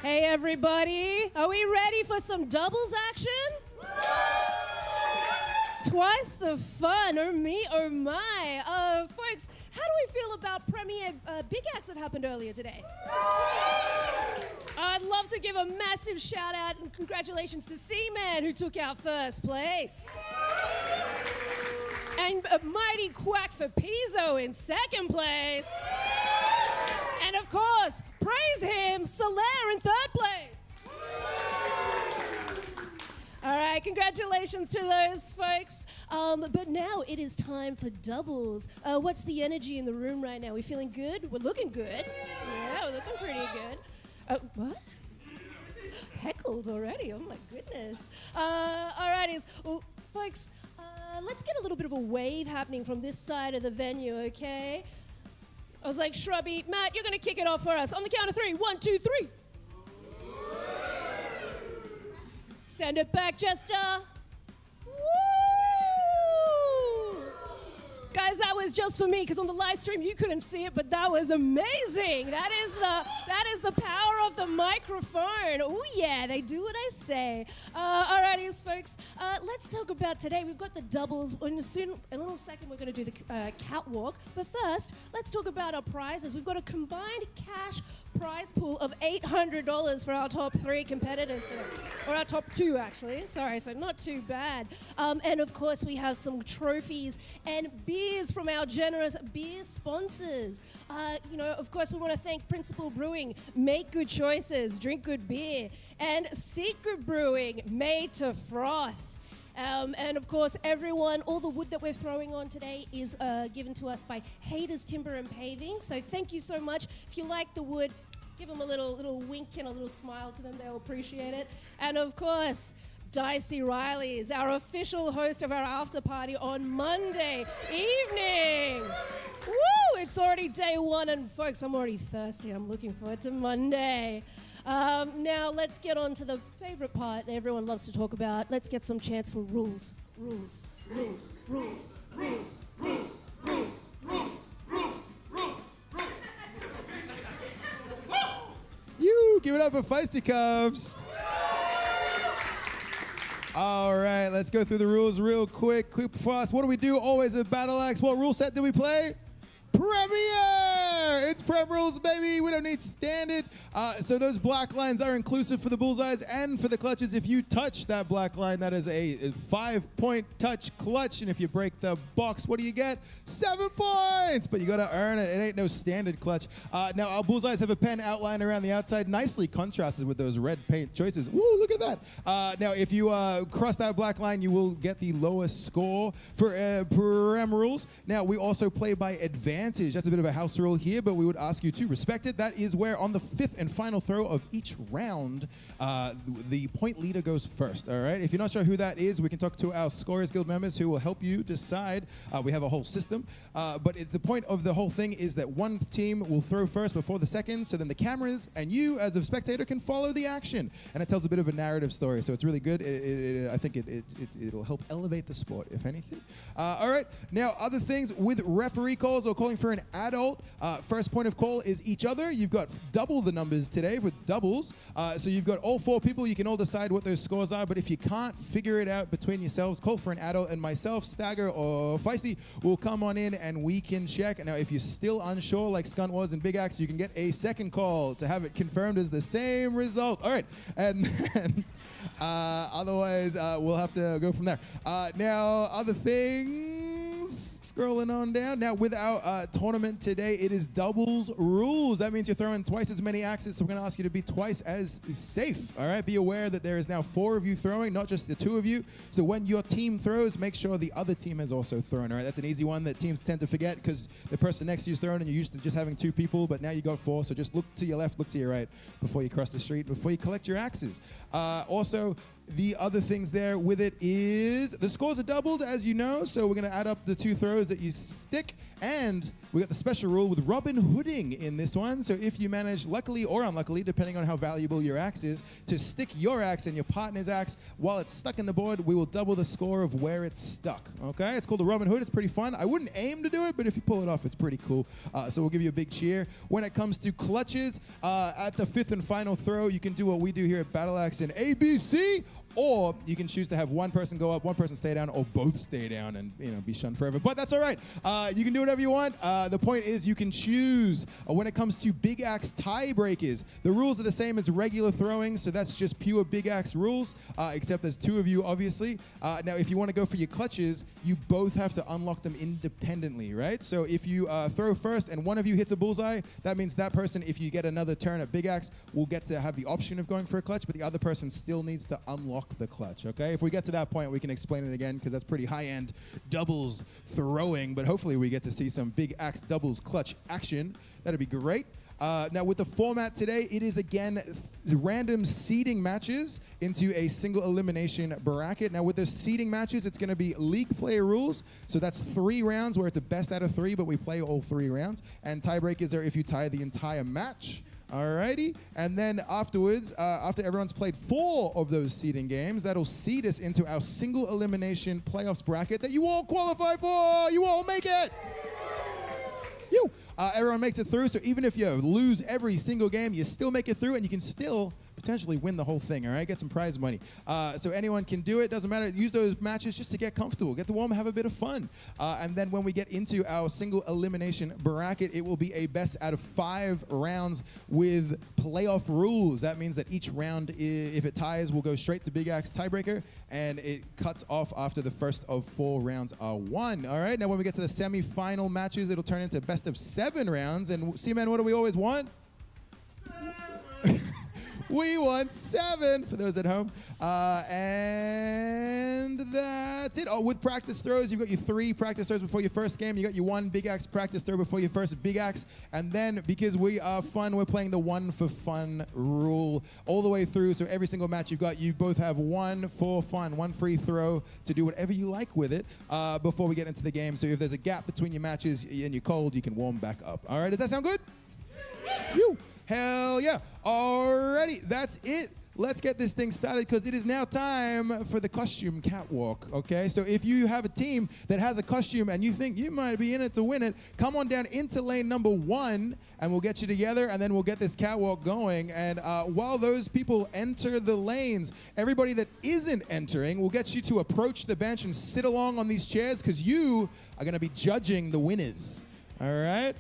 Hey everybody, are we ready for some doubles action? Twice the fun, oh me, oh my. Folks, how do we feel about Premier Big Acts that happened earlier today? I'd love to give a massive shout out and congratulations to Seaman who took our first place. And a mighty quack for Pizzo in second place. And of course, praise him, Solaire in third place. All right, congratulations to those folks. But now it is time for doubles. What's the energy in the room right now? We feeling good? We're looking good. Yeah, we're looking pretty good. What? Heckled already, oh my goodness. All righties, well, folks, let's get a little bit of a wave happening from this side of the venue, okay? I was like, Shrubby, Matt, you're gonna kick it off for us. On the count of 3, 1, 2, 3. Send it back, Jester. Woo! Guys, that was just for me, because on the live stream you couldn't see it, but that was amazing. That is the power of the microphone. Oh yeah, they do what I say. Alrighty, folks, let's talk about today. We've got the doubles. In a little second, we're going to do the catwalk. But first, let's talk about our prizes. We've got a combined cash prize pool of $800 for our top 3 competitors here. Or our top 2, actually. Sorry, so not too bad. And of course, we have some trophies and beers from our generous beer sponsors. Of course, we want to thank Principal Brewing, make good choices, drink good beer, and Secret Brewing, made to froth. And of course, everyone, all the wood that we're throwing on today is given to us by Hayter's Timber and Paving. So thank you so much. If you like the wood, give them a little wink and a little smile to them. They'll appreciate it. And of course, Dicey Riley is our official host of our after party on Monday evening. Woo! It's already day 1, and folks, I'm already thirsty. I'm looking forward to Monday. Now, let's get on to the favorite part that everyone loves to talk about. Let's get some chance for rules. Rules, rules, rules, rules, rules, rules, rules, rules, rules. You give it up for Feisty Cubs. All right, let's go through the rules real quick fast. What do we do? Always a battle axe. What rule set do we play? Premier! It's Prem rules, baby. We don't need standard. So those black lines are inclusive for the bullseyes and for the clutches. If you touch that black line, that is a 5-point touch clutch. And if you break the box, what do you get? 7 points. But you got to earn it. It ain't no standard clutch. Now, our bullseyes have a pen outline around the outside, nicely contrasted with those red paint choices. Woo, look at that. Now, if you cross that black line, you will get the lowest score for Prem rules. Now, we also play by advantage. That's a bit of a house rule here, but we would ask you to respect it. That is where on the 5th and final throw of each round, the point leader goes first, all right? If you're not sure who that is, we can talk to our Scorers Guild members who will help you decide. We have a whole system, but the point of the whole thing is that one team will throw first before the second, so then the cameras and you as a spectator can follow the action, and it tells a bit of a narrative story, so it's really good. I think it'll help elevate the sport, if anything. All right, now other things with referee calls or calling for an adult. First point of call is each other. You've got double the numbers today with doubles. So you've got all 4 people. You can all decide what those scores are, but if you can't figure it out between yourselves, call for an adult, and myself, Stagger, or Feisty will come on in and we can check. Now, if you're still unsure, like Skunt was in Big Axe, you can get a second call to have it confirmed as the same result. All right, and otherwise, we'll have to go from there. Now, other things, scrolling on down. Now, with our tournament today, it is doubles rules. That means you're throwing twice as many axes, so we're going to ask you to be twice as safe. All right, be aware that there is now 4 of you throwing, not just the 2 of you. So when your team throws, make sure the other team has also thrown. All right, that's an easy one that teams tend to forget because the person next to you is throwing and you're used to just having 2 people, but now you got 4, so just look to your left, look to your right before you cross the street, before you collect your axes. Also, the other things there with it is the scores are doubled, as you know, so we're going to add up the 2 throws that you stick, and We got the special rule with Robin Hooding in this one. So if you manage, luckily or unluckily, depending on how valuable your axe is, to stick your axe and your partner's axe while it's stuck in the board, we will double the score of where it's stuck. Okay, it's called the Robin Hood. It's pretty fun. I wouldn't aim to do it, but if you pull it off, it's pretty cool. So we'll give you a big cheer. When it comes to clutches, at the 5th and final throw, you can do what we do here at Battle Axe in ABC, or you can choose to have one person go up, one person stay down, or both stay down and be shunned forever. But that's all right. You can do whatever you want. The point is you can choose. When it comes to big axe tiebreakers, the rules are the same as regular throwing, so that's just pure big axe rules, except there's 2 of you, obviously. Now, if you want to go for your clutches, you both have to unlock them independently, right? So if you throw first and one of you hits a bullseye, that means that person, if you get another turn at big axe, will get to have the option of going for a clutch, but the other person still needs to unlock the clutch, okay? If we get to that point, we can explain it again, because that's pretty high-end doubles throwing, but hopefully we get to see some big axe doubles clutch action. That'd be great. Now, with the format today, it is, again, random seeding matches into a single elimination bracket. Now, with the seeding matches, it's going to be league player rules. So that's 3 rounds where it's a best out of 3, but we play all 3 rounds. And tiebreakers are if you tie the entire match. Alrighty, and then afterwards, after everyone's played 4 of those seeding games, that'll seed us into our single elimination playoffs bracket that you all qualify for. You all make it. Everyone makes it through, so even if you lose every single game, you still make it through, and you can still potentially win the whole thing, all right? Get some prize money. So anyone can do it. Doesn't matter. Use those matches just to get comfortable. Get to warm, have a bit of fun. And then when we get into our single elimination bracket, it will be a best out of 5 rounds with playoff rules. That means that each round, if it ties, will go straight to Big Axe tiebreaker, and it cuts off after the first of 4 rounds are won. All right, now when we get to the semi-final matches, it'll turn into best of 7 rounds. And C-Man, what do we always want? We want 7 for those at home. And that's it. Oh, with practice throws, you've got your 3 practice throws before your first game. You got your 1 big axe practice throw before your first big axe. And then, because we are fun, we're playing the 1 for fun rule all the way through. So every single match you both have 1 for fun, 1 free throw to do whatever you like with it before we get into the game. So if there's a gap between your matches and you're cold, you can warm back up. All right, does that sound good? You. Hell yeah. Alrighty, that's it. Let's get this thing started, because it is now time for the costume catwalk, okay? So if you have a team that has a costume and you think you might be in it to win it, come on down into lane number 1 and we'll get you together, and then we'll get this catwalk going. And while those people enter the lanes, everybody that isn't entering, we'll get you to approach the bench and sit along on these chairs, because you are going to be judging the winners, all right?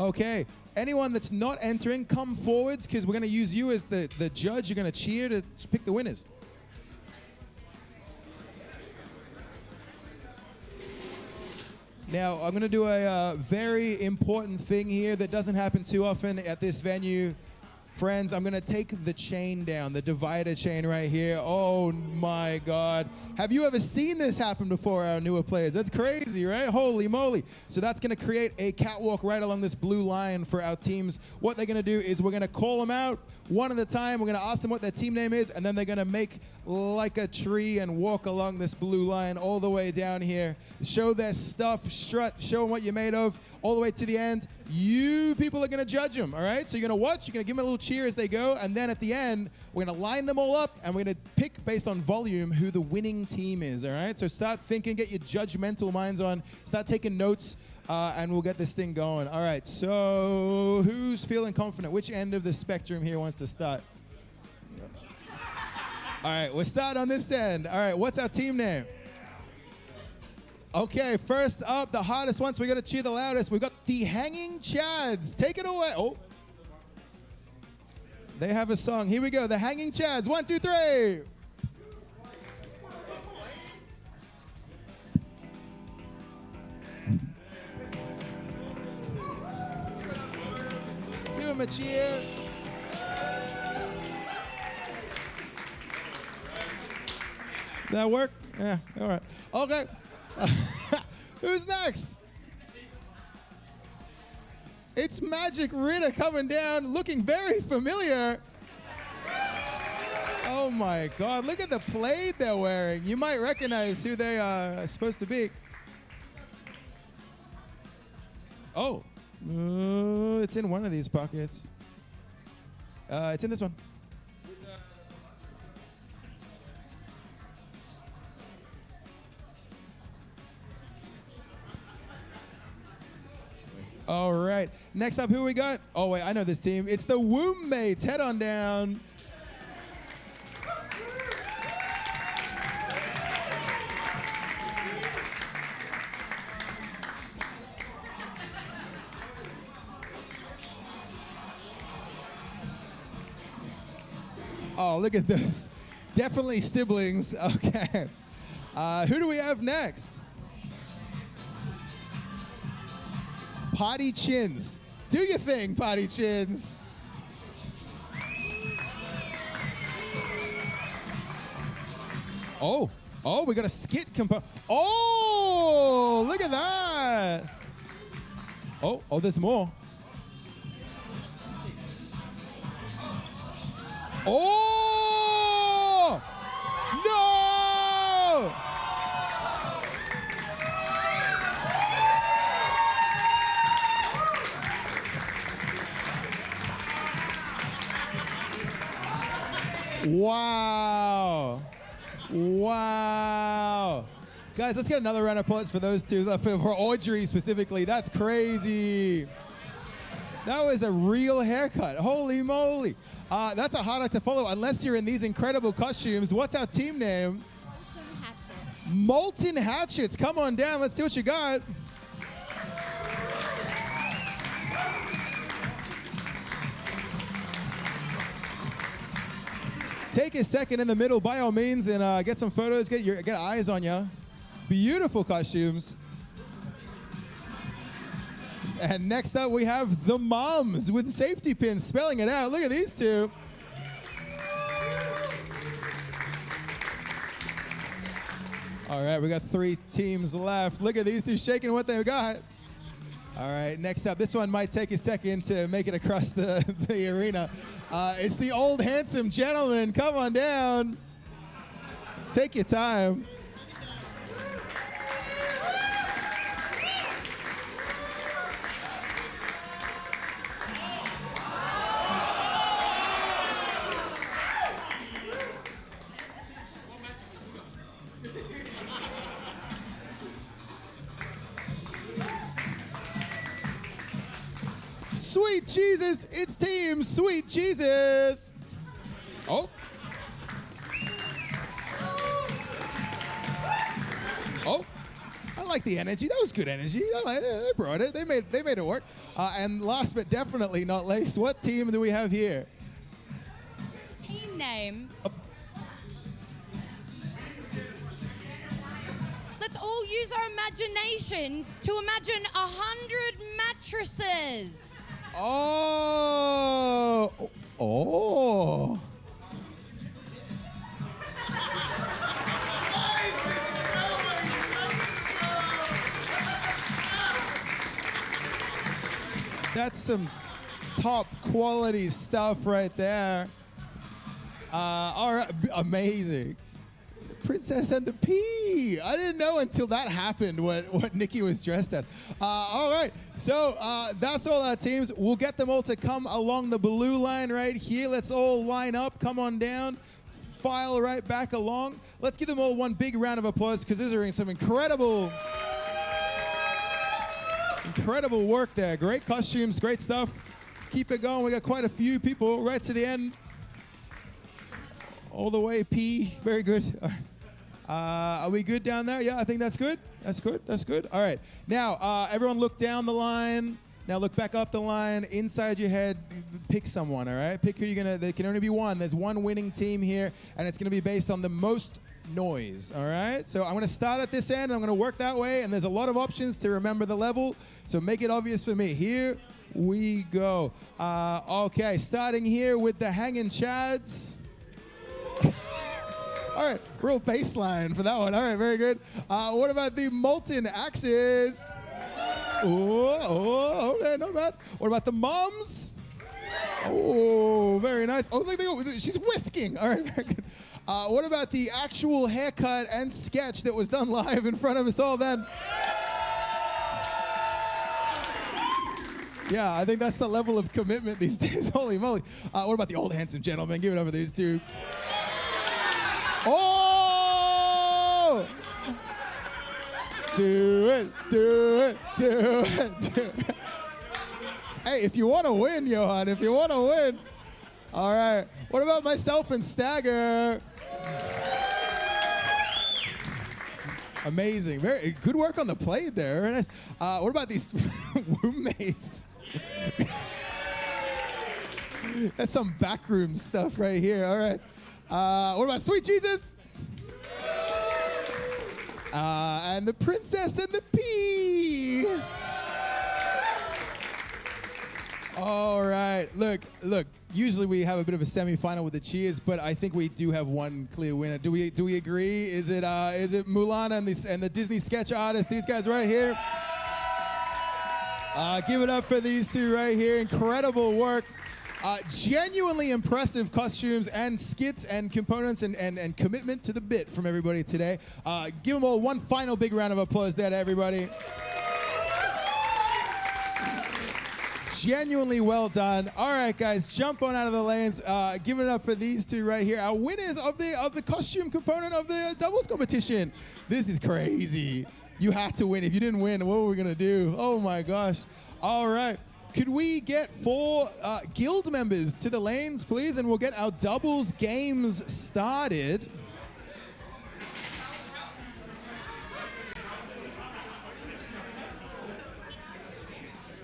Okay, anyone that's not entering, come forwards, because we're going to use you as the judge. You're going to cheer to pick the winners. Now, I'm going to do a very important thing here that doesn't happen too often at this venue. Friends, I'm going to take the chain down, the divider chain right here. Oh, my God. Have you ever seen this happen before, our newer players? That's crazy, right? Holy moly. So that's going to create a catwalk right along this blue line for our teams. What they're going to do is we're going to call them out one at a time. We're going to ask them what their team name is, and then they're going to make like a tree and walk along this blue line all the way down here. Show their stuff, strut, show them what you're made of, all the way to the end. You people are going to judge them, all right? So you're going to watch, you're going to give them a little cheer as they go, and then at the end, we're going to line them all up, and we're going to pick, based on volume, who the winning team is, all right? So start thinking, get your judgmental minds on, start taking notes, and we'll get this thing going. All right, so who's feeling confident? Which end of the spectrum here wants to start? All right, we'll start on this end. All right, what's our team name? Okay, first up, the hardest one, so we got to cheer the loudest. We've got the Hanging Chads. Take it away. Oh. They have a song. Here we go. The Hanging Chads. 1, 2, 3. Give them a cheer. That work? Yeah, all right. Okay. Who's next? It's Magic Ritter coming down, looking very familiar. Oh my God, look at the plaid they're wearing. You might recognize who they are supposed to be. Oh, it's in one of these pockets. It's in this one. All right, next up, who we got? Oh wait, I know this team. It's the Womb Mates. Head on down. Oh, look at this. Definitely siblings. Okay. Who do we have next? Potty Chins. Do your thing, Potty Chins. Oh, we got a skit compo. Oh, look at that. Oh, there's more. Oh! No! Wow. Guys, let's get another round of applause for those two, for Audrey specifically. That's crazy. That was a real haircut. Holy moly. That's a hard act to follow unless you're in these incredible costumes. What's our team name? Molten Hatchet. Molten Hatchets. Come on down. Let's see what you got. Take a second in the middle by all means and get some photos. Get eyes on you. Beautiful costumes. And next up, we have the moms with safety pins spelling it out. Look at these two. All right, we got 3 teams left. Look at these two shaking what they've got. All right, next up, this one might take a second to make it across the arena. It's the old handsome gentleman. Come on down. Take your time. Sweet Jesus, it's Team Sweet Jesus. Oh. I like the energy. That was good energy. I like it. They brought it. They made it work. And last but definitely not least, what team do we have here? Team name. Let's all use our imaginations to imagine 100 mattresses. Oh. That's some top quality stuff right there. All right, amazing. Princess and the Pea. I didn't know until that happened what Nikki was dressed as. All right, so that's all our teams. We'll get them all to come along the blue line right here. Let's all line up. Come on down. File right back along. Let's give them all one big round of applause because they're doing some incredible work there. Great costumes, great stuff. Keep it going. We got quite a few people right to the end. All the way, P. Very good. Are we good down there? Yeah, I think that's good. That's good. All right. Now, everyone look down the line. Now look back up the line. Inside your head, pick someone, all right? Pick who you're going to, there can only be one. There's one winning team here, and it's going to be based on the most noise, all right? So I'm going to start at this end. I'm going to work that way, and there's a lot of options to remember the level, so make it obvious for me. Here we go. Okay, starting here with the Hanging Chads. All right, real baseline for that one. All right, very good. What about the Molten Axes? Oh, okay, not bad. What about the moms? Oh, very nice. Oh, look, she's whisking. All right, very good. What about the actual haircut and sketch that was done live in front of us all then? Yeah, I think that's the level of commitment these days. Holy moly. What about the old handsome gentleman? Give it up for these two. Oh! Do it, do it, do it, do it. Hey, if you want to win, Johan, if you want to win. All right. What about myself and Stagger? Amazing. Very good work on the plate there. Very nice. What about these roommates? That's some backroom stuff right here. All right. What about Sweet Jesus? And the princess and the pea. All right. Look. Usually we have a bit of a semi-final with the cheers, but I think we do have one clear winner. Do we agree? Is it Mulan and the Disney sketch artist? These guys right here. Give it up for these two right here. Incredible work. Genuinely impressive costumes and skits and components and commitment to the bit from everybody today. Give them all one final big round of applause there to everybody. Genuinely well done. All right, guys, jump on out of the lanes. Give it up for these two right here. Our winners of the costume component of the doubles competition. This is crazy. You have to win. If you didn't win, what were we gonna do? Oh my gosh. All right. Could we get 4 guild members to the lanes, please? And we'll get our doubles games started.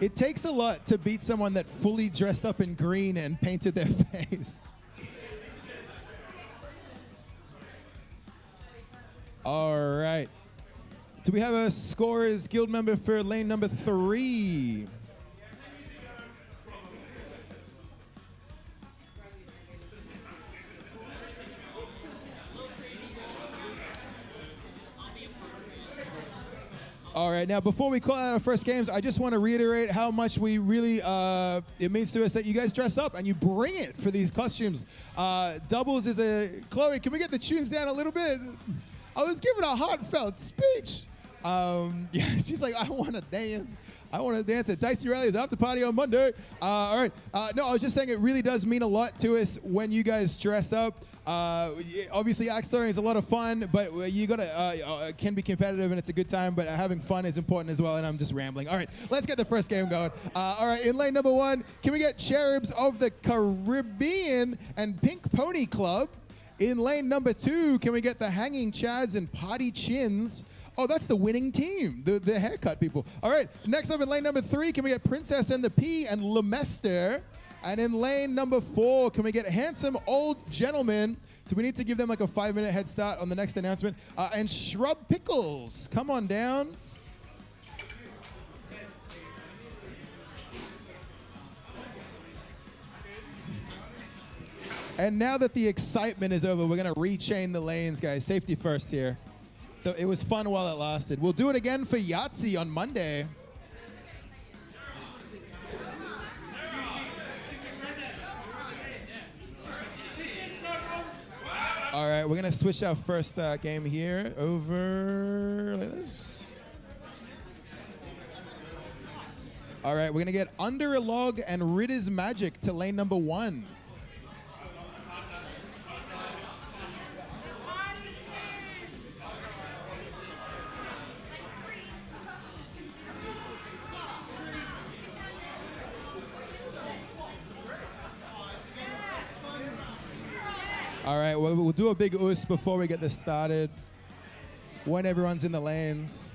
It takes a lot to beat someone that fully dressed up in green and painted their face. All right. Do we have a scorers guild member for lane number 3? All right, now before we call out our first games, I just want to reiterate how much we really, it means to us that you guys dress up and you bring it for these costumes. Doubles is Chloe, can we get the tunes down a little bit? I was giving a heartfelt speech. Yeah, she's like, I want to dance. I want to dance at Dicey Rally's after party on Monday. All right, no, I was just saying it really does mean a lot to us when you guys dress up. Obviously, axe throwing is a lot of fun, but you gotta can be competitive and it's a good time. But having fun is important as well. And I'm just rambling. All right, let's get the first game going. All right, in lane number 1, can we get Cherubs of the Caribbean and Pink Pony Club? In lane number 2, can we get the Hanging Chads and Party Chins? Oh, that's the winning team, the haircut people. All right, next up in lane number 3, can we get Princess and the Pea and Lemester? And in lane number 4, can we get Handsome Old Gentleman? Do we need to give them like a 5-minute head start on the next announcement? And Shrub Pickles, come on down. And now that the excitement is over, we're going to rechain the lanes, guys. Safety first here. It was fun while it lasted. We'll do it again for Yahtzee on Monday. All right, we're going to switch our first game here over like this. All right, we're going to get Under a Log and Ritter's Magic to lane number 1. All right, we'll do a big us before we get this started. When everyone's in the lanes.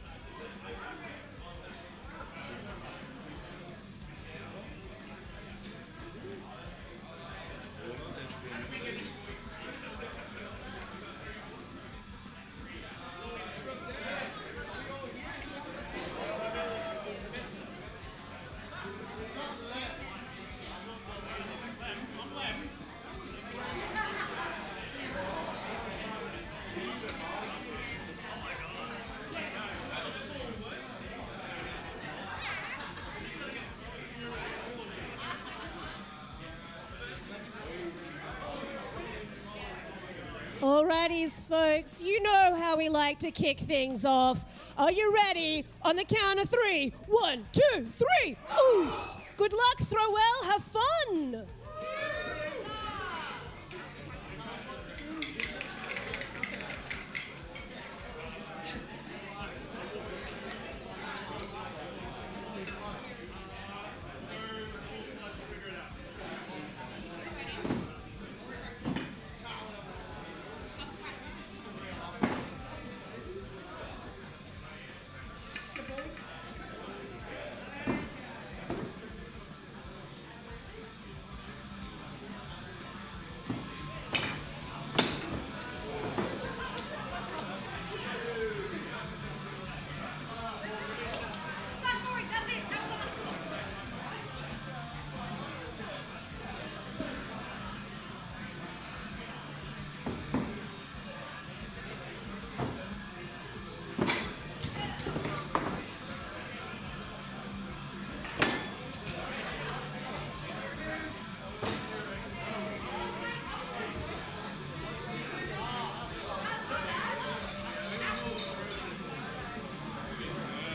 Alrighties, folks, you know how we like to kick things off. Are you ready? On the count of 3. 1, 2, 3. Oos! Good luck, throw well, have fun!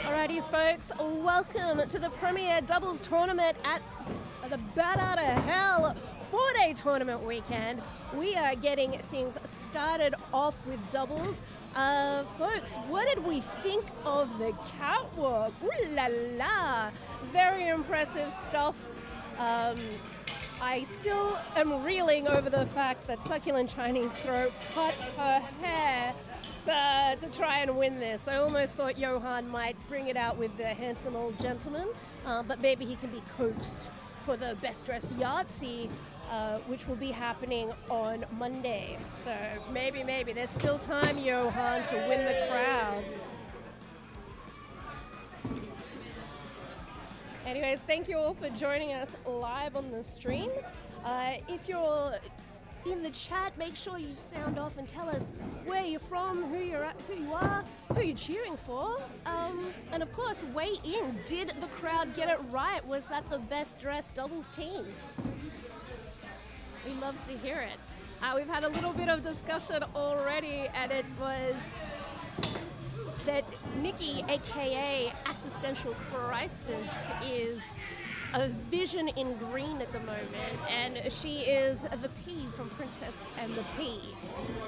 Alrighties, folks, welcome to the premier doubles tournament at the Bat Out of Hell 4-day tournament weekend. We are getting things started off with doubles. Folks, what did we think of the catwalk? Ooh la la! Very impressive stuff. I still am reeling over the fact that Succulent Chinese Throat cut her hair to try and win this. I almost thought Johan might bring it out with the handsome old gentleman, but maybe he can be coaxed for the Best Dressed Yahtzee, which will be happening on Monday. So maybe, there's still time, Johan, to win the crowd. Anyways, thank you all for joining us live on the stream. If you're in the chat, make sure you sound off and tell us where you're from, who you are, who you're cheering for, and of course, weigh in. Did the crowd get it right? Was that the best dressed doubles team? We love to hear it. We've had a little bit of discussion already, and it was that Nikki, aka Existential Crisis, is a vision in green at the moment, and she is the P from Princess and the P.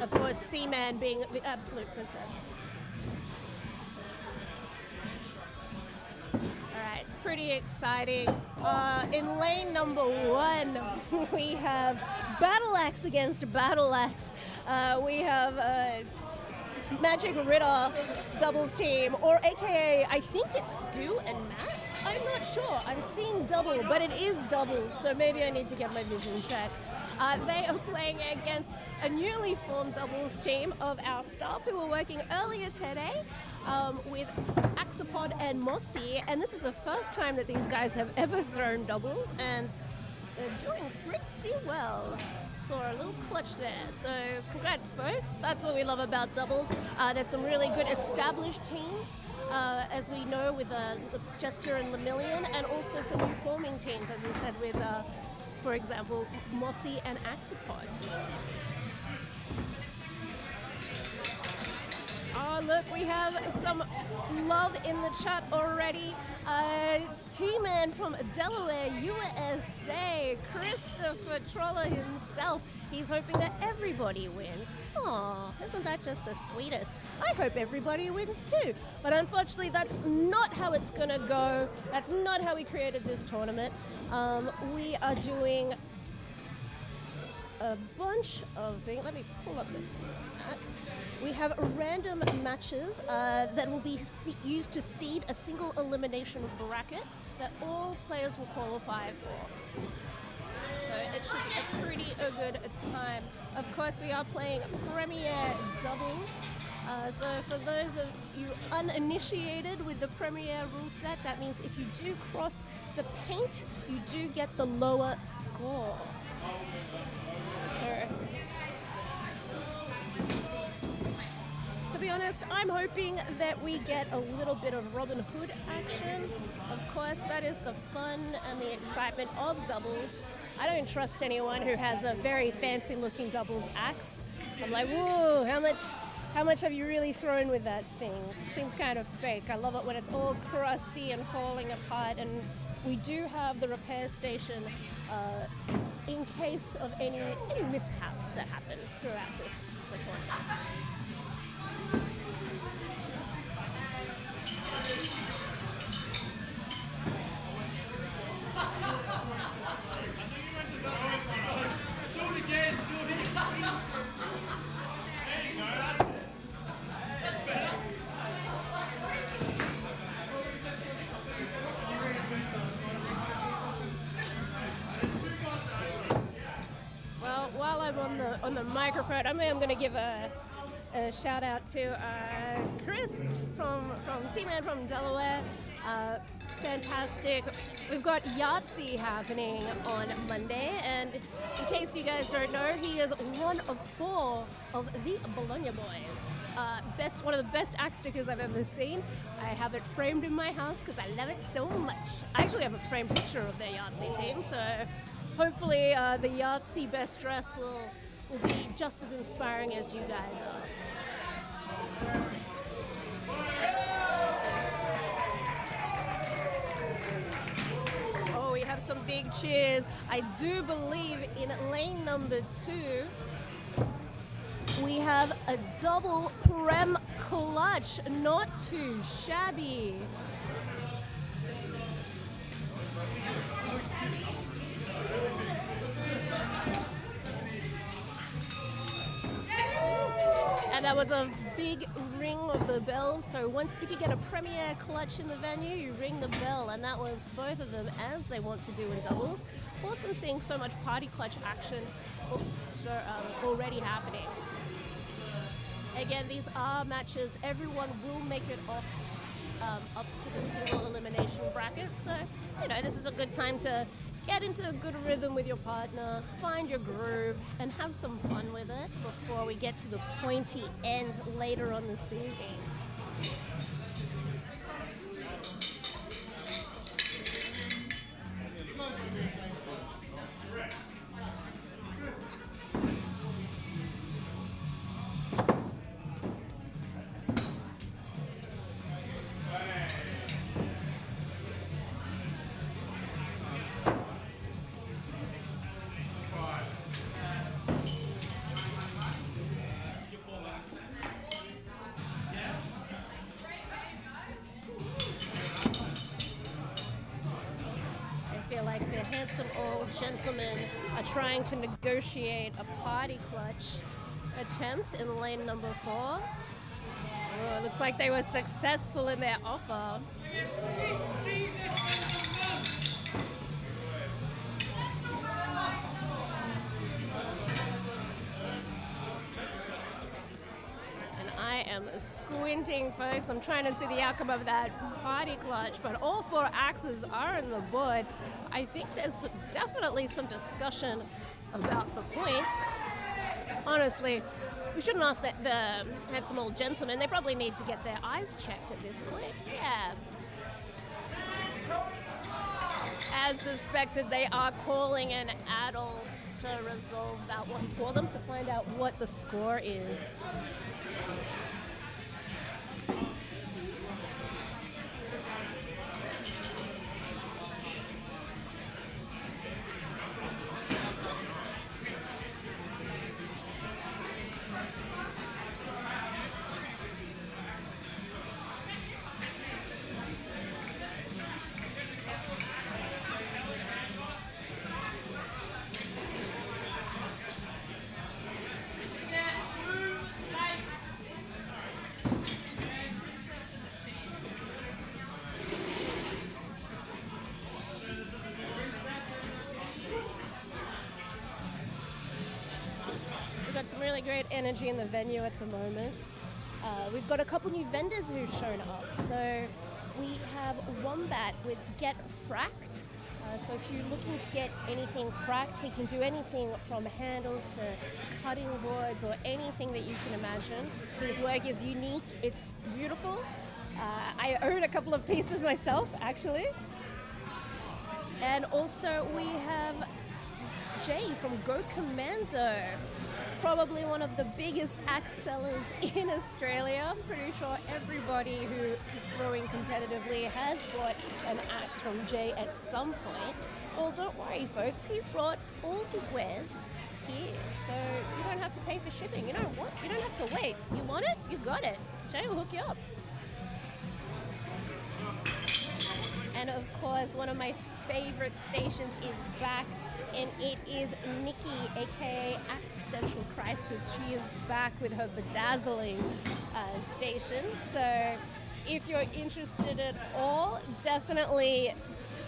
Of course, Seaman being the absolute princess. Alright, it's pretty exciting. In lane number 1, we have Battle Axe against Battle Axe. We have Magic Ritter doubles team, or aka, I think it's Stu and Matt. I'm not sure. I'm seeing double, but it is doubles, so maybe I need to get my vision checked. They are playing against a newly formed doubles team of our staff who were working earlier today with Axopod and Mossy, and this is the first time that these guys have ever thrown doubles, and they're doing pretty well. Saw a little clutch there, so congrats, folks. That's what we love about doubles. There's some really good established teams, as we know, with Jester and Lemillion, and also some new forming teams, as we said, with, for example, Mossy and Axopod. Oh, look, we have some love in the chat already. It's T-Man from Delaware, USA, Christopher Troller himself. He's hoping that everybody wins. Aw, isn't that just the sweetest? I hope everybody wins too. But unfortunately, that's not how it's gonna go. That's not how we created this tournament. We are doing a bunch of things. Let me pull up the chat. We have random matches that will be used to seed a single elimination bracket that all players will qualify for. So it should be a pretty good time. Of course, we are playing Premier Doubles. So for those of you uninitiated with the Premier rule set, that means if you do cross the paint, you do get the lower score. So, to be honest, I'm hoping that we get a little bit of Robin Hood action. Of course, that is the fun and the excitement of doubles. I don't trust anyone who has a very fancy looking doubles axe. I'm like, whoa, how much have you really thrown with that thing? Seems kind of fake. I love it when it's all crusty and falling apart. And we do have the repair station in case of any mishaps that happen throughout the tournament. Well, while I'm on the microphone, I'm going to give a shout out to Chris from T-Man from Delaware. Fantastic. We've got Yahtzee happening on Monday, and in case you guys don't know, he is one of 4 of the Bologna boys. One of the best axe stickers I've ever seen. I have it framed in my house because I love it so much. I actually have a framed picture of their Yahtzee team, so hopefully the Yahtzee best dress will be just as inspiring as you guys are. Oh, we have some big cheers. I do believe in lane number 2, we have a double prem clutch. Not too shabby. And that was a big ring of the bells. So if you get a premier clutch in the venue, you ring the bell, and that was both of them as they want to do in doubles. Awesome seeing so much party clutch action already happening. Again, these are matches. Everyone will make it off up to the single elimination bracket. So, this is a good time to get into a good rhythm with your partner, find your groove, and have some fun with it before we get to the pointy end later on this evening. Like the handsome old gentlemen are trying to negotiate a party clutch attempt in lane number 4. Oh, it looks like they were successful in their offer. I am squinting, folks. I'm trying to see the outcome of that party clutch, but all 4 axes are on the board. I think there's definitely some discussion about the points. Honestly, we shouldn't ask the handsome old gentlemen. They probably need to get their eyes checked at this point. Yeah. As suspected, they are calling an adult to resolve that one for them to find out what the score is. Some really great energy in the venue at the moment. We've got a couple new vendors who've shown up. So we have Wombat with Get Fracked. So if you're looking to get anything fracked, he can do anything from handles to cutting boards or anything that you can imagine. His work is unique. It's beautiful. I own a couple of pieces myself, actually. And also we have Jay from Go Commando. Probably one of the biggest axe sellers in Australia. I'm pretty sure everybody who is throwing competitively has bought an axe from Jay at some point. Well, don't worry, folks. He's brought all his wares here, so you don't have to pay for shipping. You don't have to wait. You want it? You got it. Jay will hook you up. And of course, one of my favorite stations is back, and it is Nikki, aka Existential Crisis. She is back with her bedazzling station. So if you're interested at all, definitely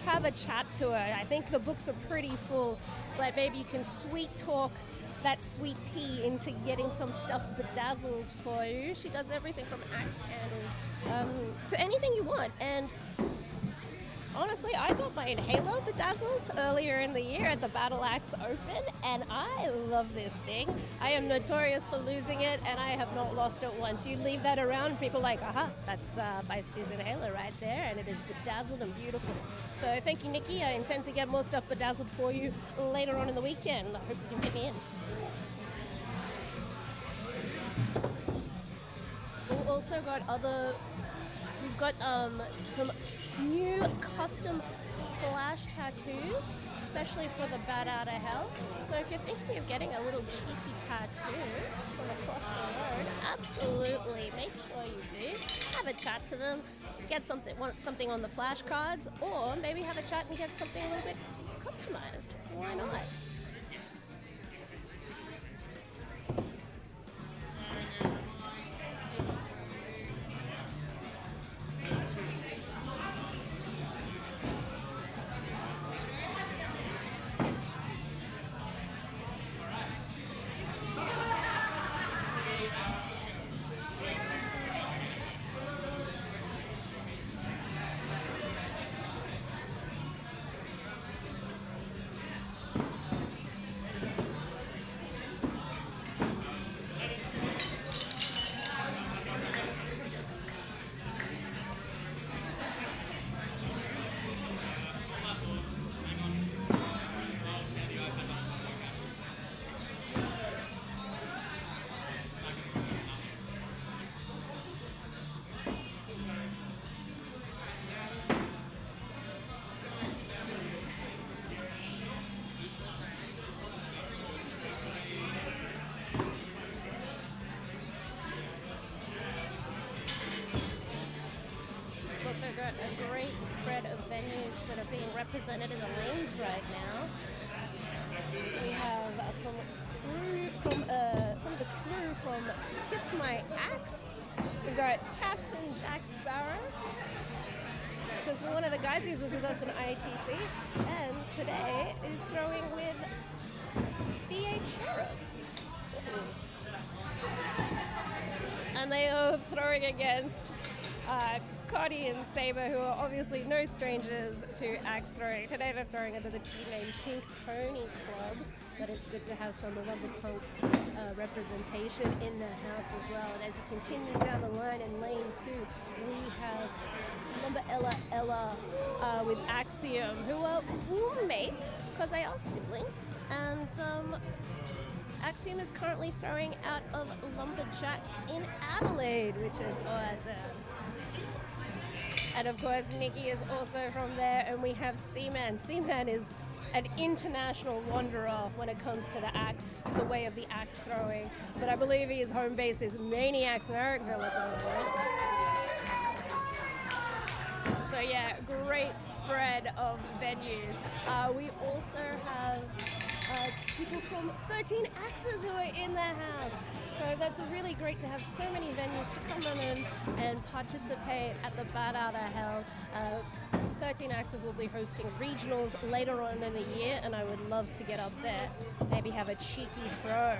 have a chat to her. I think the books are pretty full, but maybe you can sweet talk that sweet pea into getting some stuff bedazzled for you. She does everything from axe handles to anything you want. And honestly, I got my inhaler bedazzled earlier in the year at the Battle Axe Open, and I love this thing. I am notorious for losing it, and I have not lost it once. You leave that around, people are like, aha, that's Feisty's inhaler right there, and it is bedazzled and beautiful. So thank you, Nikki. I intend to get more stuff bedazzled for you later on in the weekend. I hope you can fit me in. We've also got some new custom flash tattoos, especially for the Bat Out of Hell. So if you're thinking of getting a little cheeky tattoo from across the road, absolutely make sure you do. Have a chat to them, want something on the flashcards, or maybe have a chat and get something a little bit customized. Why not? Got a great spread of venues that are being represented in the lanes right now. We have some of the crew from Kiss My Axe. We've got Captain Jack Sparrow, which is one of the guys who was with us in IATC, and today is throwing with B.A. Cherub. And they are throwing against Cody and Saber, who are obviously no strangers to axe throwing. Today they're throwing under the team name Pink Pony Club, but it's good to have some Lumberpunks representation in the house as well. And as you continue down the line in lane 2, we have Lumber Ella with Axiom, who are roommates because they are siblings. And Axiom is currently throwing out of Lumberjacks in Adelaide, which is awesome. And of course, Nikki is also from there, and we have Seaman. Seaman is an international wanderer when it comes to the axe, to the way of the axe throwing. But I believe his home base is Maniacs Marrickville at the moment. So yeah, great spread of venues. We also have people from 13 Axes who are in the house. So that's really great to have so many venues to come in and participate at the Bat Out of Hell. 13 Axes will be hosting regionals later on in the year, and I would love to get up there, maybe have a cheeky throw.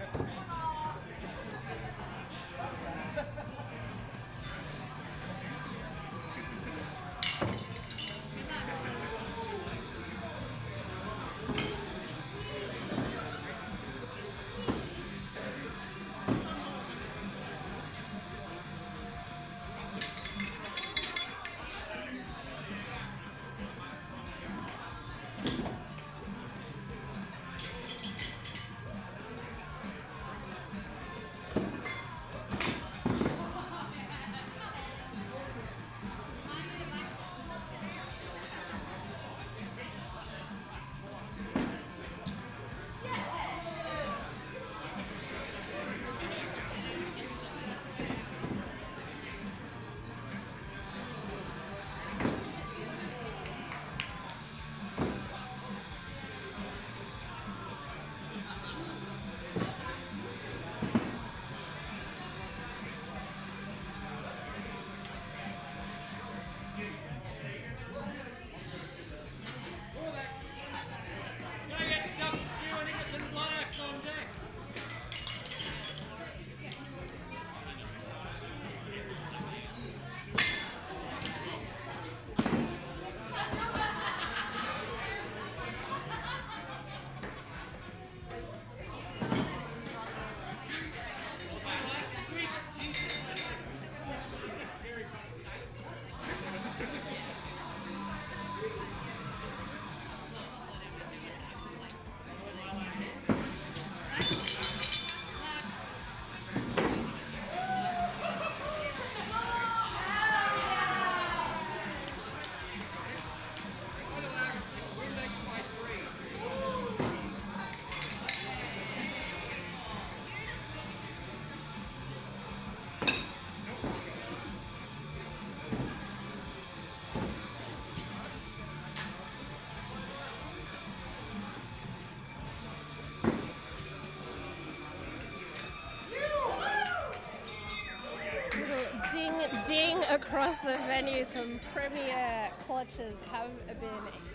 the venue, some premier clutches have been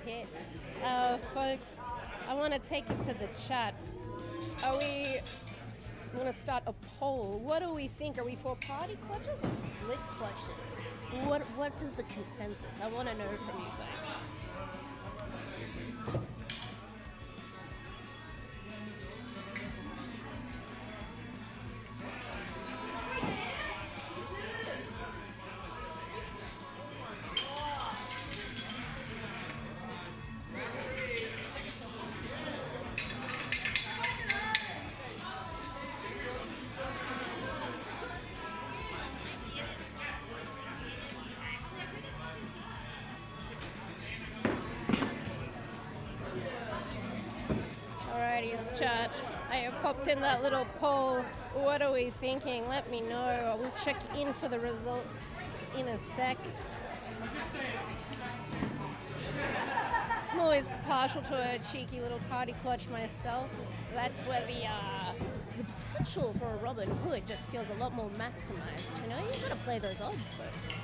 hit. Folks, I want to take it to the chat. I'm going to start a poll. What do we think? Are we for party clutches or split clutches? What is the consensus? I want to know from you folks. Chat. I have popped in that little poll. What are we thinking? Let me know. I will check in for the results in a sec. I'm always partial to a cheeky little party clutch myself. That's where the potential for a Robin Hood just feels a lot more maximized. You know, you gotta play those odds, folks.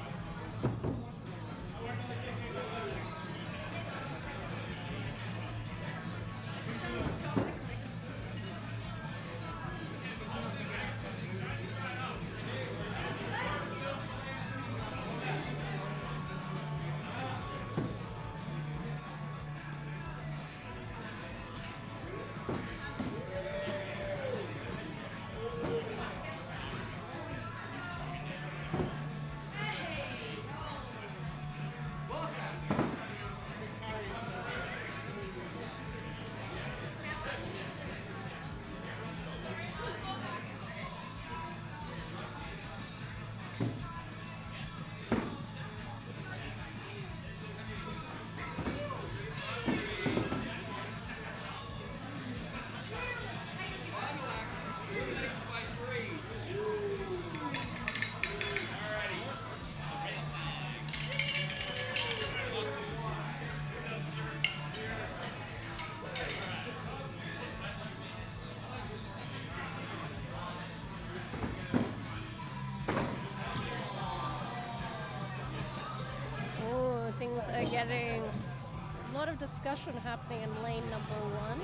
Things are getting a lot of discussion happening in lane number 1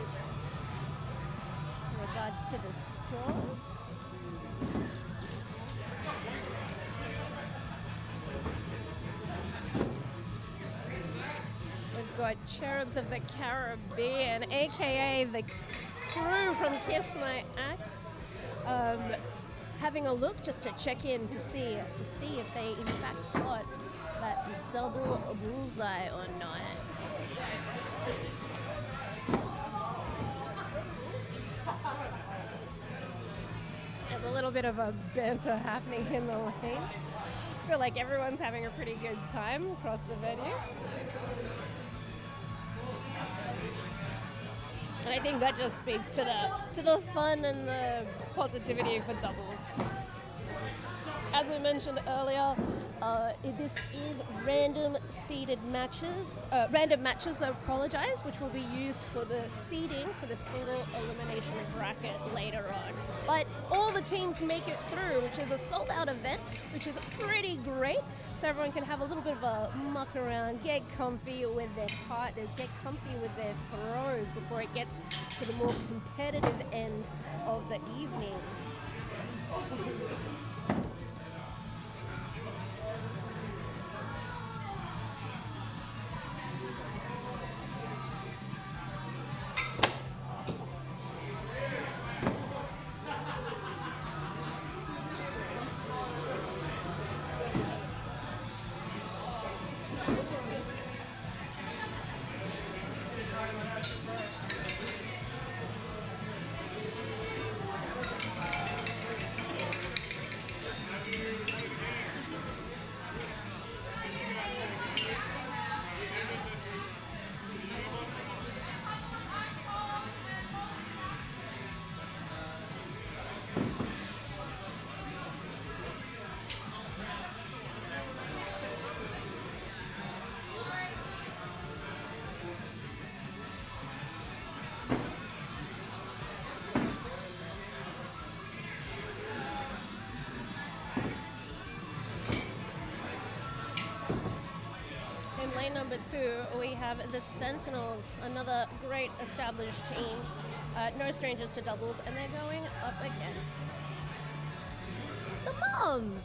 in regards to the scores. We've got Cherubs of the Caribbean, aka the crew from Kiss My Axe, having a look just to check in to see if they in fact got that double bullseye or not. There's a little bit of a banter happening in the lanes. I feel like everyone's having a pretty good time across the venue. And I think that just speaks to the fun and the positivity for doubles. As we mentioned earlier, this is random matches, I apologize, which will be used for the seeding for the single elimination bracket later on. But all the teams make it through, which is a sold out event, which is pretty great. So everyone can have a little bit of a muck around, get comfy with their partners, get comfy with their throws before it gets to the more competitive end of the evening. lane number 2, we have the Sentinels, another great established team. No strangers to doubles, and they're going up against the Moms.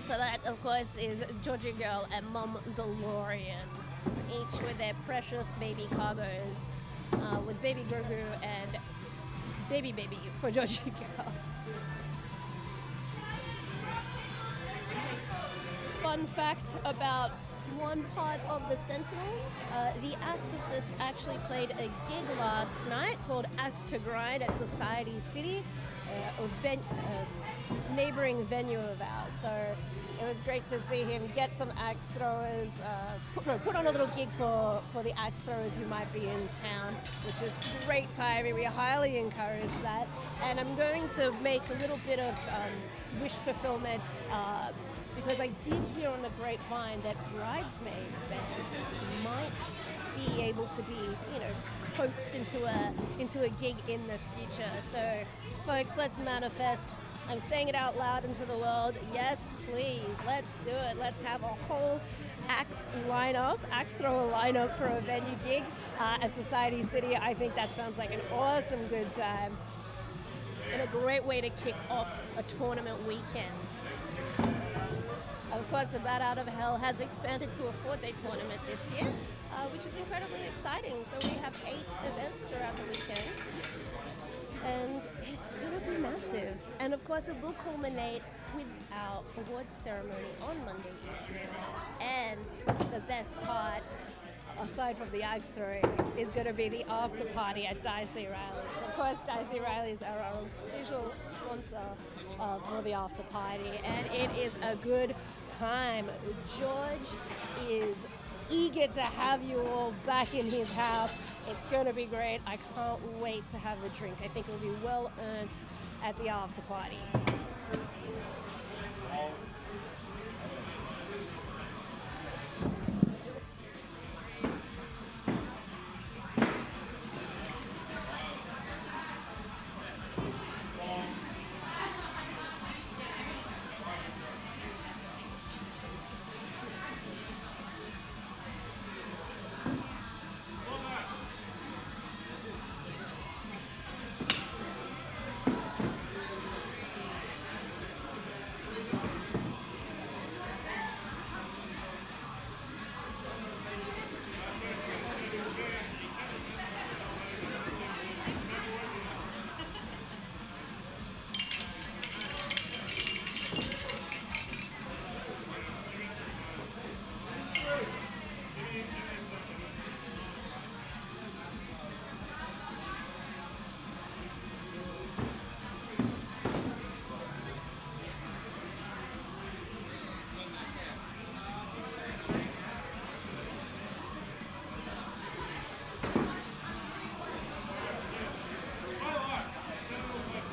So that, of course, is Georgie Girl and Mom DeLorean, each with their precious baby cargoes, with Baby Grogu and Baby for Georgie Girl. Fun fact about one part of the Sentinels, the Axorcist actually played a gig last night called Axe to Grind at Society City, a neighboring venue of ours. So it was great to see him get some axe throwers, put on a little gig for the axe throwers who might be in town, which is great timing. We highly encourage that. And I'm going to make a little bit of wish fulfillment because I did hear on the grapevine that Bridesmaids Band might be able to be, coaxed into a gig in the future. So, folks, let's manifest. I'm saying it out loud into the world. Yes, please, let's do it. Let's have a whole axe thrower lineup for a venue gig at Society City. I think that sounds like an awesome good time and a great way to kick off a tournament weekend. Of course, the Bat Out of Hell has expanded to a 4-day tournament this year, which is incredibly exciting. So we have 8 events throughout the weekend, and it's going to be massive. And of course, it will culminate with our awards ceremony on Monday evening. And the best part, aside from the axe throwing, is going to be the after party at Dicey Riley's. Of course, Dicey Riley's are our official sponsor for the after party, and it is a good time. George is eager to have you all back in his house. It's going to be great. I can't wait to have a drink. I think it'll be well earned at the after party.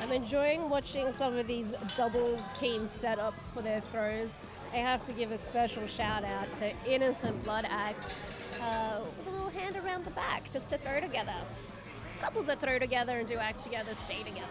I'm enjoying watching some of these doubles team setups for their throws. I have to give a special shout out to Innocent Blood Axe with a little hand around the back just to throw together. Couples that throw together and do axe together stay together.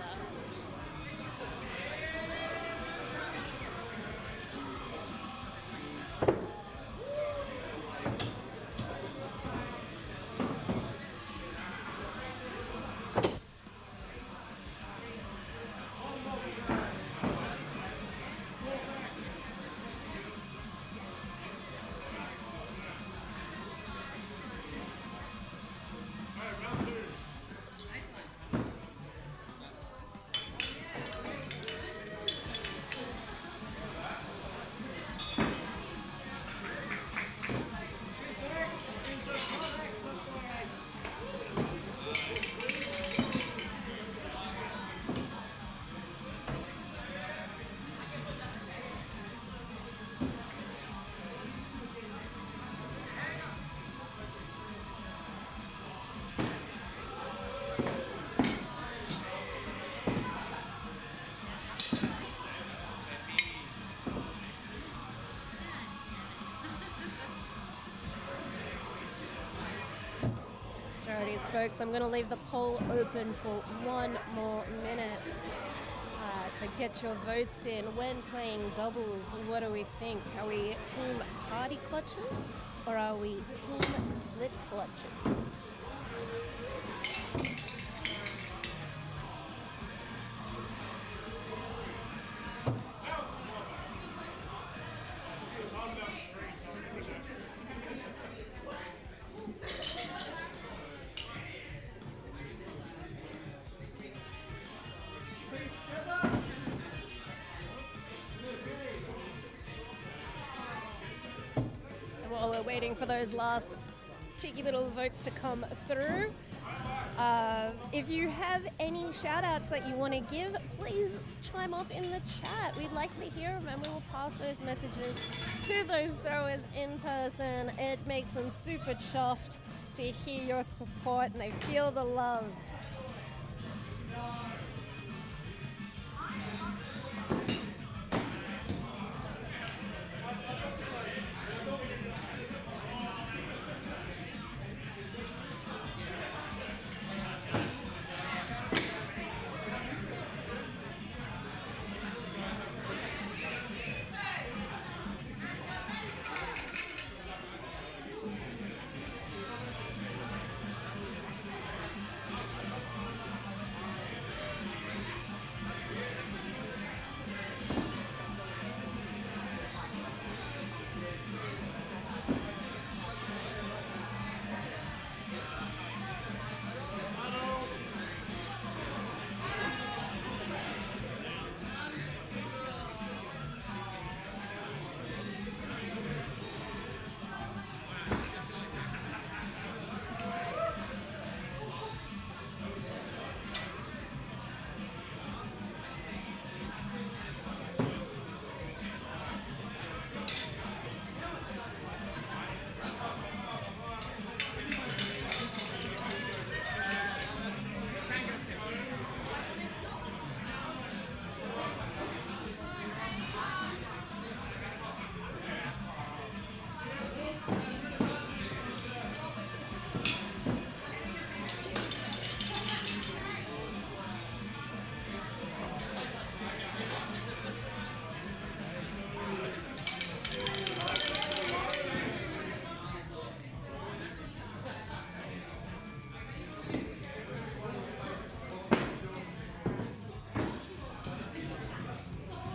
Alrighties, folks, I'm going to leave the poll open for one more minute So get your votes in when playing doubles. What do we think? Are we team party clutches or are we team split clutches? While we're waiting for those last cheeky little votes to come through, if you have any shout outs that you want to give, please chime off in the chat. We'd like to hear them and we will pass those messages to those throwers in person. It makes them super chuffed to hear your support and they feel the love.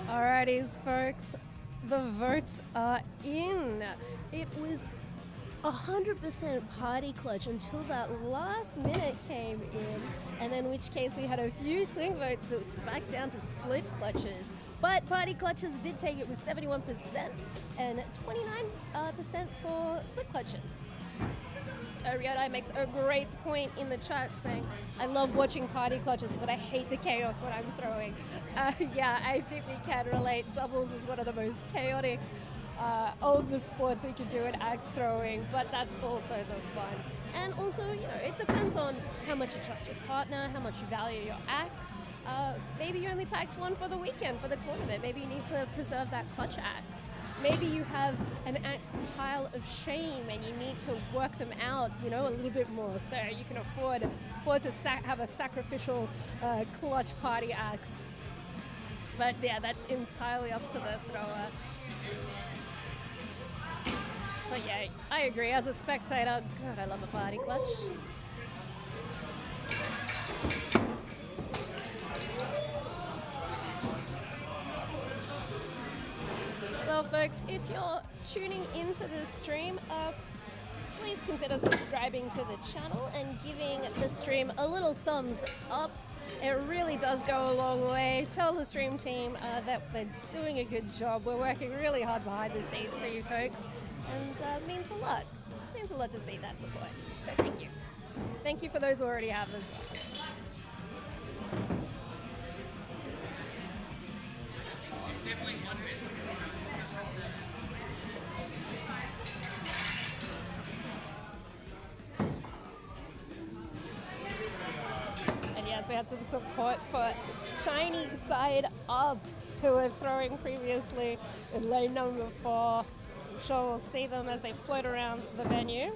Alrighties, folks, the votes are in. It was 100% party clutch until that last minute came in, and then in which case we had a few swing votes, so back down to split clutches. But party clutches did take it with 71% and 29% for split clutches. Ryodai makes a great point in the chat saying, I love watching party clutches, but I hate the chaos when I'm throwing. Yeah, I think we can relate. Doubles is one of the most chaotic of the sports we can do at axe throwing, but that's also the fun. And also, you know, it depends on how much you trust your partner, how much you value your axe. Maybe you only packed one for the weekend, for the tournament. Maybe you need to preserve that clutch axe. Maybe you have an axe pile of shame and you need to work them out, you know, a little bit more, so you can afford to have a sacrificial clutch party axe. But yeah, that's entirely up to the thrower. But yeah, I agree. As a spectator, God, I love a party clutch. Well, folks, if you're tuning into the stream, please consider subscribing to the channel and giving the stream a little thumbs up. It really does go a long way. Tell the stream team that they're doing a good job. We're working really hard behind the scenes for you folks, and means a lot. It means a lot to see that support. So thank you. Thank you for those who already have as well. We had some support for Shiny Side Up, who were throwing previously in lane number 4. I'm sure we'll see them as they float around the venue.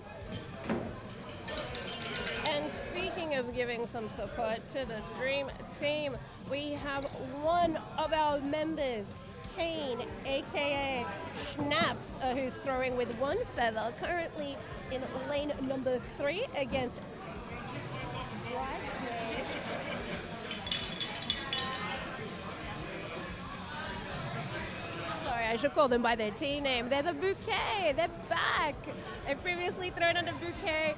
And speaking of giving some support to the stream team, we have one of our members, Kane, aka Schnaps, who's throwing with one feather, currently in lane number 3 against Bridesmaid. Sorry, I should call them by their team name. They're the Bouquet. They're back. They've previously thrown under Bouquet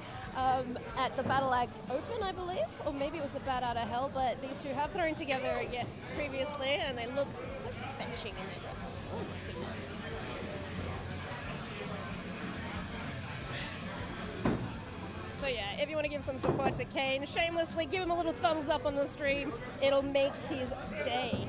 at the Battle Axe Open, I believe, or maybe it was the Bat Out of Hell. But these two have thrown together yet previously, and they look so fetching in their dresses. Oh my goodness. So yeah, if you want to give some support to Kane, shamelessly give him a little thumbs up on the stream. It'll make his day.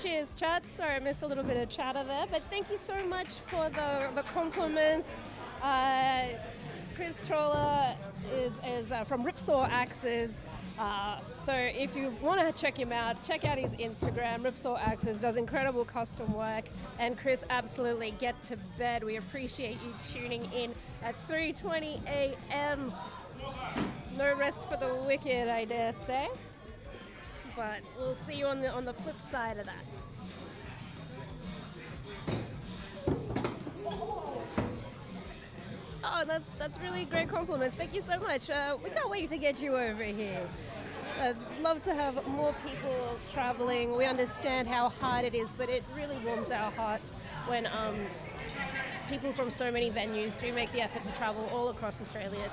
Cheers, chat. Sorry, I missed a little bit of chatter there, but thank you so much for the compliments. Chris Troller is from Ripsaw Axes. So if you want to check him out, check out his Instagram. Ripsaw Axes does incredible custom work. And Chris, absolutely get to bed. We appreciate you tuning in at 3:20 a.m. No rest for the wicked, I dare say. But we'll see you on the flip side of that. Oh, that's really great compliments. Thank you so much. We can't wait to get you over here. I'd love to have more people traveling. We understand how hard it is, but it really warms our hearts when people from so many venues do make the effort to travel all across Australia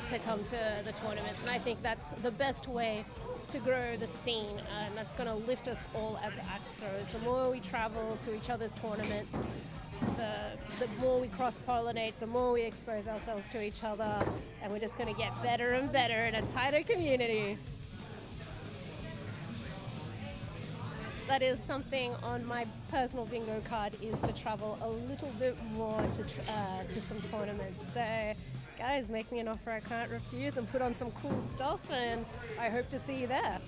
to come to the tournaments. And I think that's the best way to grow the scene, and that's going to lift us all as axe throwers. The more we travel to each other's tournaments, the more we cross-pollinate, the more we expose ourselves to each other, and we're just going to get better and better in a tighter community. That is something on my personal bingo card, is to travel a little bit more to some tournaments. So guys, make me an offer I can't refuse and put on some cool stuff, and I hope to see you there.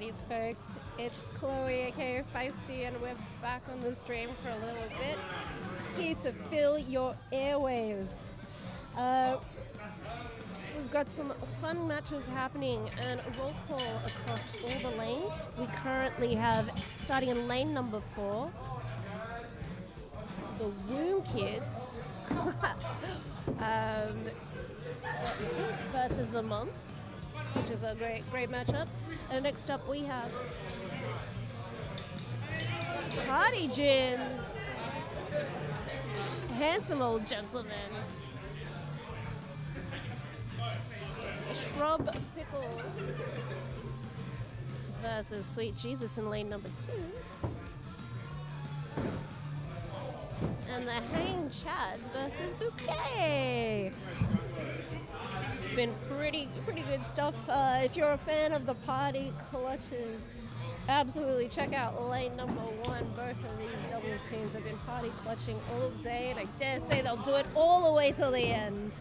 Alrighties, folks. It's Chloe, aka Feisty, and we're back on the stream for a little bit. Here to fill your airwaves. We've got some fun matches happening and a roll call across all the lanes. We currently have, starting in lane number 4, the Womb Kids versus the Mums, which is a great matchup. And next up we have Party Gin, handsome old gentleman, Shrub Pickle versus Sweet Jesus in lane number 2. And the Hang Chads versus Bouquet. It's been pretty good stuff. If you're a fan of the party clutches, absolutely check out lane number 1. Both of these doubles teams have been party clutching all day, and I dare say they'll do it all the way till the end.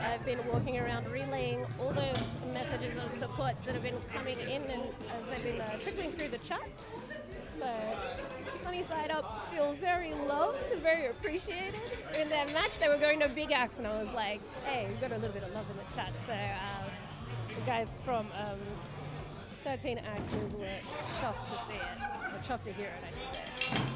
I've been walking around relaying all those messages of supports that have been coming in and as they've been trickling through the chat. So, Sunny Side Up feel very loved and very appreciated. In their match, they were going to Big Axe, and I was like, hey, we've got a little bit of love in the chat. So, the guys from 13 Axes were chuffed to see it, or chuffed to hear it, I should say.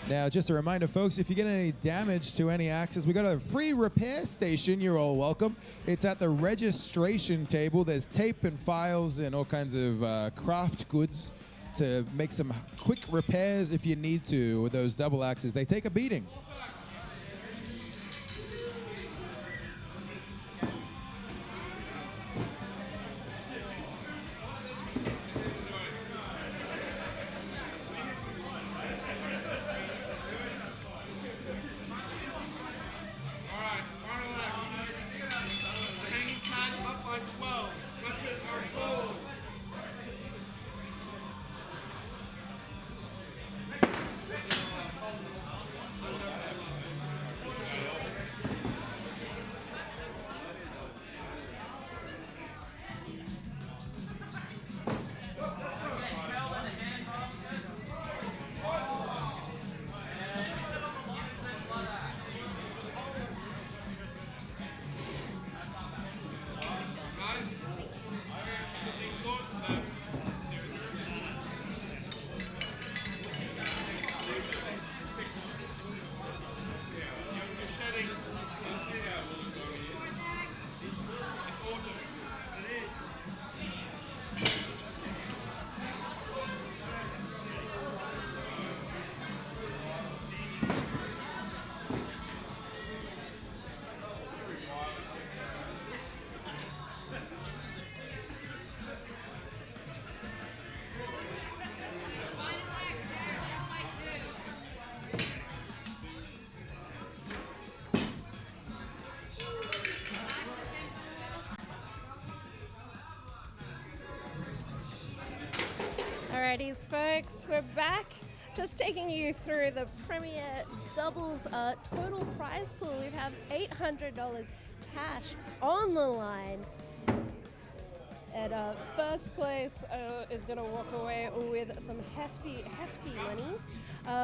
Now, just a reminder, folks, if you get any damage to any axes, we got a free repair station. You're all welcome. It's at the registration table. There's tape and files and all kinds of craft goods to make some quick repairs if you need to with those double axes. They take a beating. Alrighties, folks, we're back. Just taking you through the Premier Doubles total prize pool. We have $800 cash on the line. And first place is going to walk away with some hefty monies.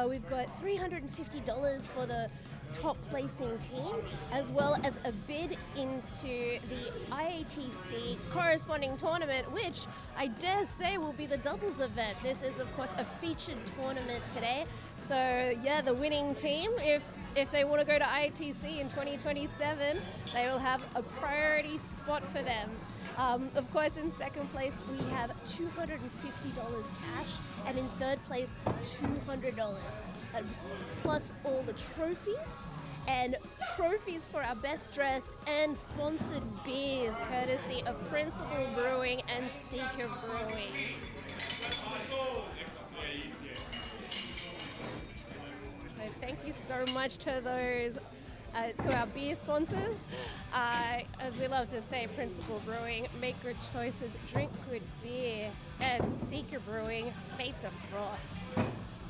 We've got $350 for the top placing team, as well as a bid into the IATC corresponding tournament, which I dare say will be the doubles event. This is, of course, a featured tournament today. So, yeah, the winning team, if they want to go to IATC in 2027, they will have a priority spot for them. Of course, in second place, we have $250 cash, and in third place, $200, plus all the trophies, and trophies for our best dressed and sponsored beers, courtesy of Principal Brewing and Seeker Brewing. So thank you so much to those to our beer sponsors. As we love to say, Principal Brewing, make good choices, drink good beer, and Seeker Brewing, made to froth.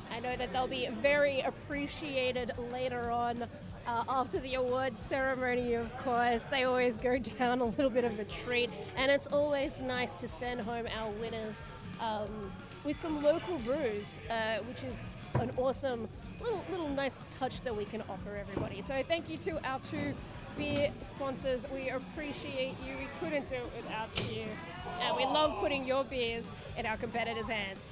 I know that they'll be very appreciated later on after the awards ceremony, of course. They always go down a little bit of a treat, and it's always nice to send home our winners with some local brews, which is an awesome little nice touch that we can offer everybody. So thank you to our two beer sponsors, we appreciate you. We couldn't do it without you. And we love putting your beers in our competitors' hands.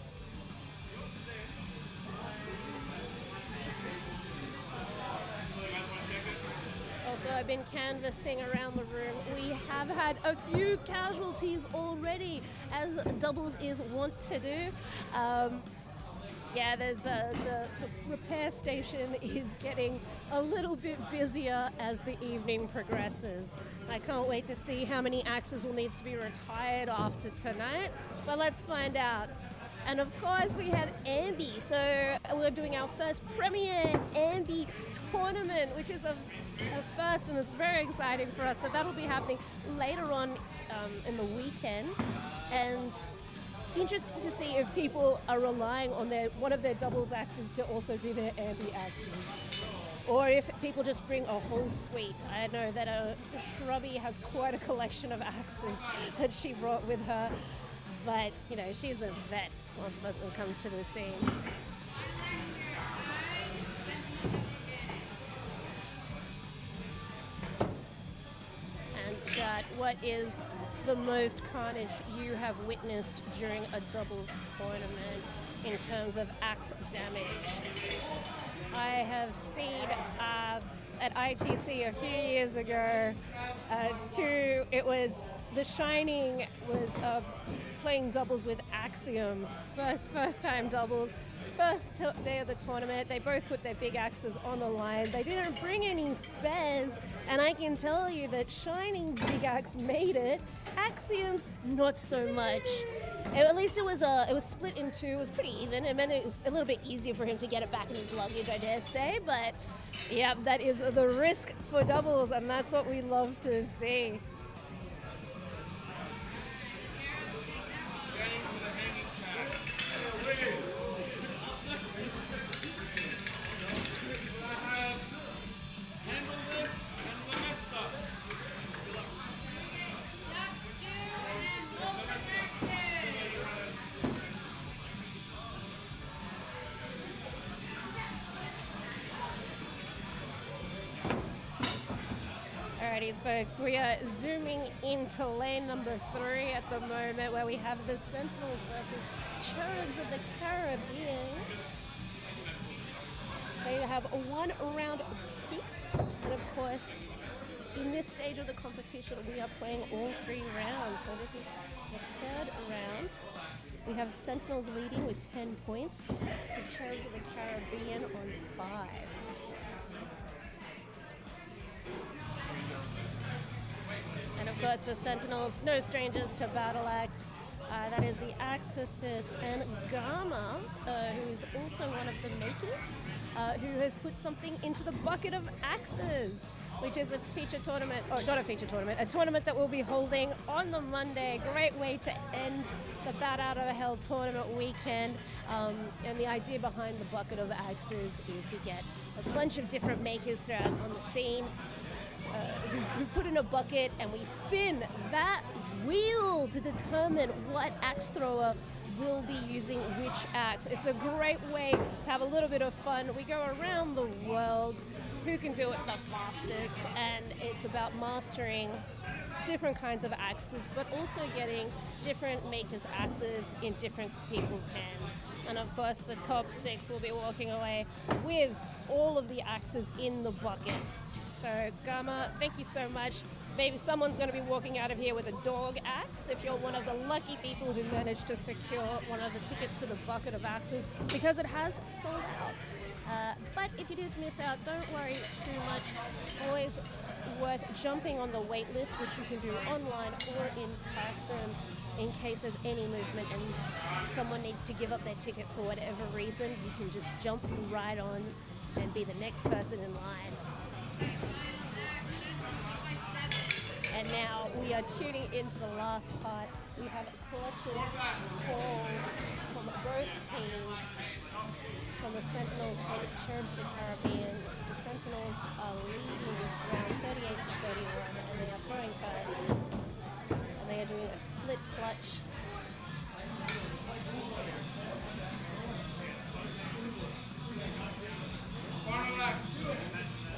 Also, I've been canvassing around the room. We have had a few casualties already, as doubles is wont to do. There's the repair station is getting a little bit busier as the evening progresses. I can't wait to see how many axes will need to be retired after tonight, but let's find out. And of course we have Ambi, so we're doing our first premier Ambi tournament, which is a first, and it's very exciting for us. So that'll be happening later on in the weekend, and interesting to see if people are relying on one of their doubles axes to also be their ambi axes, or if people just bring a whole suite. I know that Shrubby has quite a collection of axes that she brought with her, but you know, she's a vet when it comes to the scene. And chat, what is the most carnage you have witnessed during a doubles tournament in terms of axe damage? I have seen at ITC a few years ago, it was The Shining was playing doubles with Axiom, first time doubles. First day of the tournament, they both put their big axes on the line. They didn't bring any spares, and I can tell you that Shining's big axe made it. Axiom's not so much. At least it was split in two. It was pretty even. It meant it was a little bit easier for him to get it back in his luggage, I dare say. But yeah, that is the risk for doubles, and that's what we love to see. Alrighties, folks, we are zooming into lane number 3 at the moment, where we have the Sentinels versus Cherubs of the Caribbean. They have a 1 round apiece, and of course, in this stage of the competition, we are playing all 3 rounds. So this is the 3rd round. We have Sentinels leading with 10 points to Cherubs of the Caribbean on 5. And of course, the Sentinels, no strangers to battle axe. That is the Axe Assist, and Gamma, who's also one of the makers, who has put something into the bucket of axes, which is a feature tournament, or not a feature tournament, a tournament that we'll be holding on the Monday. Great way to end the Bat Out of Hell tournament weekend. And the idea behind the bucket of axes is we get a bunch of different makers throughout on the scene. We put in a bucket and we spin that wheel to determine what axe thrower will be using which axe. It's a great way to have a little bit of fun. We go around the world, who can do it the fastest, and it's about mastering different kinds of axes, but also getting different makers' axes in different people's hands. And of course, the top 6 will be walking away with all of the axes in the bucket. So Gamma, thank you so much. Maybe someone's going to be walking out of here with a dog axe if you're one of the lucky people who managed to secure one of the tickets to the bucket of axes, because it has sold out. But if you did miss out, don't worry too much. Always worth jumping on the wait list, which you can do online or in person, in case there's any movement and someone needs to give up their ticket for whatever reason. You can just jump right on and be the next person in line. And now we are tuning into the last part. We have clutches called from both teams, from the Sentinels and Cherubs of the Caribbean. The Sentinels are leading this round 38 to 31, and they are throwing first. And they are doing a split clutch.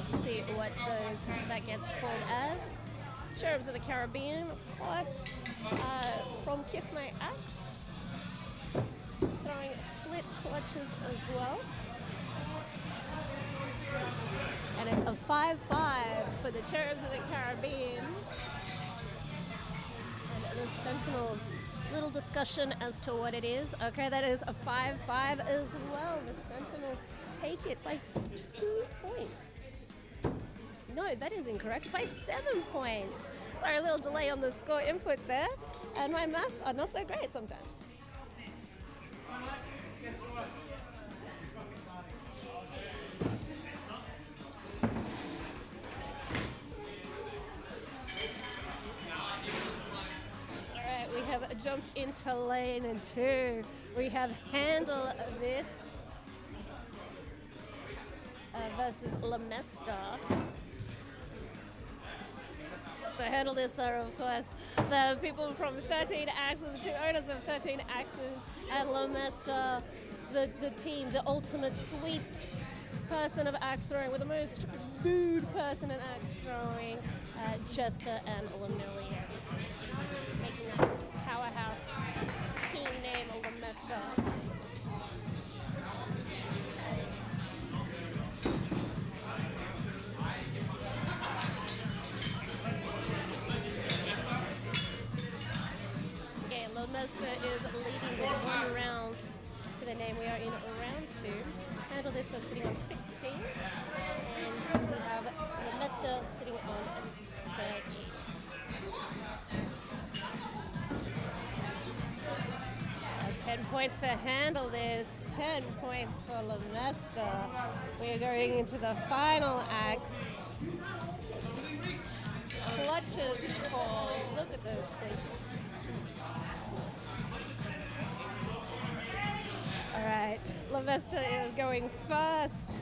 See what that gets called as. Cherubs of the Caribbean, of course, from Kiss My Axe, throwing split clutches as well. And it's a 5-5 for the Cherubs of the Caribbean. And the Sentinels, little discussion as to what it is. Okay, that is a 5-5 as well. The Sentinels take it by 2 points. No, that is incorrect. By 7 points. Sorry, a little delay on the score input there. And my maths are not so great sometimes. Alright, we have jumped into lane 2. We have Handle This versus Lemesta. So Handle This are, of course, the people from 13 Axes, two owners of 13 Axes, and Lemesta, the team, the ultimate sweep person of axe throwing, with the most booed person in axe throwing, Jester and Lemillion, making that powerhouse team name Lemesta. Lemesta is leading with 1 round to the name. We are in round 2. Handle This are sitting on 16, and we have Lemesta sitting on 30. 10 points for Handle This, 10 points for Lemesta. We are going into the final axe. Clutches call. Look at those cleats. All right, Lemesta is going first.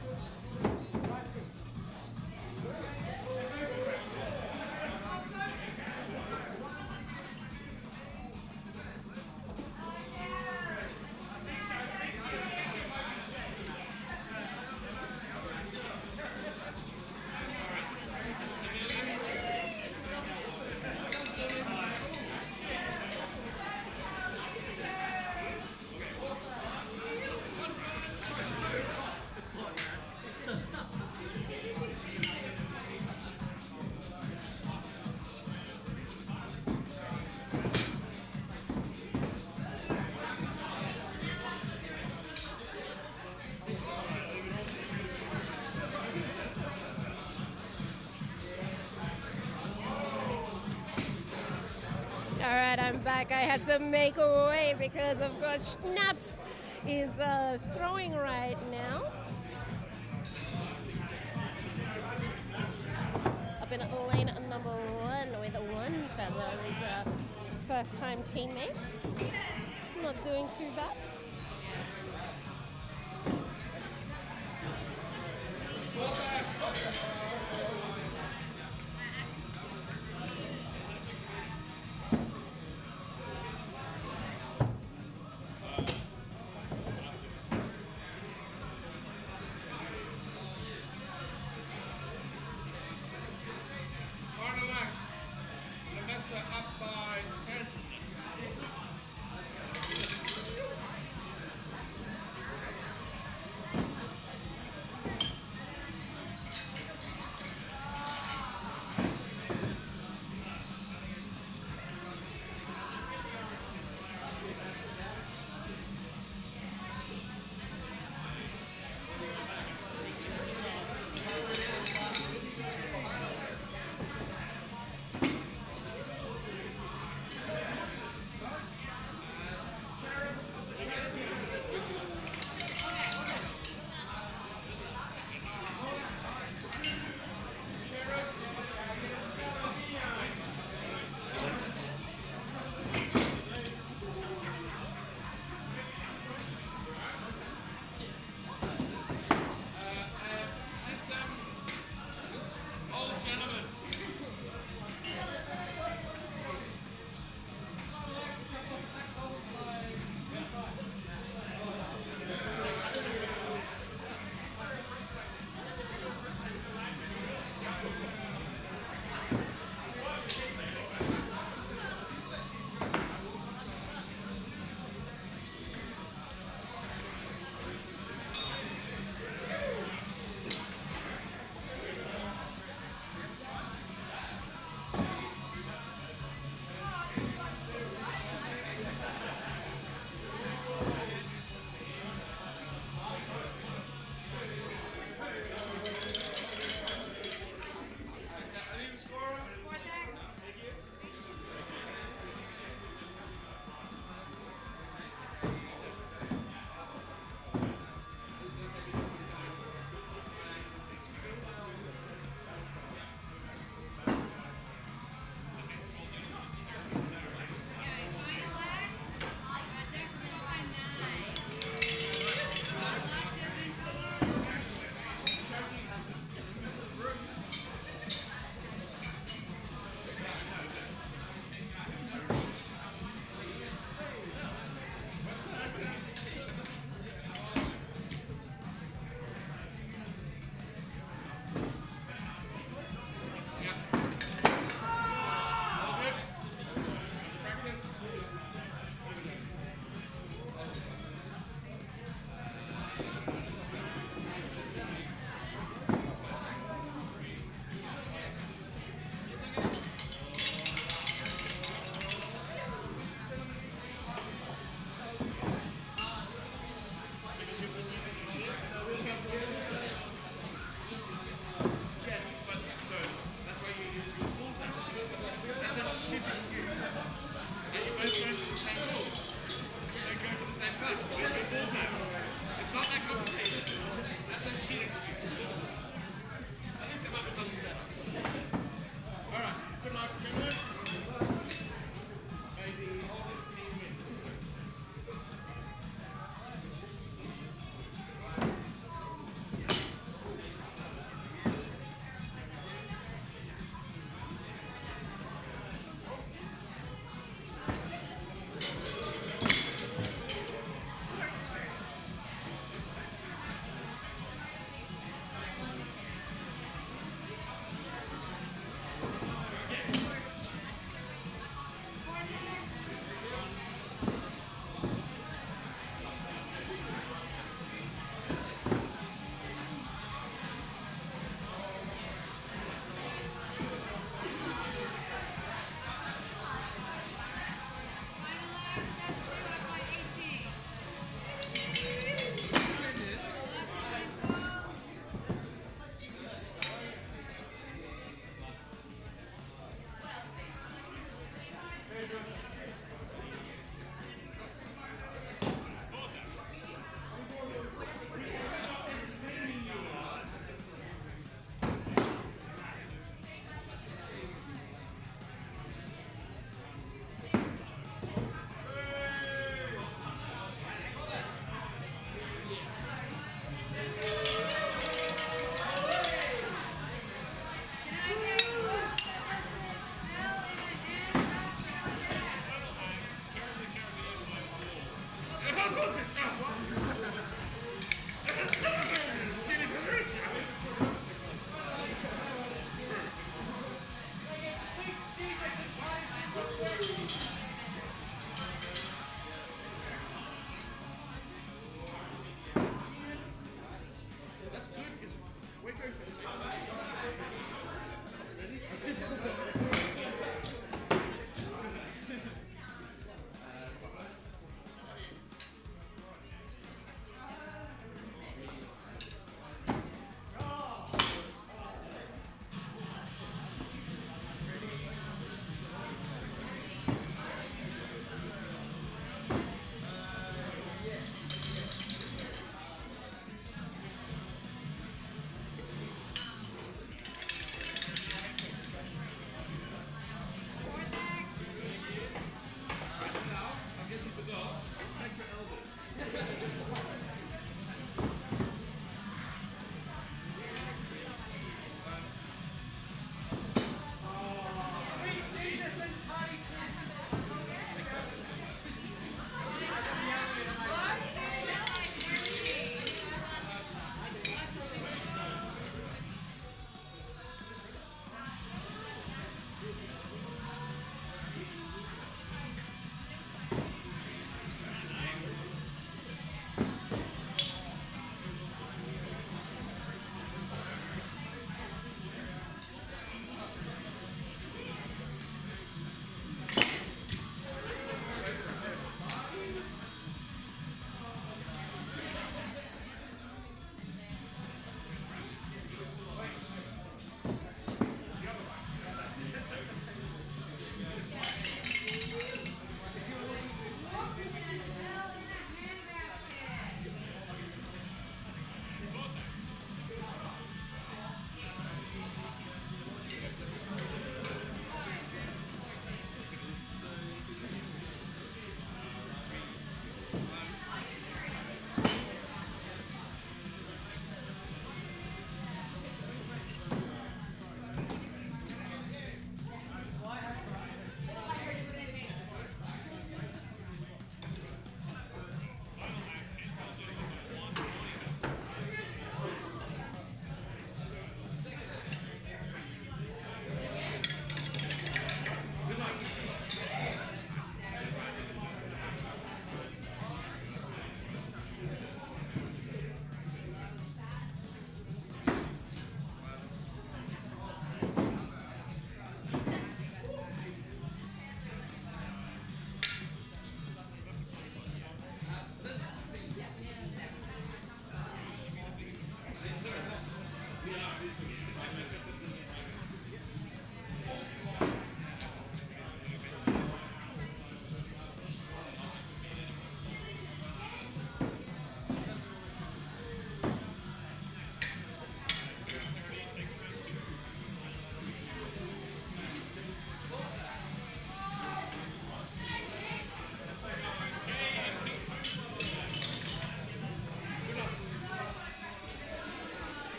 All right, I'm back. I had to make a way because, of course, Schnaps is throwing right now. Up in lane number 1 with 1 fellow is first-time teammates. Not doing too bad.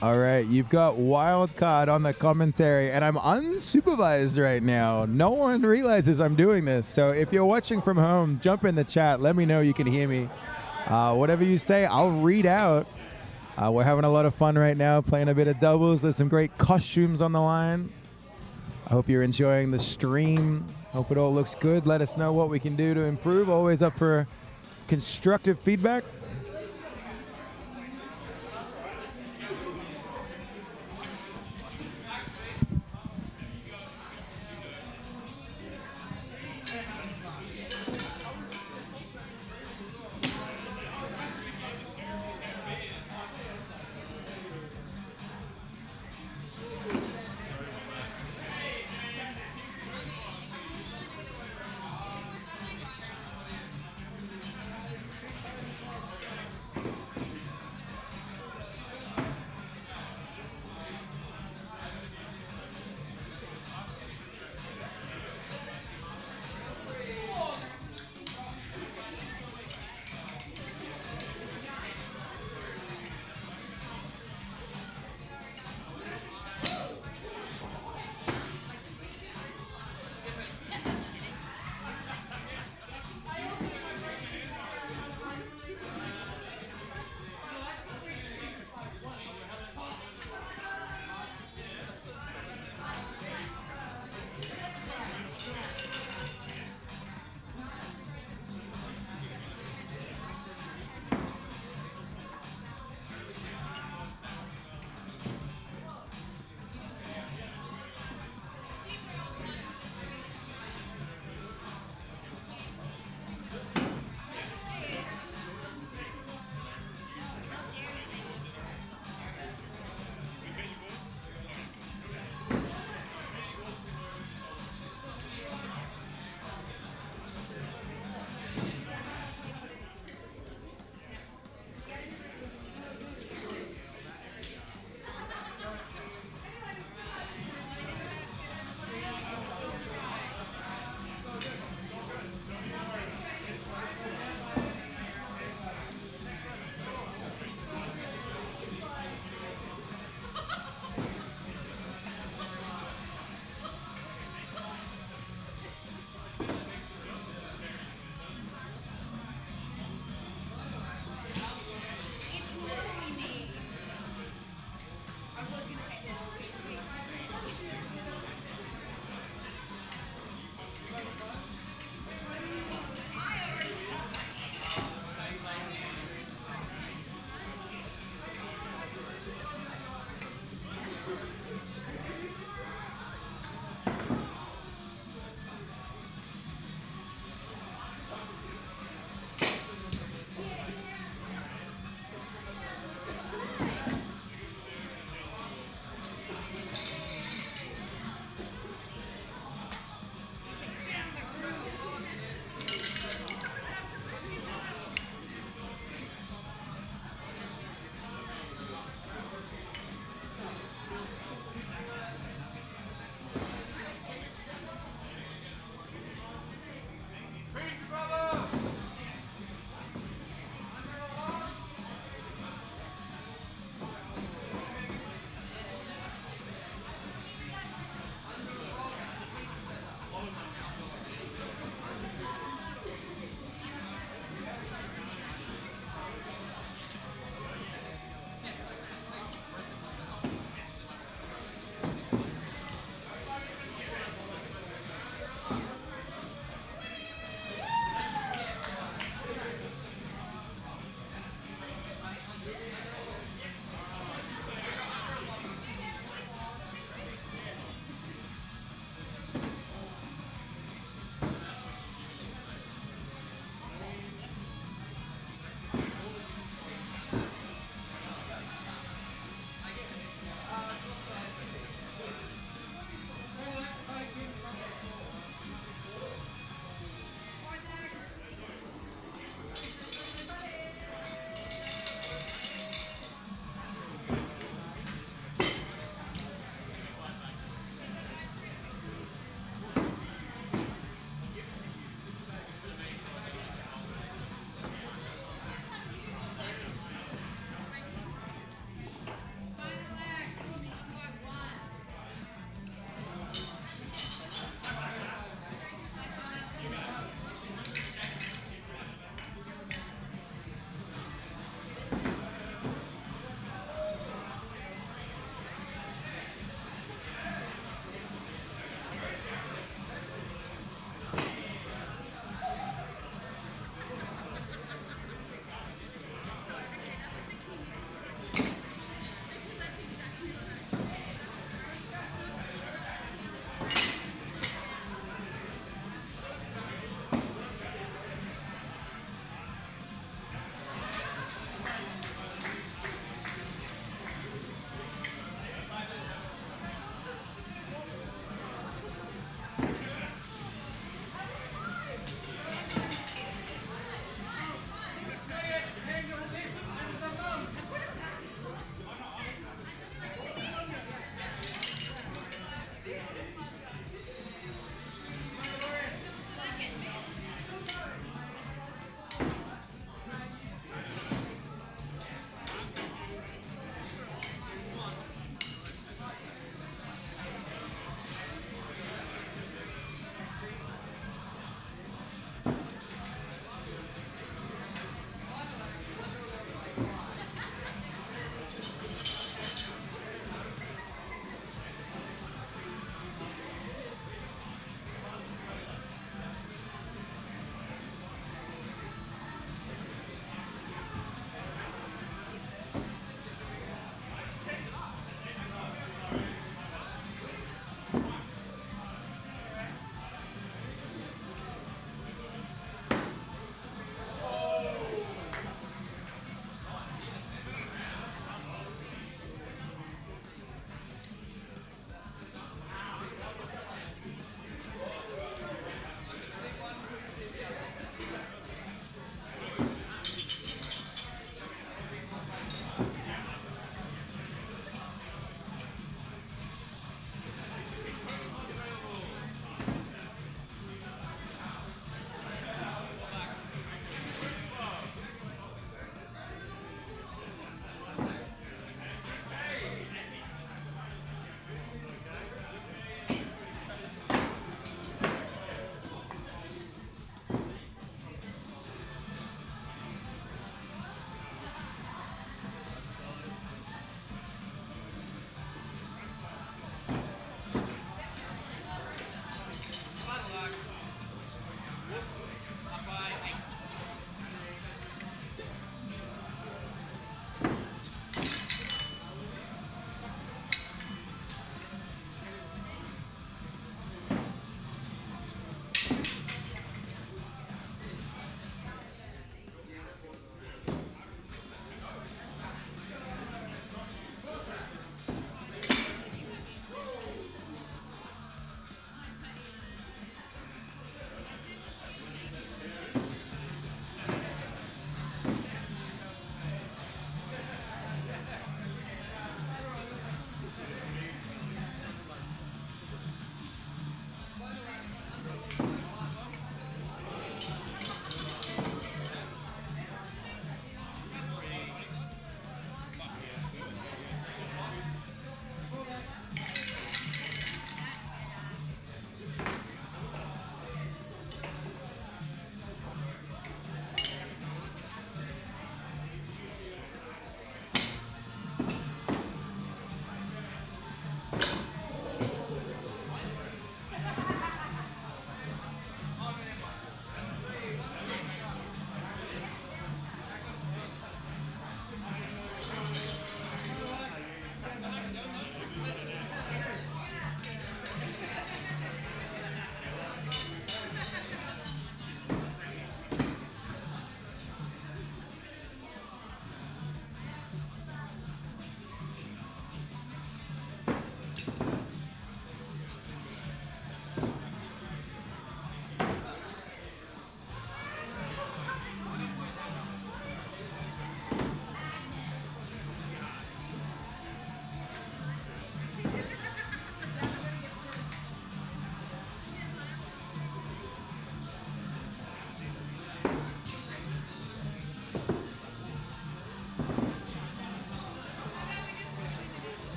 All right, you've got Wildcard on the commentary, and I'm unsupervised right now. No one realizes I'm doing this, so if you're watching from home, jump in the chat. Let me know you can hear me. Whatever you say, I'll read out. We're having a lot of fun right now, playing a bit of doubles. There's some great costumes on the line. I hope you're enjoying the stream. Hope it all looks good. Let us know what we can do to improve. Always up for constructive feedback.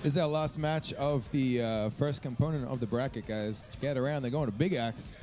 This is our last match of the first component of the bracket, guys. Get around. They're going to Big Axe.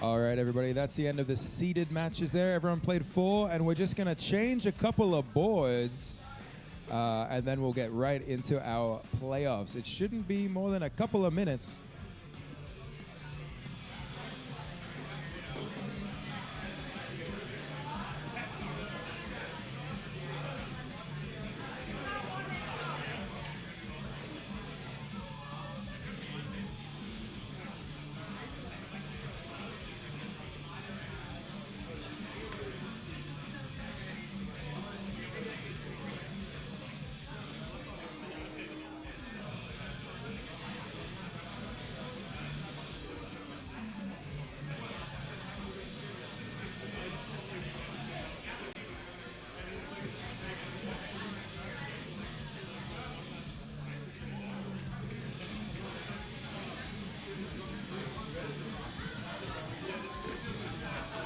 All right, everybody, that's the end of the seeded matches there. Everyone played 4, and we're just going to change a couple of boards, and then we'll get right into our playoffs. It shouldn't be more than a couple of minutes.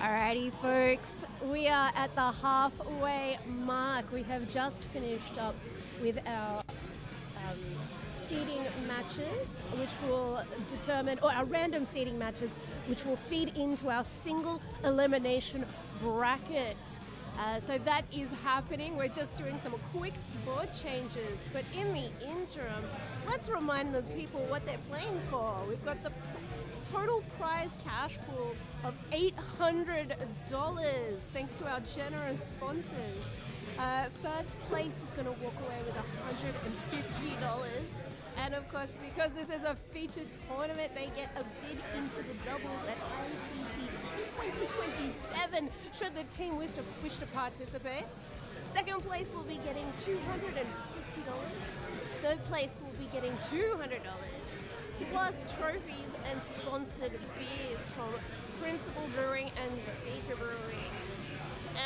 Alrighty, folks, we are at the halfway mark. We have just finished up with our seeding matches, which will determine, or our random seeding matches, which will feed into our single elimination bracket. So that is happening. We're just doing some quick board changes, but in the interim, let's remind the people what they're playing for. We've got the total prize cash pool of $800 thanks to our generous sponsors. First place is going to walk away with $150. And of course, because this is a featured tournament, they get a bid into the doubles at ATC 2027 should the team wish to participate. Second place will be getting $250. Third place will be getting $200. Plus trophies and sponsored beers from Principal Brewing and Seeker Brewing.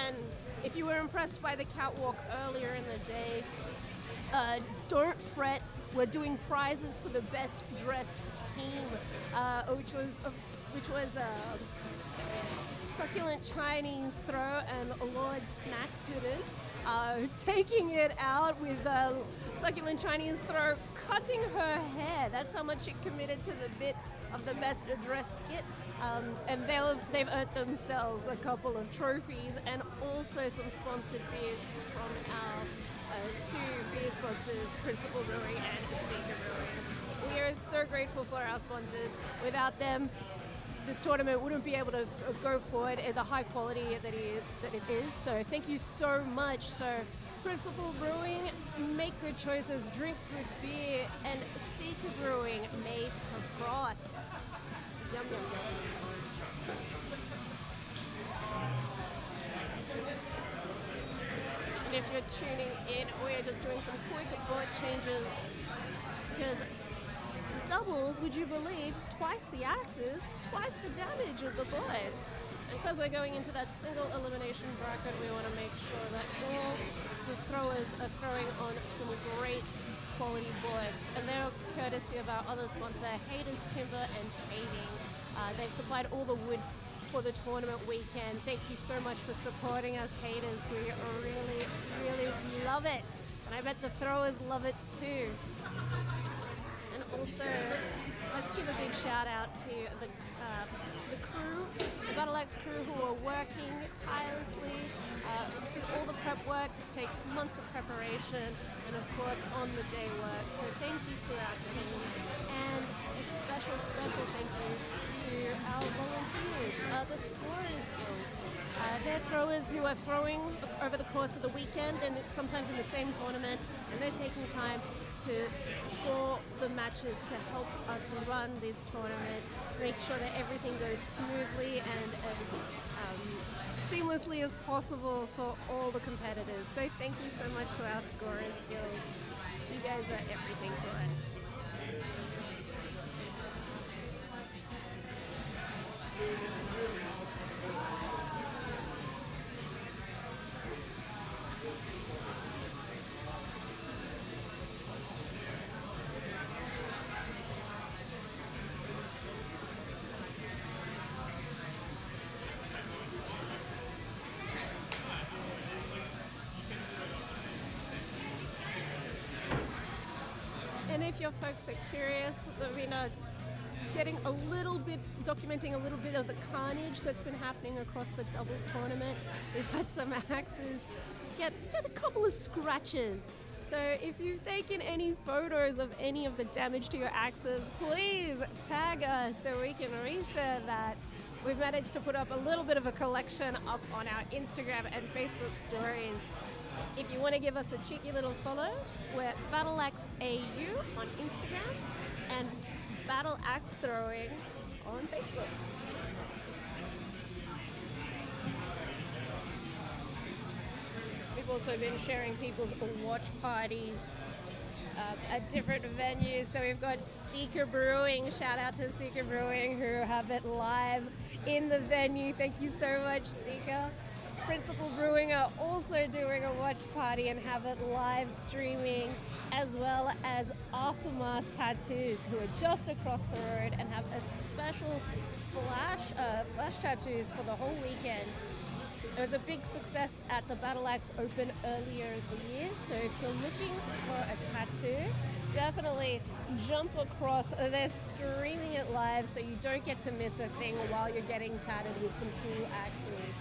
And if you were impressed by the Catwalk earlier in the day, don't fret. We're doing prizes for the best dressed team, which was Succulent Chinese Throw and Lord Snacks Hidden. Taking it out with Succulent Chinese Throw cutting her hair. That's how much she committed to the bit of the best dressed skit. And they've earned themselves a couple of trophies and also some sponsored beers from our two beer sponsors, Principal Brewing and Seeker Brewing. We are so grateful for our sponsors. Without them, this tournament wouldn't be able to go forward at the high quality that it is. So thank you so much. So Principal Brewing, make good choices, drink good beer, and Seeker Brewing, made to froth. Yum, yum, yum. And if you're tuning in, we're just doing some quick board changes because doubles, would you believe, twice the axes, twice the damage of the boys. And because we're going into that single elimination bracket, we want to make sure that all the throwers are throwing on some great quality boards. And they're courtesy of our other sponsor, Haters Timber and Paving. They've supplied all the wood for the tournament weekend. Thank you so much for supporting us, haters. We really, really love it. And I bet the throwers love it too. And also, let's give a big shout out to the crew, the Battle Axe crew who are working tirelessly, do all the prep work. This takes months of preparation and of course on the day work. So thank you to our team and a special thank you to our volunteers, the Scorers Guild. They're throwers who are throwing over the course of the weekend and sometimes in the same tournament, and they're taking time to score the matches to help us run this tournament, make sure that everything goes smoothly and as seamlessly as possible for all the competitors. So thank you so much to our Scorers Guild. You guys are everything to us. And if your folks are curious, getting a little bit, documenting a little bit of the carnage that's been happening across the doubles tournament. We've had some axes get a couple of scratches. So if you've taken any photos of any of the damage to your axes, please tag us so we can reshare that. We've managed to put up a little bit of a collection up on our Instagram and Facebook stories. So if you want to give us a cheeky little follow, we're Battle Axe AU on Instagram and Battle Axe Throwing on Facebook. We've also been sharing people's watch parties at different venues. So we've got Seeker Brewing, shout out to Seeker Brewing who have it live in the venue. Thank you so much, Seeker. Principal Brewing are also doing a watch party and have it live streaming, as well as Aftermath Tattoos, who are just across the road and have a special flash tattoos for the whole weekend. It was a big success at the Battle Axe Open earlier the year. So if you're looking for a tattoo, definitely jump across. They're streaming it live, so you don't get to miss a thing while you're getting tatted with some cool axes.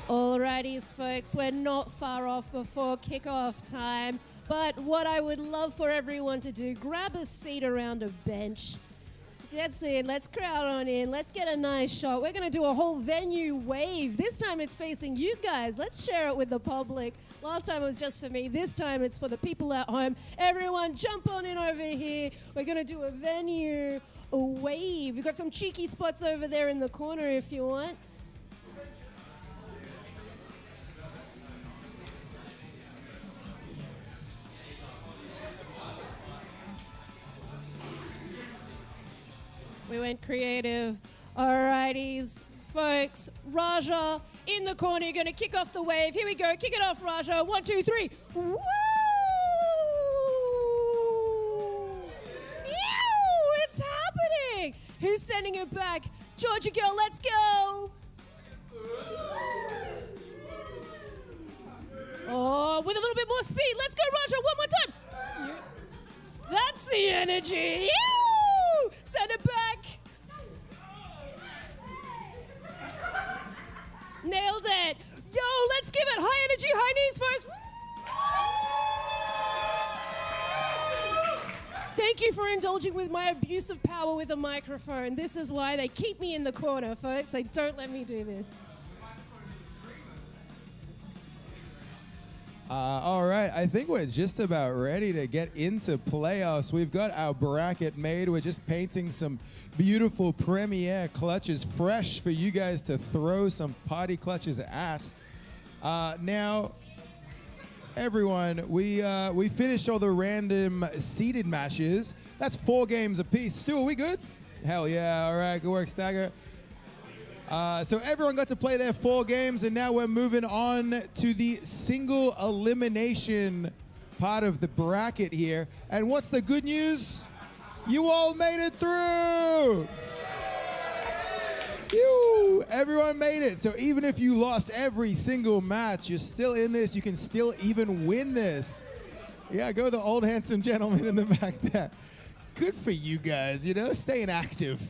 Alrighties, folks, we're not far off before kickoff time, but what I would love for everyone to do, grab a seat around a bench. That's it, let's crowd on in, let's get a nice shot. We're going to do a whole venue wave. This time it's facing you guys. Let's share it with the public. Last time it was just for me. This time it's for the people at home. Everyone jump on in over here. We're going to do a venue wave. We've got some cheeky spots over there in the corner if you want. We went creative. Alrighties, folks. Raja in the corner. You're going to kick off the wave. Here we go. Kick it off, Raja. 1, 2, 3. Woo! Ew, it's happening. Who's sending it back? Georgia girl, let's go. Oh, with a little bit more speed. Let's go, Raja, one more time. That's the energy. Ew! Send it back. Nailed it. Yo, let's give it high energy, high knees, folks. Thank you for indulging with my abuse of power with a microphone. This is why they keep me in the corner, folks. They don't let me do this. All right, I think we're just about ready to get into playoffs. We've got our bracket made. We're just painting some beautiful premiere clutches fresh for you guys to throw some party clutches at. Now, everyone, we finished all the random seeded matches. That's 4 games apiece. Stu, are we good? Hell yeah, all right, good work, Stagger. So everyone got to play their 4 games, and now we're moving on to the single elimination part of the bracket here. And what's the good news? You all made it through! Phew, everyone made it. So even if you lost every single match, you're still in this. You can still even win this. Yeah, go the old handsome gentleman in the back there. Good for you guys, you know, staying active.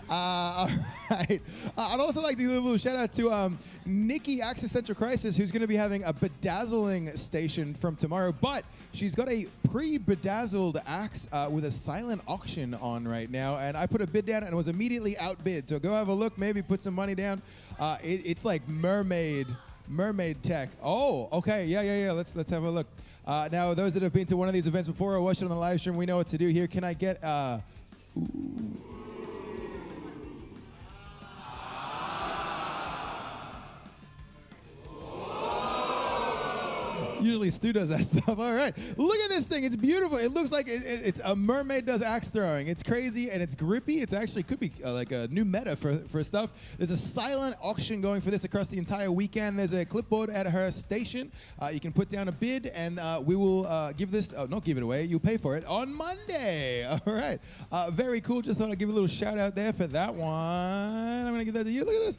All right. I'd also like to give a little shout out to Nikki Access Central Crisis, who's going to be having a bedazzling station from tomorrow, but she's got a pre-bedazzled axe with a silent auction on right now, and I put a bid down and it was immediately outbid. So go have a look, maybe put some money down. It's like mermaid tech. Oh, okay, yeah. Let's have a look. Now, those that have been to one of these events before or watched it on the live stream, we know what to do here. Can I get Usually Stu does that stuff. All right. Look at this thing. It's beautiful. It looks like it's a mermaid does axe throwing. It's crazy and it's grippy. It's actually could be like a new meta for stuff. There's a silent auction going for this across the entire weekend. There's a clipboard at her station. You can put down a bid and we will give this, not give it away, you'll pay for it on Monday. All right. Very cool. Just thought I'd give a little shout out there for that one. I'm going to give that to you. Look at this.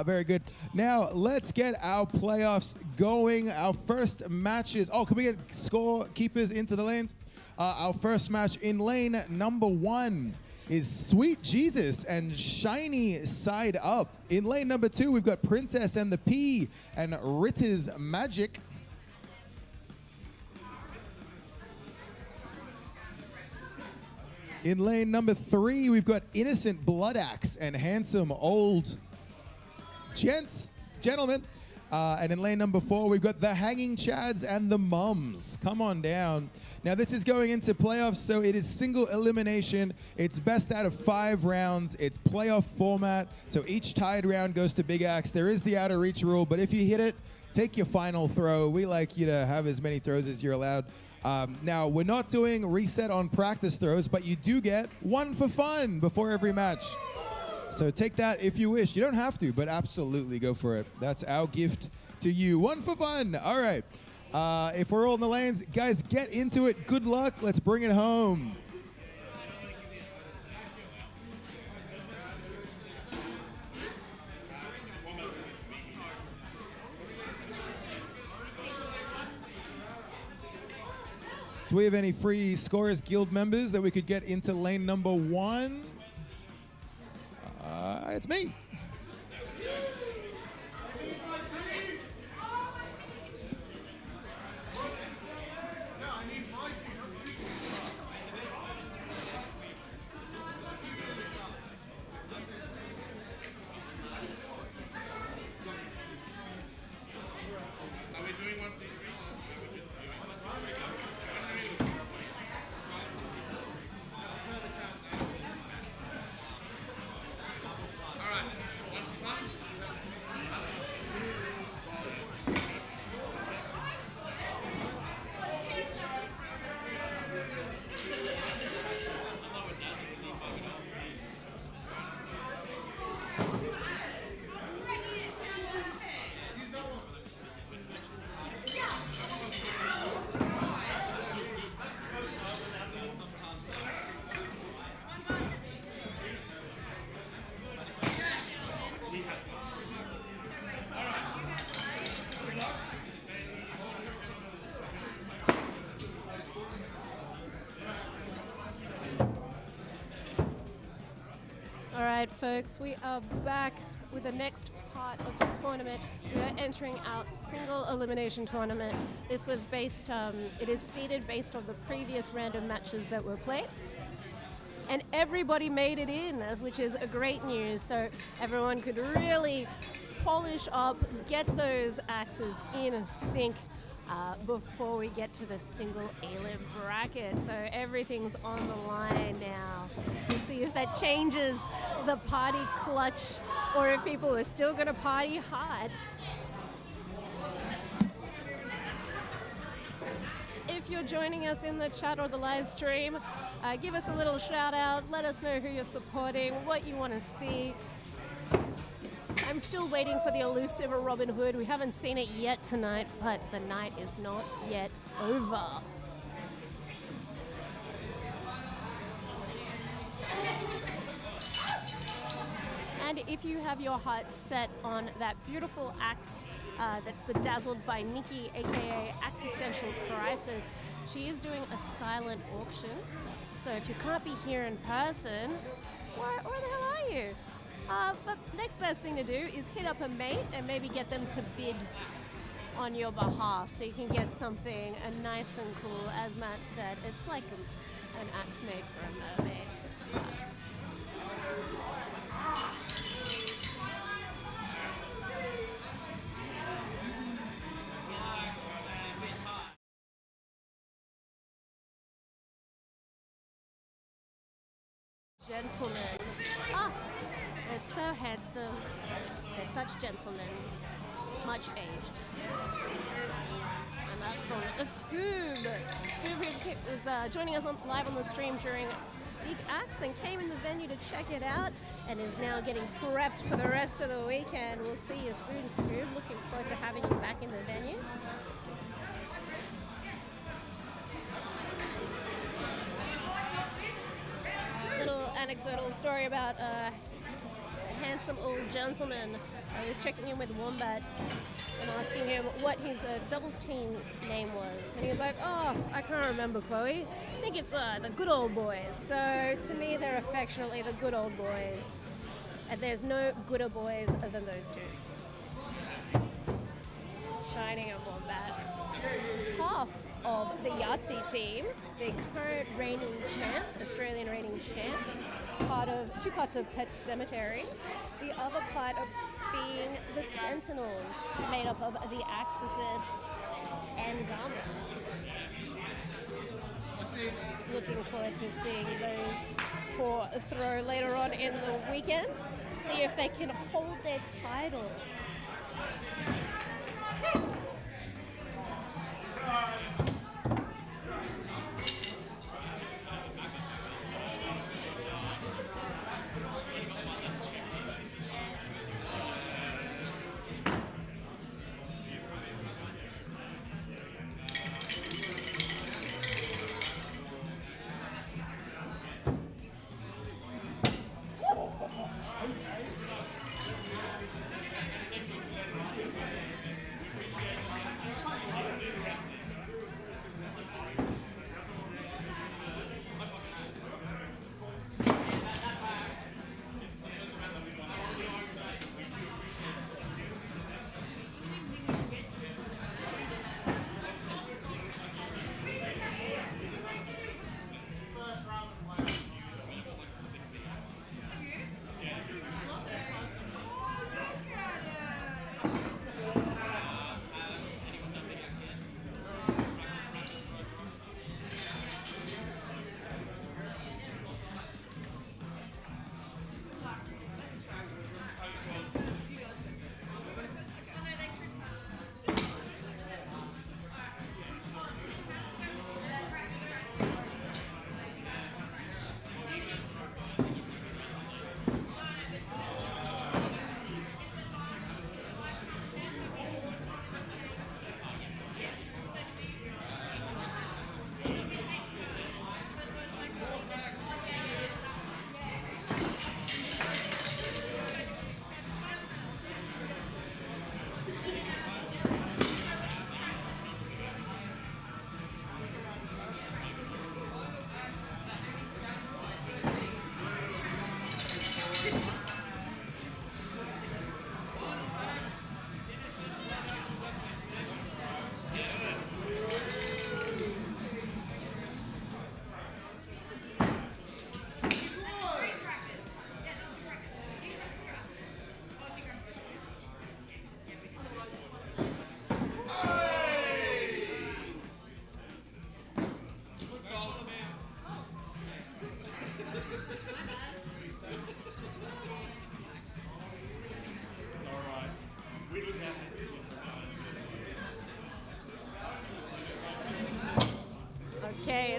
Very good. Now, let's get our playoffs going. Our first matches. Oh, can we get scorekeepers into the lanes? Our first match in lane number 1 is Sweet Jesus and Shiny Side Up. In lane number 2, we've got Princess and the P and Ritter's Magic. In lane number 3, we've got Innocent Blood Axe and Handsome Old Gentlemen. And in lane number 4, we've got the Hanging Chads and the Mums. Come on down. Now, this is going into playoffs, so it is single elimination. It's best out of 5 rounds. It's playoff format, so each tied round goes to Big Axe. There is the out of reach rule, but if you hit it, take your final throw. We like you to have as many throws as you're allowed. Now, we're not doing reset on practice throws, but you do get 1 for fun before every match. So take that if you wish. You don't have to, but absolutely go for it. That's our gift to you. 1 for fun. All right. If we're all in the lanes, guys, get into it. Good luck. Let's bring it home. Do we have any free Scorers Guild members that we could get into lane number 1? It's me. All right, folks, we are back with the next part of the tournament. We are entering our single elimination tournament. This was based, it is seeded based on the previous random matches that were played. And everybody made it in, which is a great news. So everyone could really polish up, get those axes in sync before we get to the single A-Lib bracket. So everything's on the line now. We'll see if that changes the party clutch or if people are still going to party hard. If you're joining us in the chat or the live stream, give us a little shout out. Let us know who you're supporting, what you want to see. I'm still waiting for the elusive Robin Hood. We haven't seen it yet tonight, but the night is not yet over. And if you have your heart set on that beautiful axe that's bedazzled by Nikki, aka Existential Crisis, she is doing a silent auction. So if you can't be here in person, where the hell are you? But next best thing to do is hit up a mate and maybe get them to bid on your behalf so you can get something nice and cool. As Matt said, it's like an axe made for a mermaid. Gentlemen. Ah, they're so handsome. They're such gentlemen. Much aged. And that's from Scoob. Scoob was joining us live on the stream during Big Axe and came in the venue to check it out and is now getting prepped for the rest of the weekend. We'll see you soon, Scoob. Looking forward to having you back in the venue. Little anecdotal story about a handsome old gentleman. I was checking in with Wombat and asking him what his doubles team name was. And he was like, oh, I can't remember, Chloe. I think it's the Good Old Boys. So to me, they're affectionately the Good Old Boys. And there's no gooder boys than those two. Shining at Wombat. Half of the Yahtzee team, the current reigning champs, Australian reigning champs, two parts of Pet Cemetery, the other part of being the Sentinels, made up of the Axicist and Gamma. Looking forward to seeing those for a throw later on in the weekend, see if they can hold their title.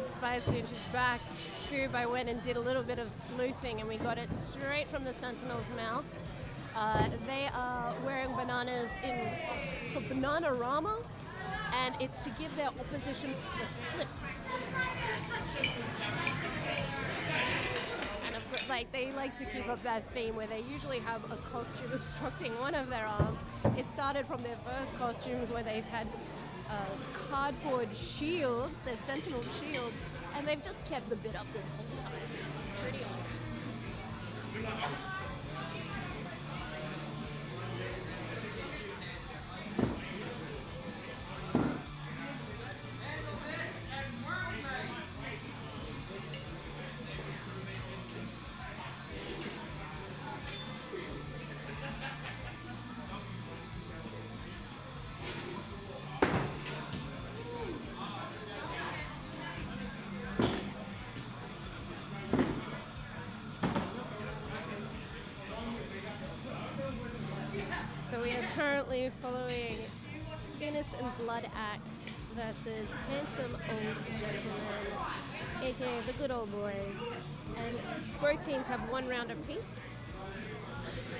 It's feisty and she's back. Scoob, I went and did a little bit of sleuthing and we got it straight from the Sentinel's mouth. They are wearing bananas for Bananarama, and it's to give their opposition the slip. And they like to keep up that theme where they usually have a costume obstructing one of their arms. It started from their first costumes where they've had cardboard shields, their sentinel shields, and they've just kept the bit up this whole time. It's pretty awesome. So we are currently following Venus and Blood Axe versus Handsome Old Gentleman, aka the Good Old Boys. And both teams have 1 round apiece.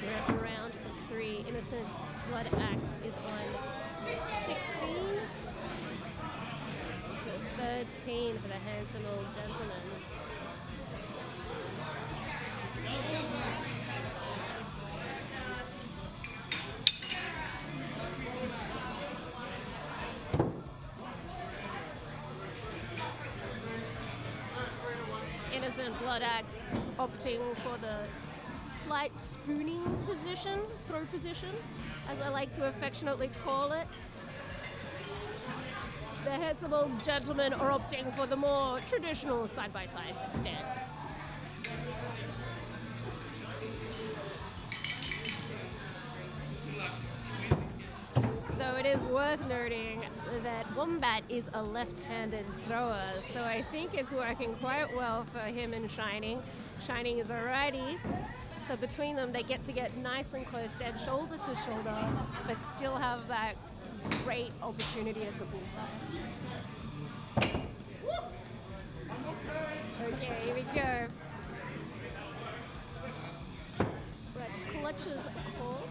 We're at round 3. Innocent Blood Axe is on 16 to 13 for the Handsome Old Gentleman. Innocent Blood Axe opting for the slight spooning position, throw position, as I like to affectionately call it. The Handsome Old Gentlemen are opting for the more traditional side-by-side stance. Though it is worth noting that Wombat is a left-handed thrower, so I think it's working quite well for him and Shining. Shining is a righty, so between them they get nice and close, dead shoulder to shoulder, but still have that great opportunity at the bullseye. Okay, here we go. Right, clutches called.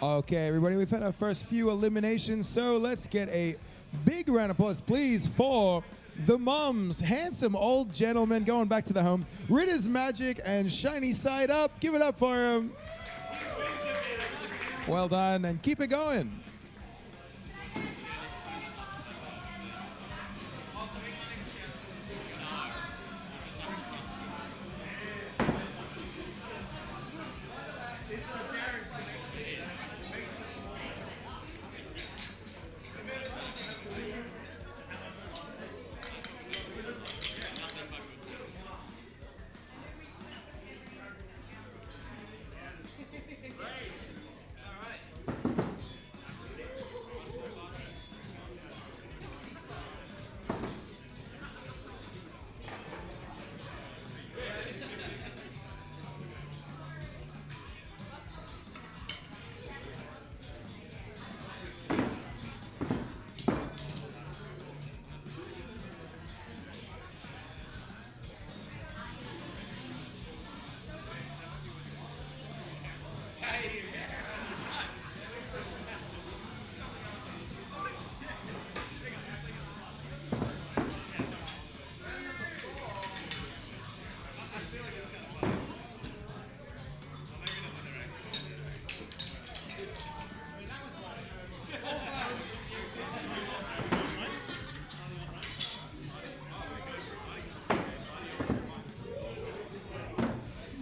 Okay, everybody, we've had our first few eliminations, so let's get a big round of applause, please, for the mums. Handsome old gentlemen going back to the home. Ritter's Magic and Shiny Side Up. Give it up for him. Well done, and keep it going.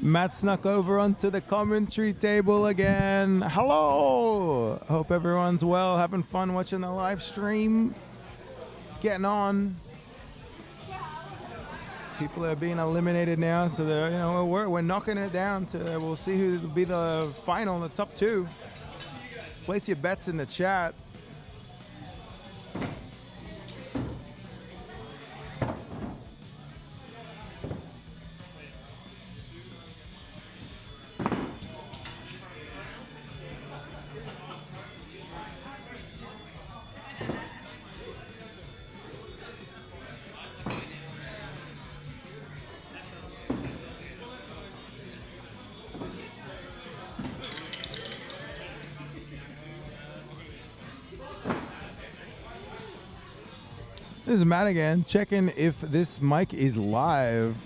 Matt snuck over onto the commentary table again. Hello! Hope everyone's well, having fun watching the live stream. It's getting on. People are being eliminated now, so they're, we're knocking it down to. We'll see who will be the final, the top two. Place your bets in the chat. This is Matt again, checking if this mic is live.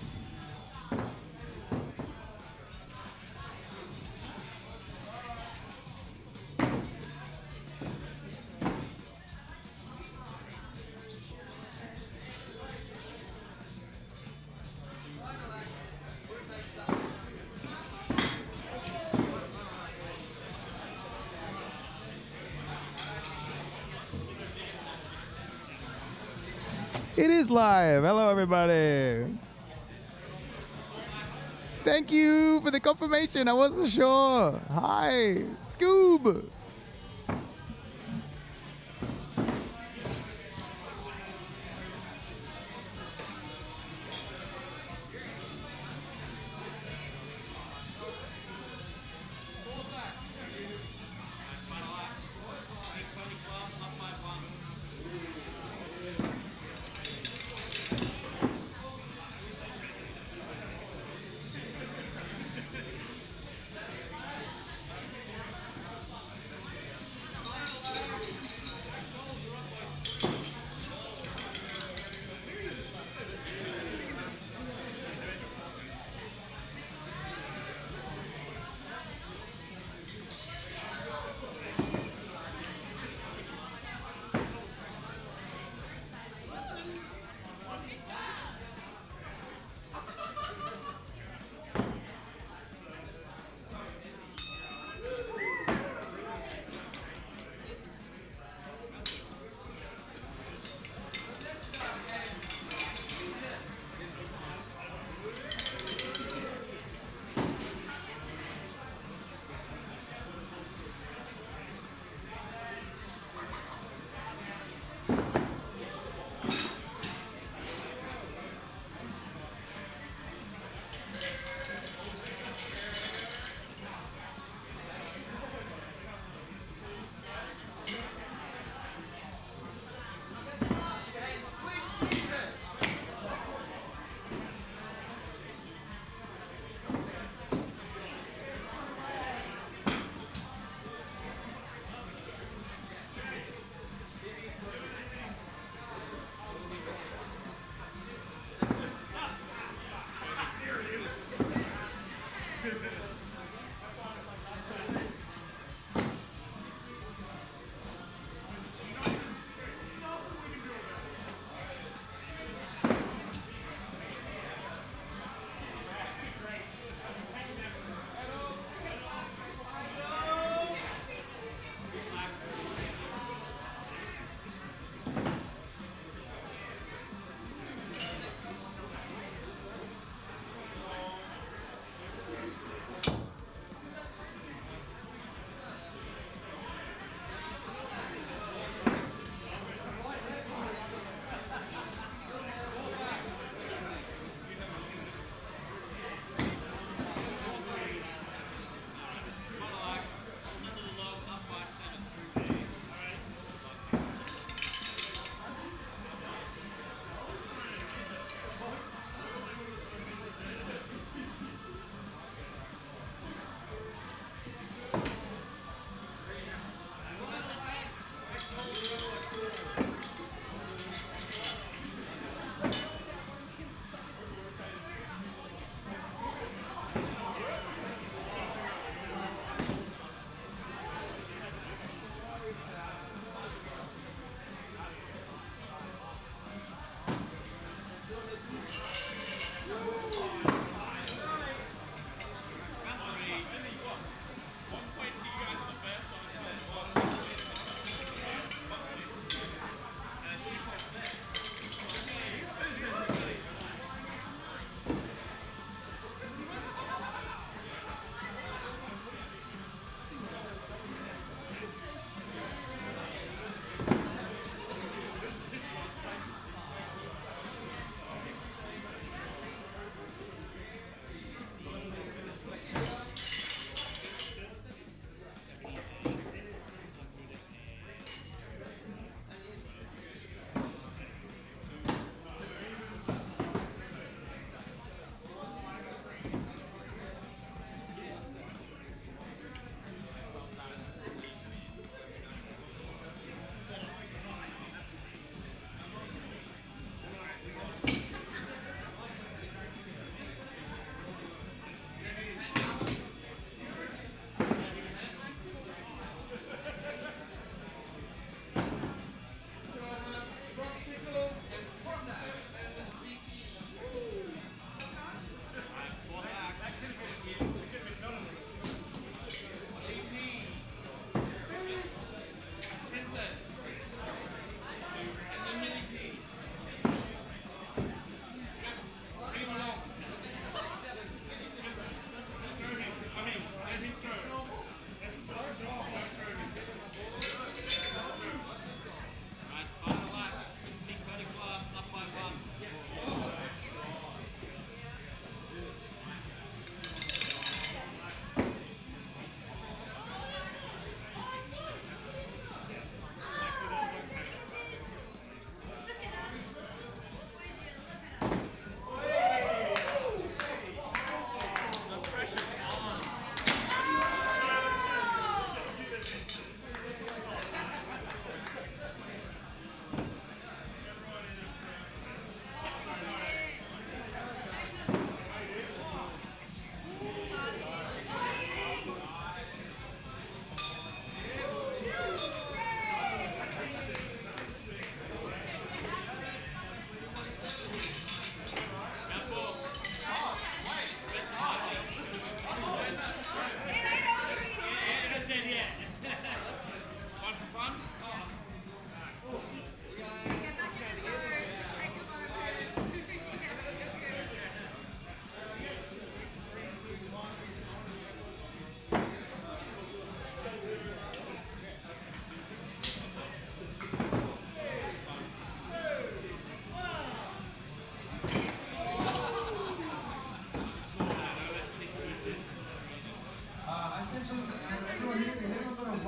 It is live. Hello, everybody. Thank you for the confirmation. I wasn't sure. Hi, Scoob.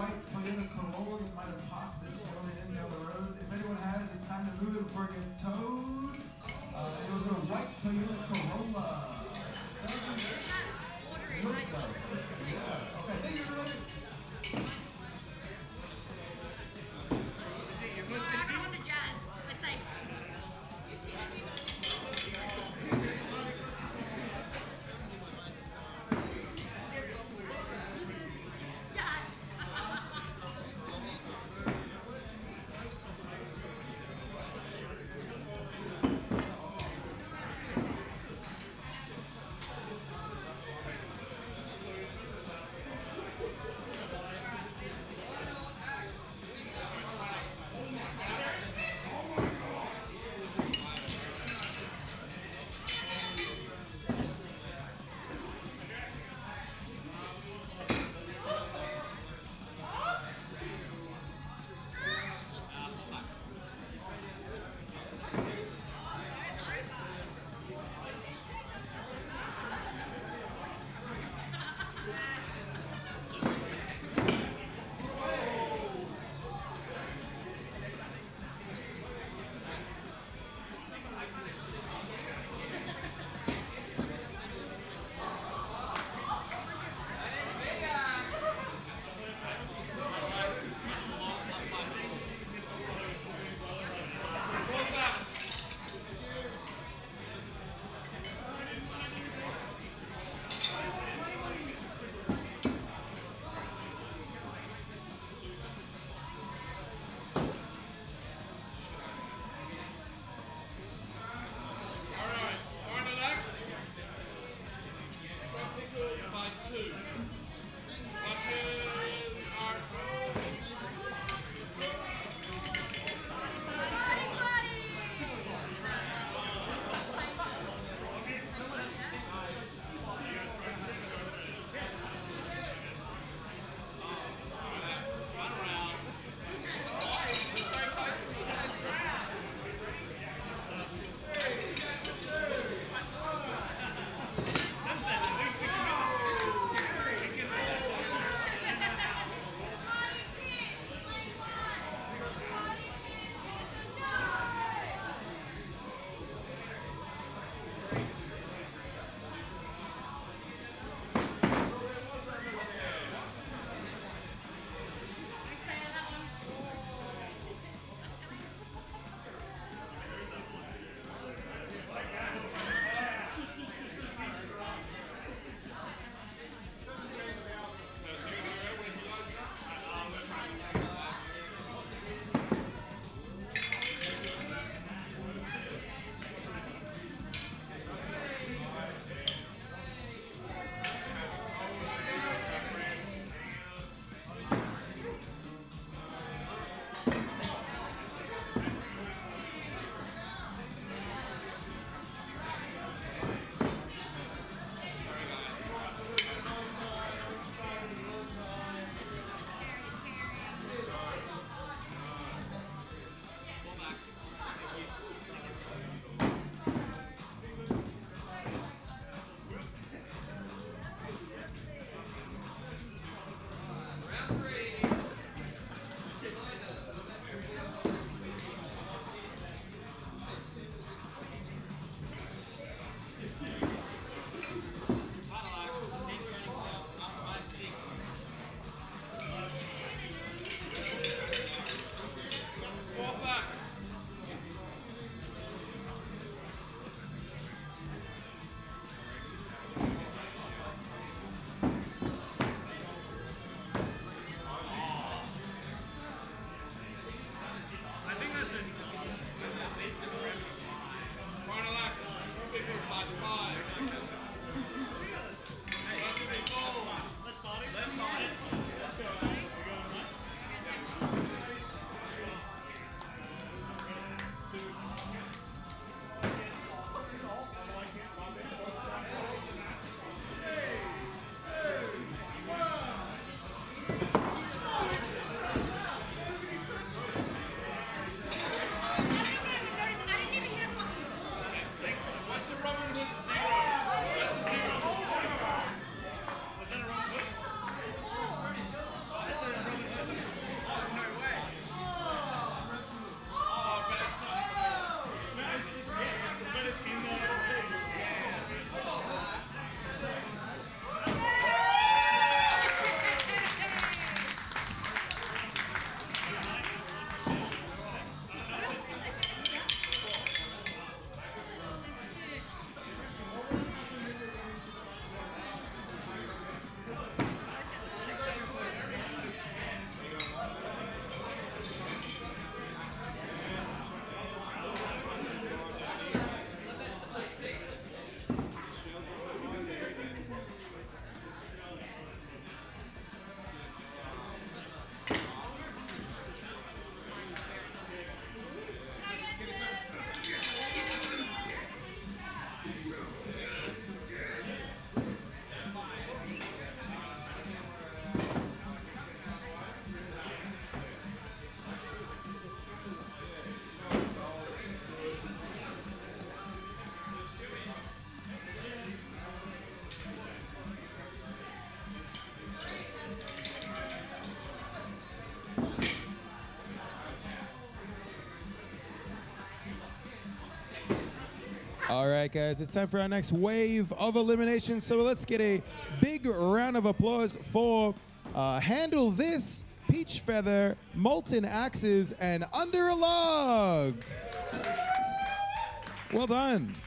white Toyota Corolla that might have popped this early in down the road. If anyone has, it's time to move it before it gets towed. It was a white Toyota Corolla. Looked like. Yeah. Okay, thank you everybody. All right, guys, it's time for our next wave of elimination. So let's get a big round of applause for Handle This, Peach Feather, Molten Axes, and Under a Log. Well done.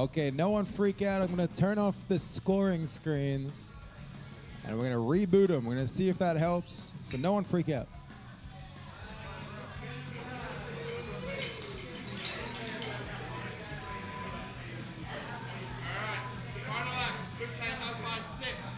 Okay, no one freak out. I'm going to turn off the scoring screens. And we're going to reboot them. We're going to see if that helps. So no one freak out. Final act, quick count out by 6.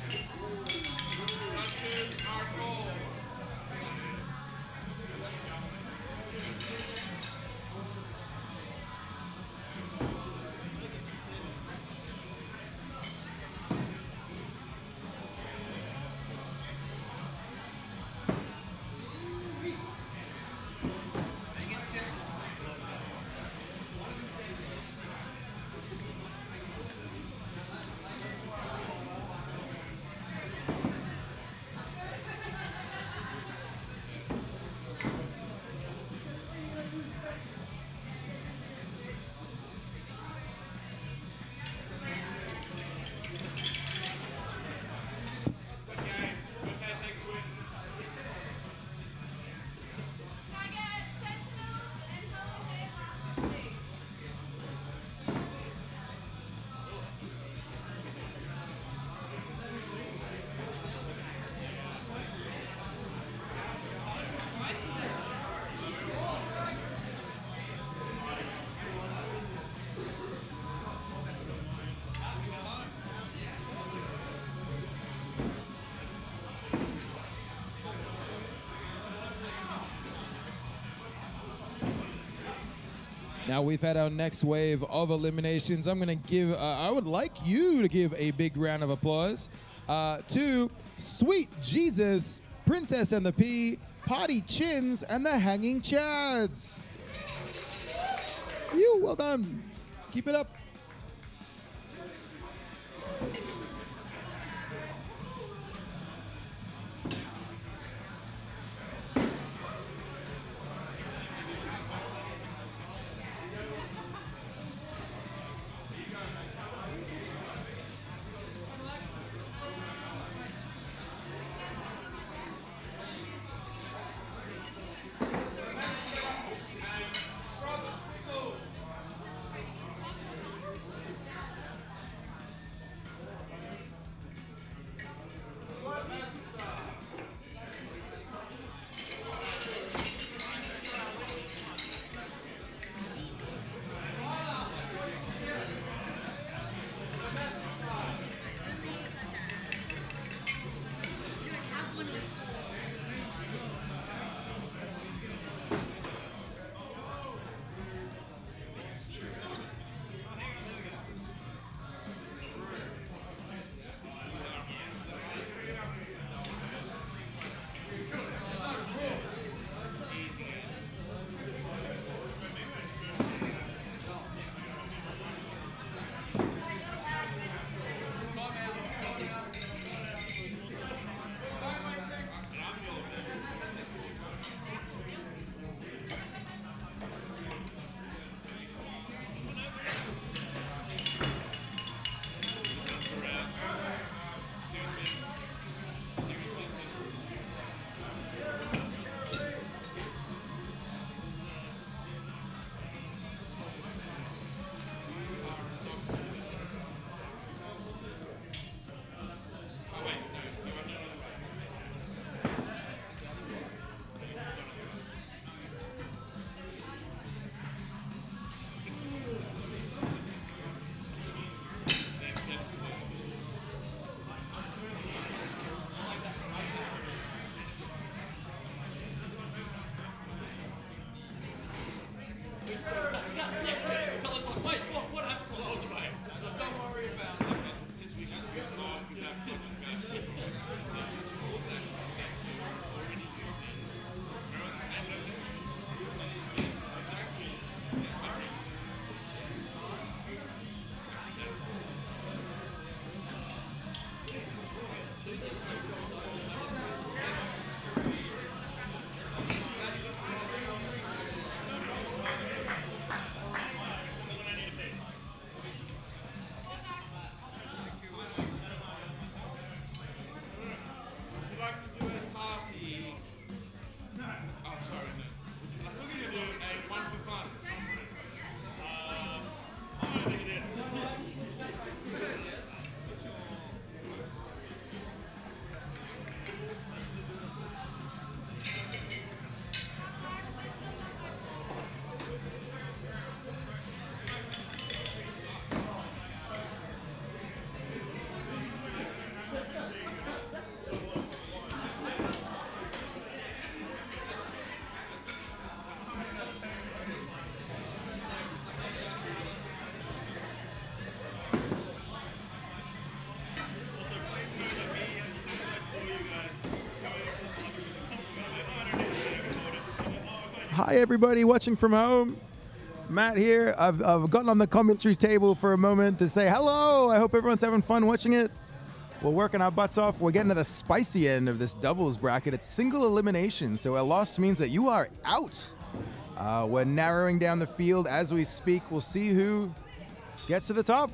Now we've had our next wave of eliminations. I'm gonna give, I would like you to give a big round of applause to Sweet Jesus, Princess and the Pea, Potty Chins, and the Hanging Chads. You, well done. Keep it up. Hi, everybody watching from home. Matt here. I've gotten on the commentary table for a moment to say hello. I hope everyone's having fun watching it. We're working our butts off. We're getting to the spicy end of this doubles bracket. It's single elimination, so a loss means that you are out. We're narrowing down the field as we speak. We'll see who gets to the top.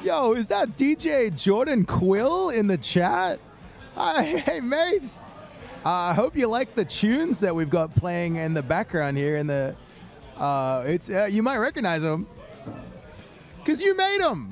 Yo, is that DJ Jordan Quill in the chat? Hey, mates. I hope you like the tunes that we've got playing in the background here. In the, you might recognize them because you made them.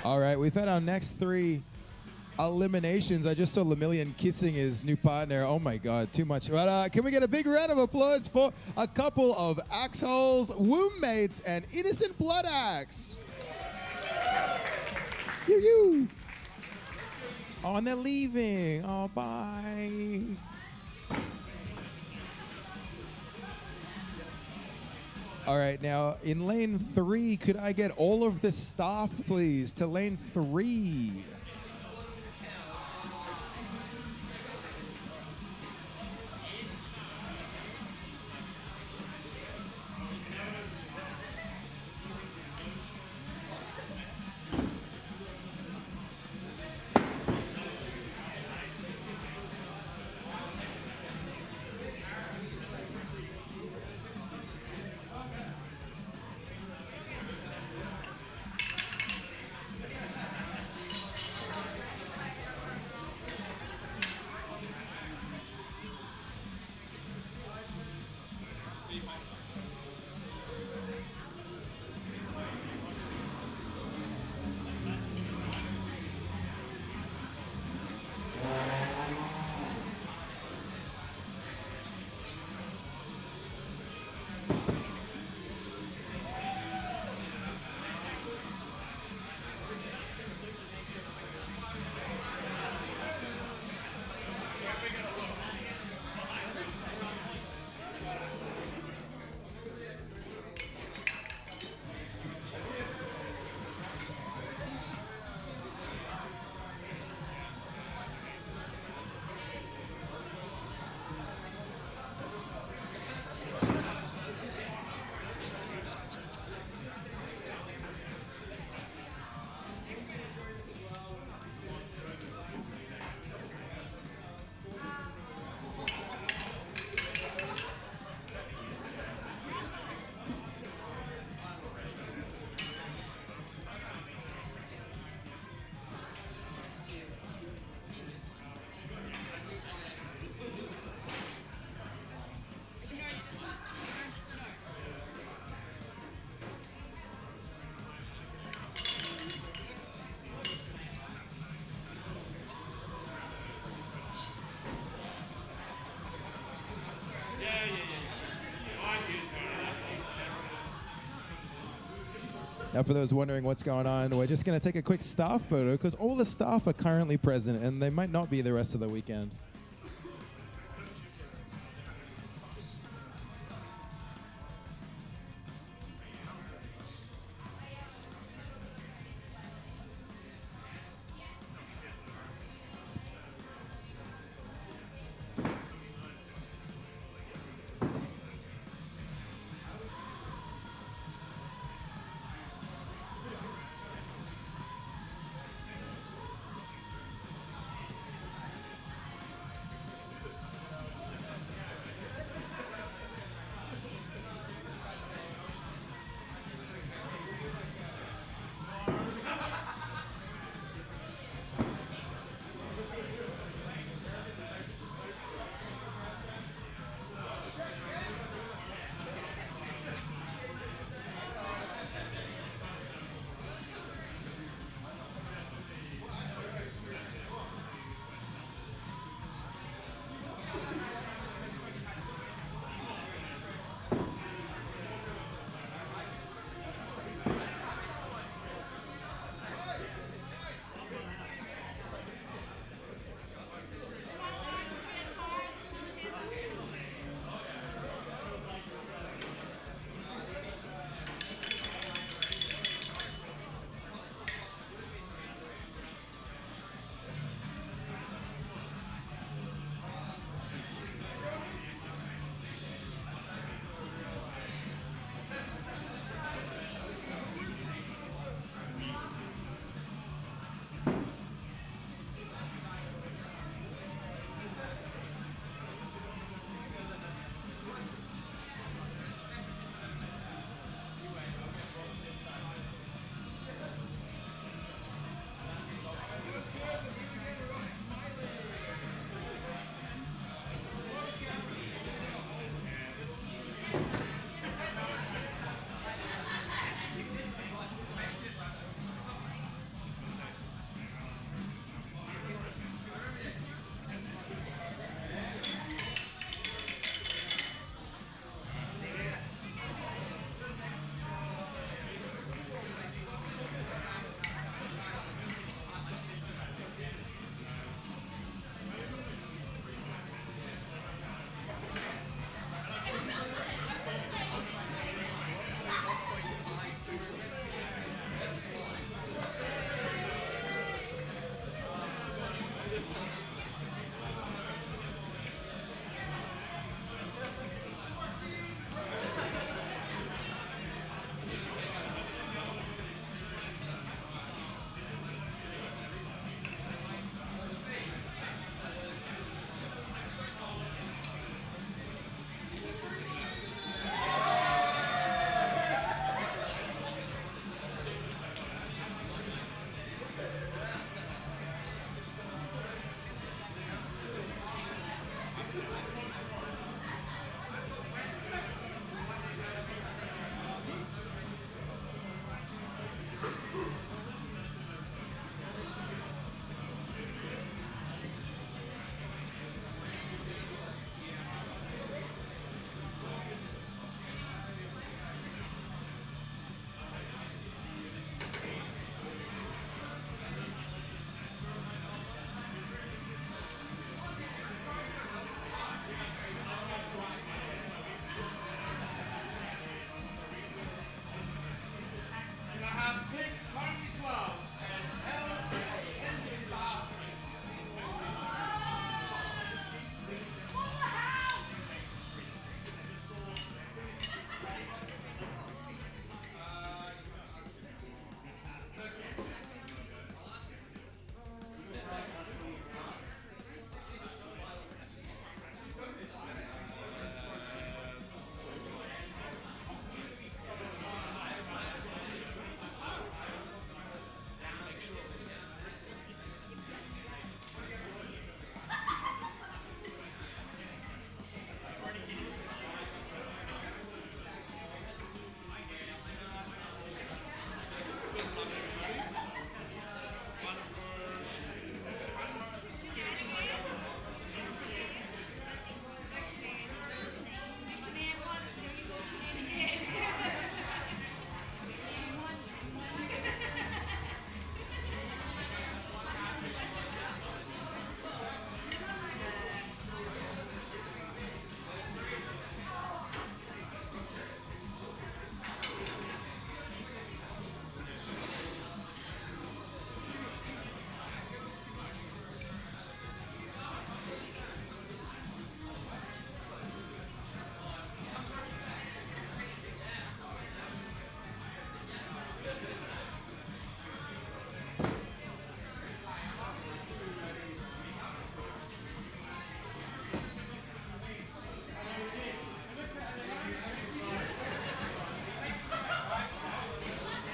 All right, we've had our next 3 eliminations. I just saw Lemillion kissing his new partner. Oh my God, too much. But can we get a big round of applause for a couple of axe holes, womb mates, and innocent blood axe? You. Oh, and they're leaving. Oh, bye. All right, now in lane 3, could I get all of the staff, please, to lane 3? Now, for those wondering what's going on, we're just going to take a quick staff photo because all the staff are currently present and they might not be the rest of the weekend.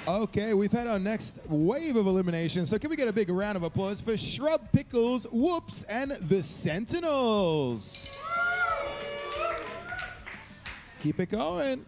Okay, we've had our next wave of elimination, so can we get a big round of applause for Shrub Pickles, Whoops, and the Sentinels? Keep it going.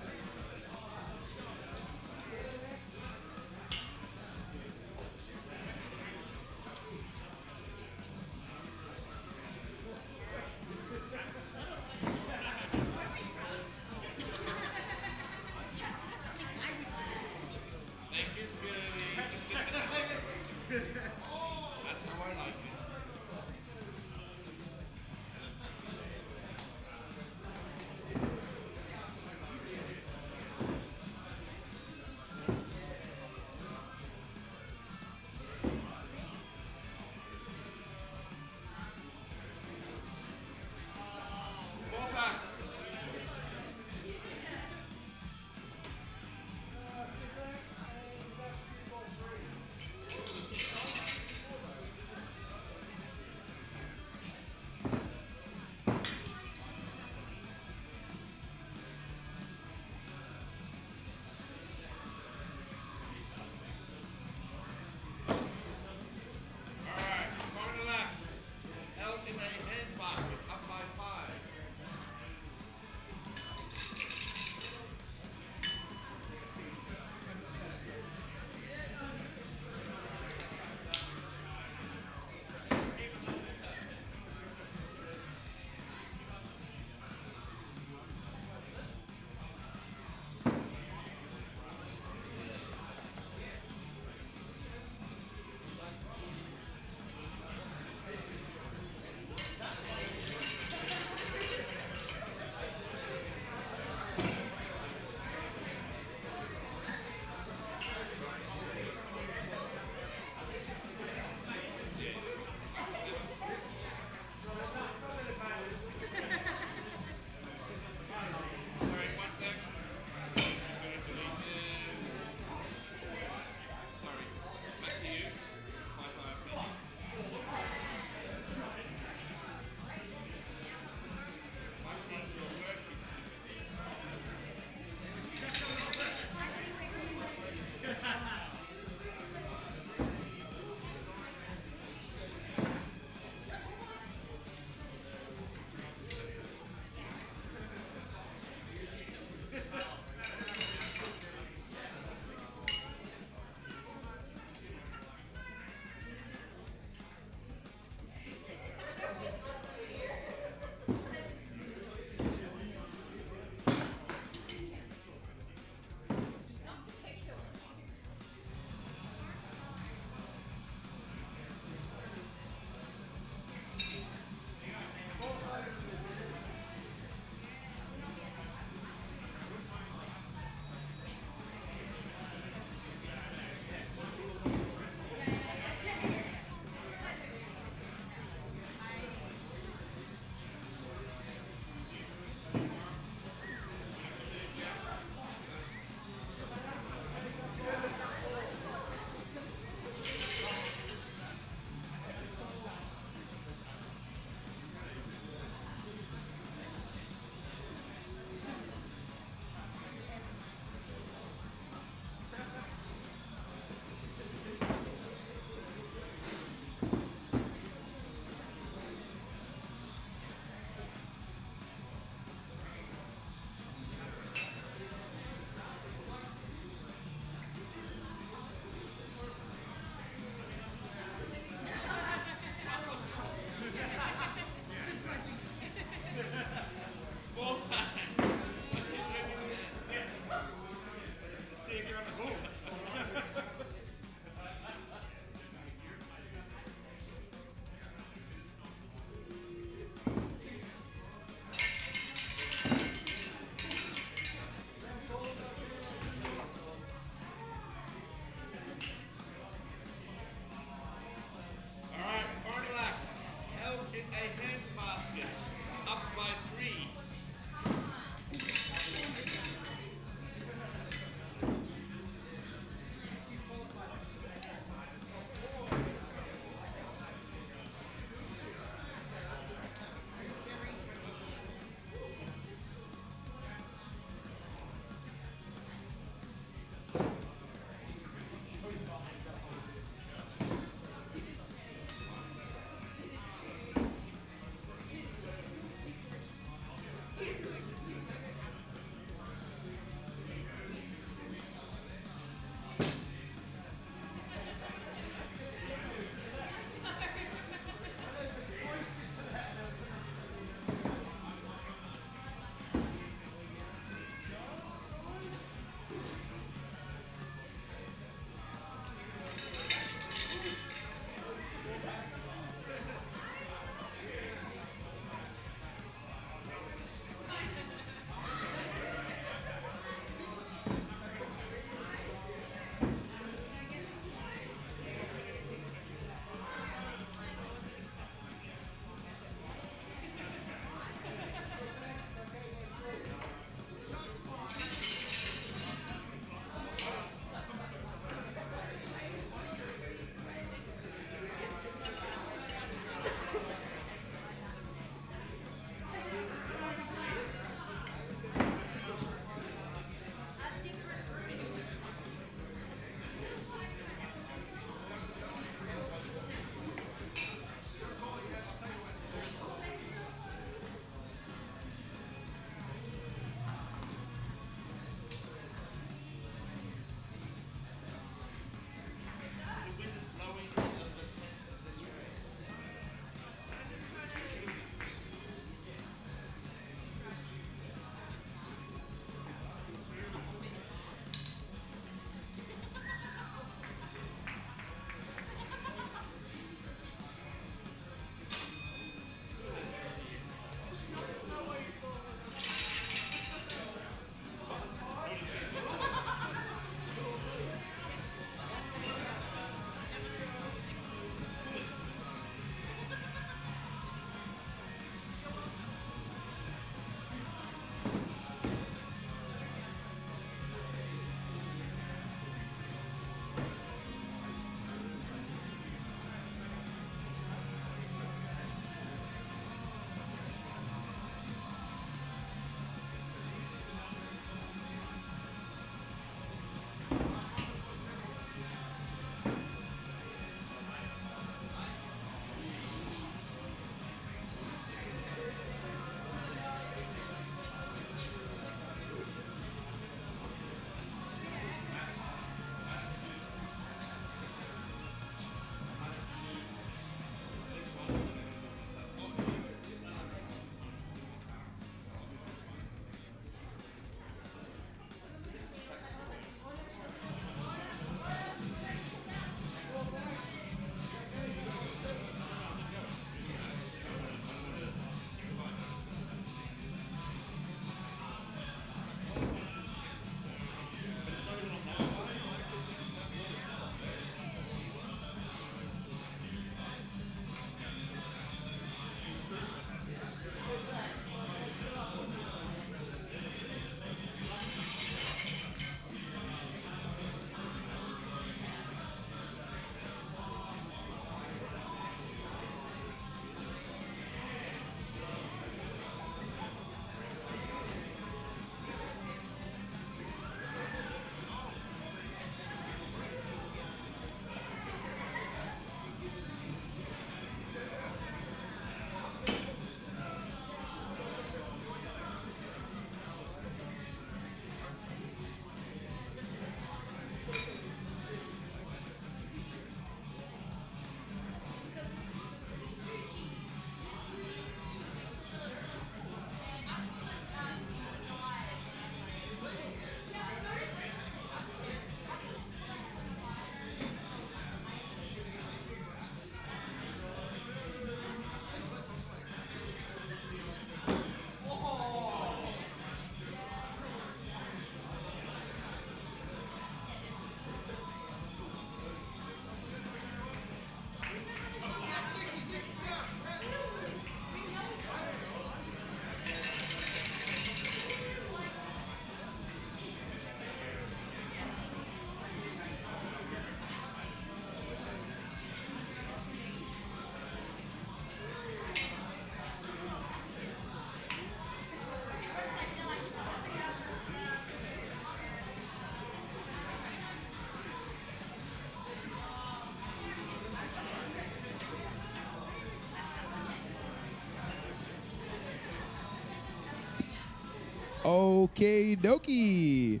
Okay dokie.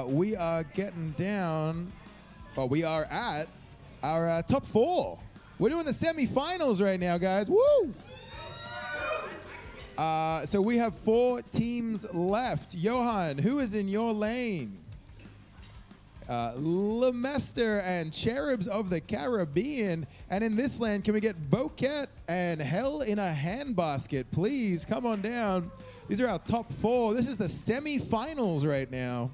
We are getting down, we are at our top 4. We're doing the semifinals right now, guys. Woo! So we have 4 teams left. Johan, who is in your lane? Lemester and Cherubs of the Caribbean. And in this lane, can we get Bouquet and Hell in a Handbasket? Please come on down. These are our top 4. This is the semi-finals right now.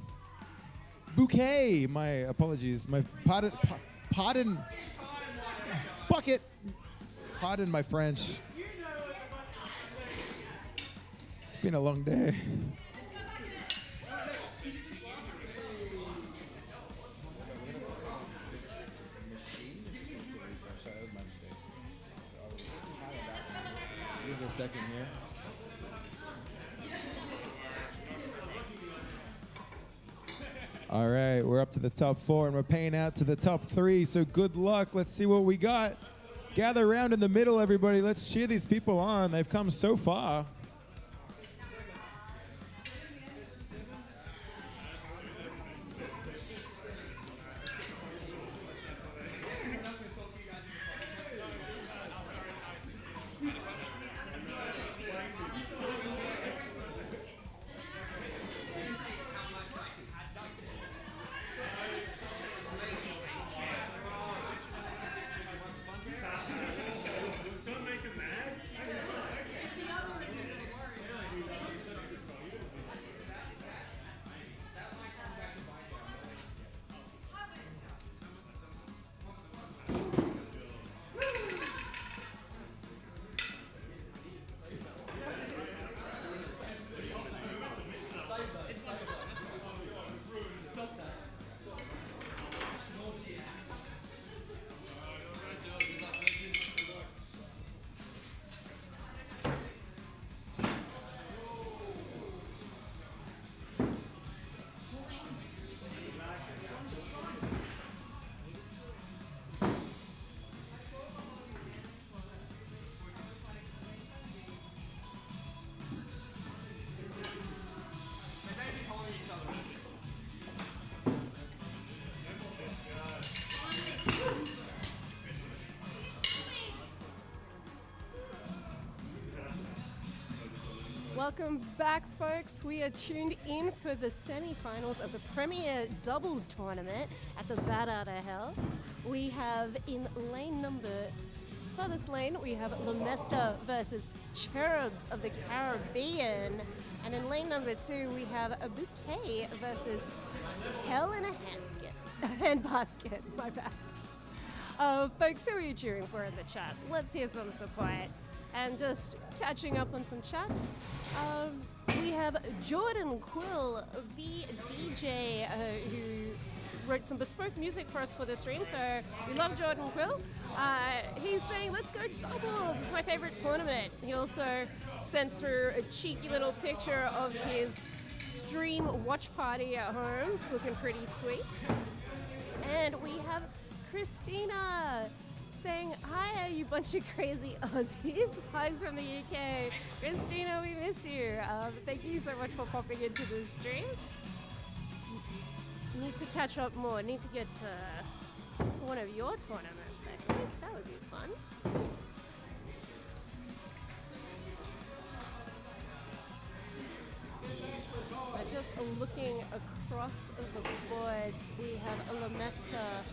Bouquet, my apologies. My pardon. Bucket. Pardon my French. It's been a long day. Give it a second here. All right, we're up to the top 4 and we're paying out to the top 3. So good luck. Let's see what we got. Gather around in the middle, everybody. Let's cheer these people on. They've come so far. Welcome back, folks. We are tuned in for the semi-finals of the Premier Doubles Tournament at the Bat Out of Hell. We have in lane number, furthest lane, we have Lemester versus Cherubs of the Caribbean. And in lane number 2, we have a Bouquet versus Hell in a Handbasket, my bad. Folks, who are you cheering for in the chat? Let's hear some support. And just catching up on some chats, we have Jordan Quill, the DJ who wrote some bespoke music for us for the stream, so we love Jordan Quill. He's saying, let's go doubles, it's my favorite tournament. He also sent through a cheeky little picture of his stream watch party at home. It's looking pretty sweet. And we have Christina saying, hi, you bunch of crazy Aussies. Hi's from the UK. Christina, we miss you. Thank you so much for popping into the stream. Need to catch up more. Need to get to one of your tournaments, I think. That would be fun. So just looking across the boards, we have a Lemester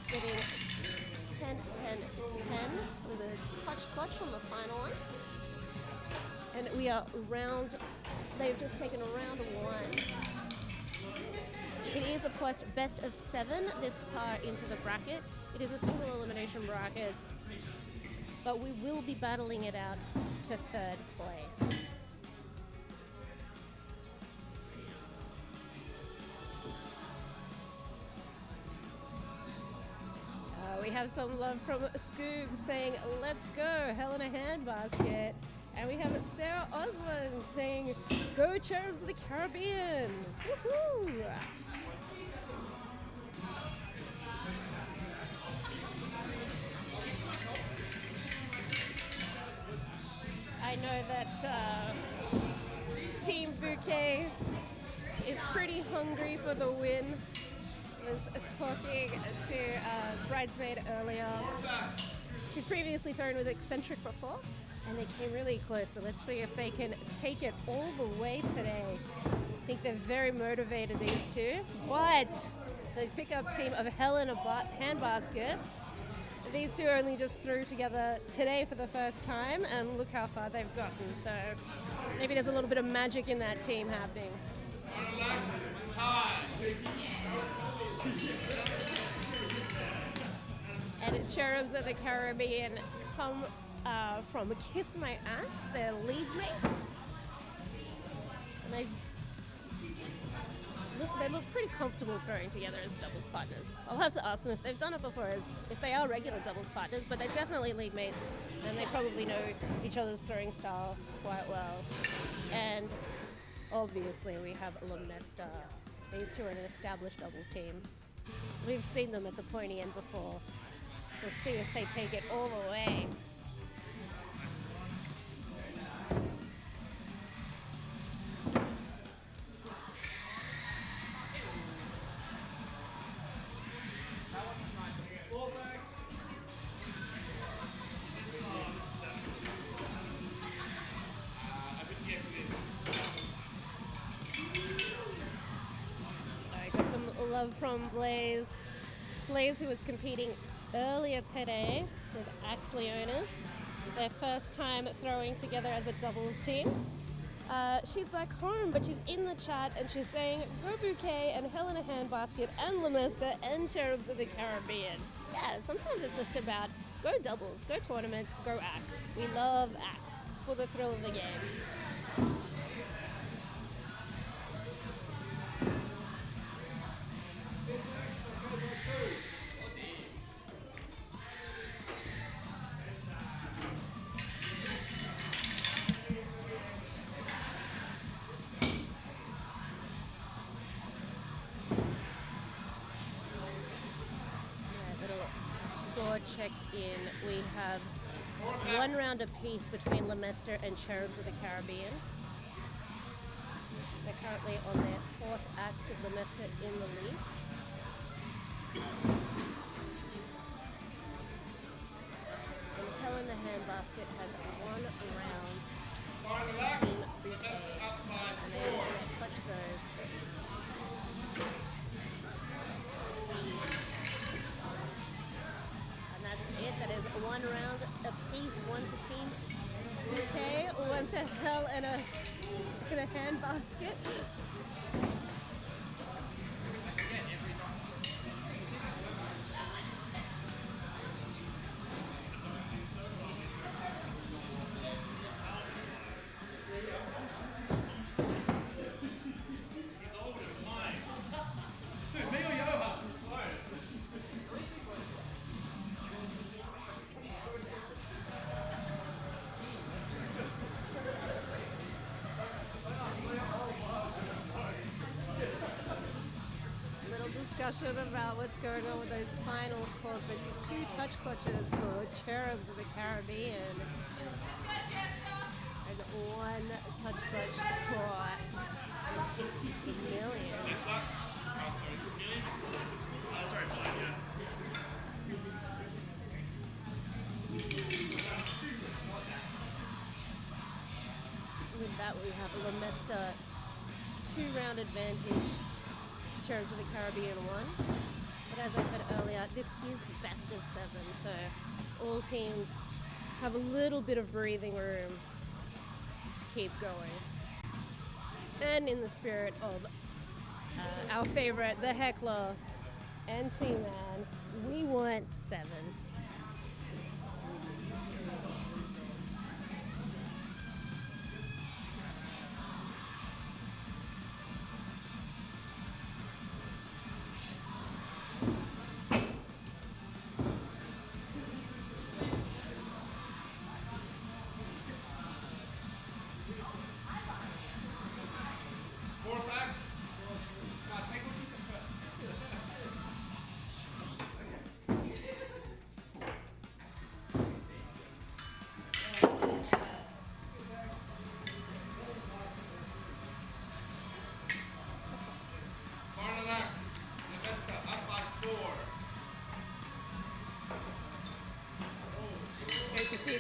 getting 10, 10, 10 with a touch clutch on the final one. And we are they've just taken round 1. It is, of course, best of 7 this far into the bracket. It is a single elimination bracket, but we will be battling it out to 3rd place. We have some love from Scoob saying, let's go, Hell in a Handbasket. And we have Sarah Osmond saying, go Cherubs of the Caribbean. Woohoo! I know that Team Bouquet is pretty hungry for the win. Was talking to bridesmaid earlier. She's previously thrown with eccentric before, and they came really close. So let's see if they can take it all the way today. I think they're very motivated, these two. But the pickup team of Hell in a Handbasket, these two only just threw together today for the first time, and look how far they've gotten. So maybe there's a little bit of magic in that team happening. And Cherubs of the Caribbean come from Kiss My Axe. They're league mates. And they look pretty comfortable throwing together as doubles partners. I'll have to ask them if they've done it before, if they are regular doubles partners, but they're definitely league mates, and they probably know each other's throwing style quite well. And obviously we have Lemesta. These two are an established doubles team. We've seen them at the pointy end before. We'll see if they take it all the way. I got some love from Blaze. Blaze, who was competing earlier today with Axe Leonis, their first time throwing together as a doubles team. She's back home, but she's in the chat and she's saying, go Bouquet and Hell in a Handbasket and Lemesta and Cherubs of the Caribbean. Yeah, sometimes it's just about go doubles, go tournaments, go Axe. We love Axe. It's for the thrill of the game. Check in. We have 1 round apiece between Lemester and Cherubs of the Caribbean. They're currently on their 4th axe with Lemester in the lead. And Hell in the Handbasket has 1 round between Bouquet, and they are going to clutch those. That is 1 round apiece, 1 to Team Bouquet, 1 to Hell in a Handbasket. Discussion about what's going on with those final calls, but 2 touch clutches for Cherubs of the Caribbean and 1 touch clutch for Million. With that, we have Lemesta 2-round advantage. Cherubs of the Caribbean 1. But as I said earlier, this is best of 7, so all teams have a little bit of breathing room to keep going. And in the spirit of our favorite, the Heckler and Seaman, we want 7.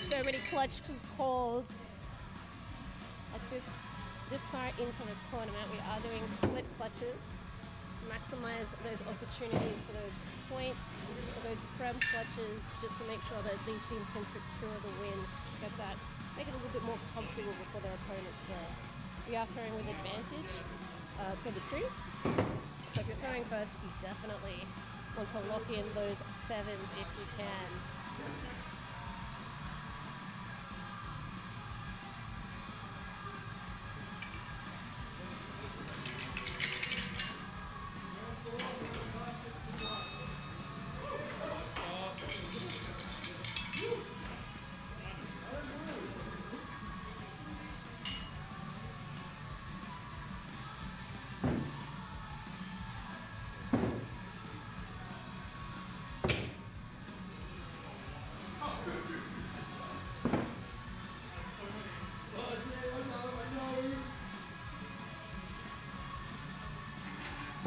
so many clutches called. At this far into the tournament, we are doing split clutches. Maximize those opportunities for those points, for those prem clutches, just to make sure that these teams can secure the win, get that, make it a little bit more comfortable before their opponents throw. We are throwing with advantage for the stream. So if you're throwing first, you definitely want to lock in those sevens if you can.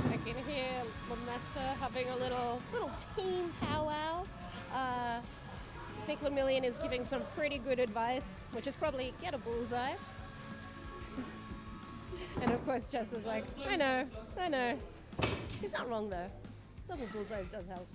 I can hear Lemester having a little team powwow. I think Lemillion is giving some pretty good advice, which is probably get a bullseye. And of course Jess is like, I know. He's not wrong though. Double bullseyes does help.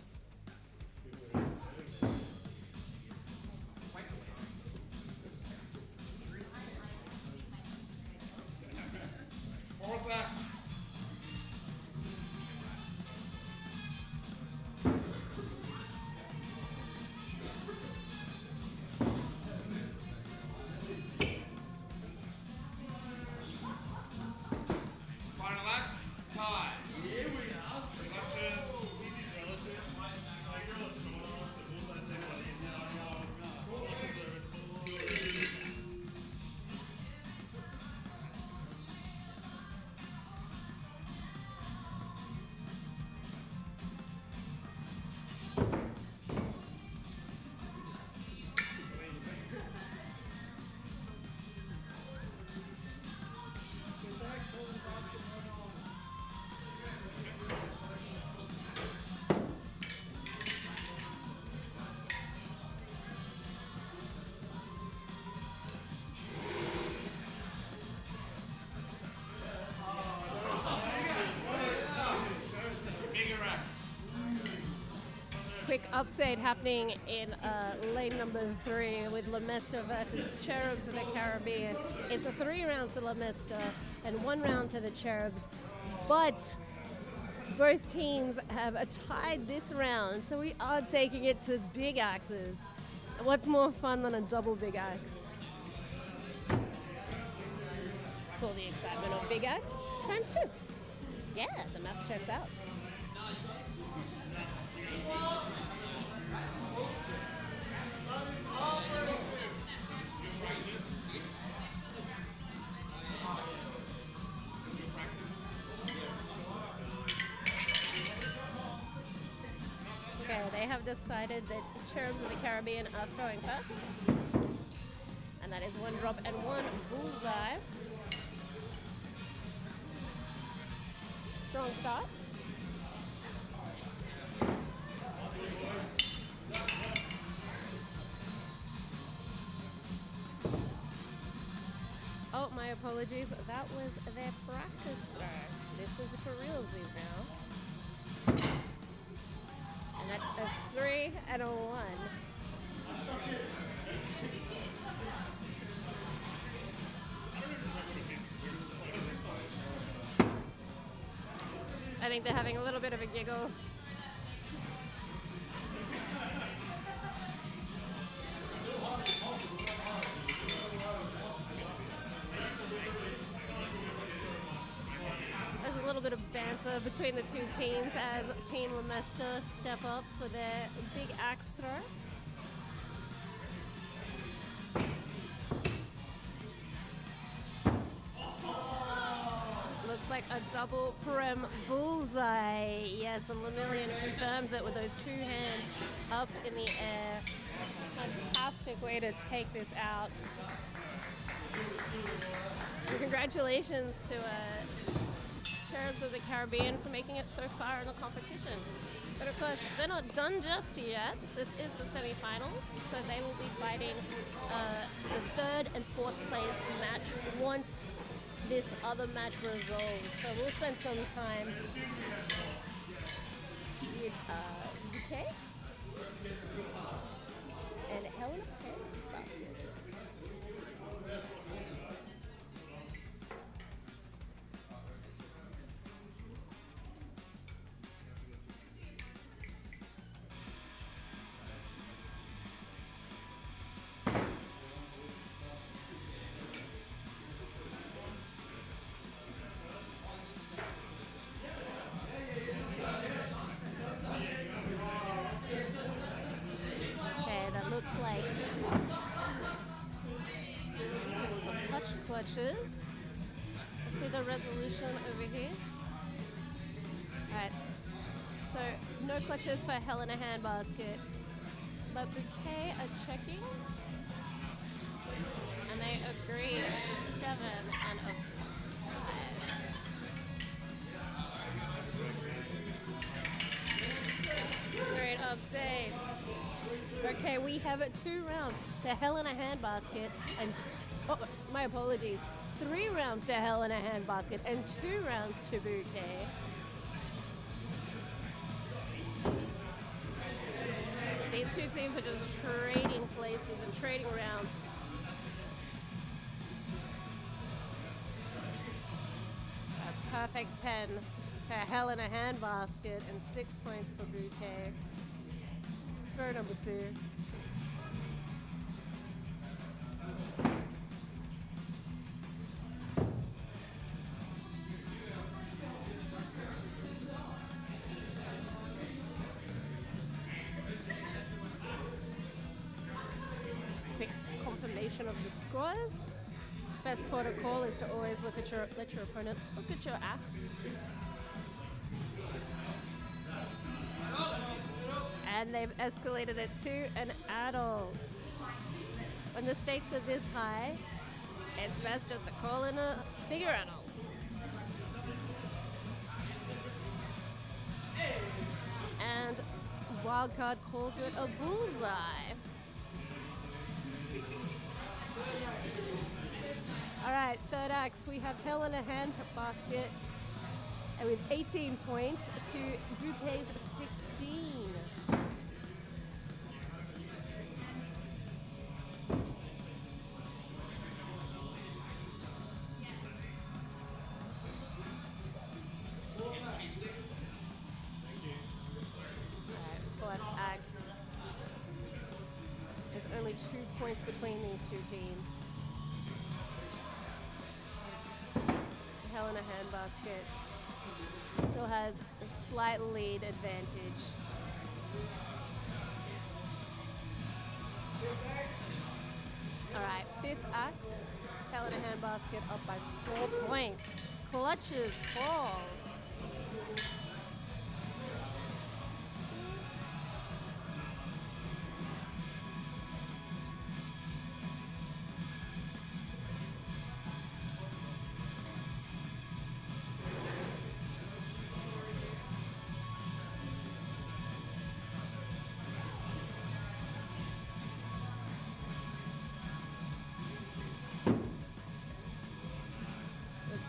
Quick update happening in lane number 3 with Lemester versus Cherubs of the Caribbean. It's a 3 rounds to Lemester and 1 round to the Cherubs, but both teams have tied this round, so we are taking it to big axes. What's more fun than a double big axe? It's all the excitement of big axe times 2. Yeah, the math checks out. Okay, they have decided that the Cherubs of the Caribbean are throwing first. And that is 1 drop and 1 bullseye. Strong start. Oh, my apologies. That was their practice throw. This is for realsies now. And that's a 3 and a 1. I think they're having a little bit of a giggle. There's a little bit of banter between the two teams as Team Lemester step up for their big axe throw. Looks like a double prem bullseye. Yes, and Lemillion confirms it with those 2 hands up in the air. Fantastic way to take this out. And congratulations to Cherubs of the Caribbean for making it so far in the competition. But of course, they're not done just yet. This is the semi-finals, so they will be fighting the third and fourth place match once this other match resolves. So we'll spend some time with UK and Helena and Basket. Looks like some touch clutches. See the resolution over here. Alright, so no clutches for Helena Handbasket, but Bouquet are checking, and they agree it's a 7 and a 5. Great update. Okay, we have 2 rounds to Helena Handbasket and, oh, my apologies, 3 rounds to Helena Handbasket and 2 rounds to Bouquet. These 2 teams are just trading places and trading rounds. A perfect 10 for Helena Handbasket and 6 points for Bouquet. Throw number 2. Just quick confirmation of the scores. Best protocol is to always let your opponent look at your axe. And they've escalated it to an adult. When the stakes are this high, it's best just to call in a bigger adult. And Wildcard calls it a bullseye. All right, third axe, we have Helena Handbasket with 18 points to Bouquet's 16. There's only 2 points between these 2 teams. Helena Handbasket still has a slight lead advantage. All right, 5th axe. Helena Handbasket up by 4 points. Clutches called.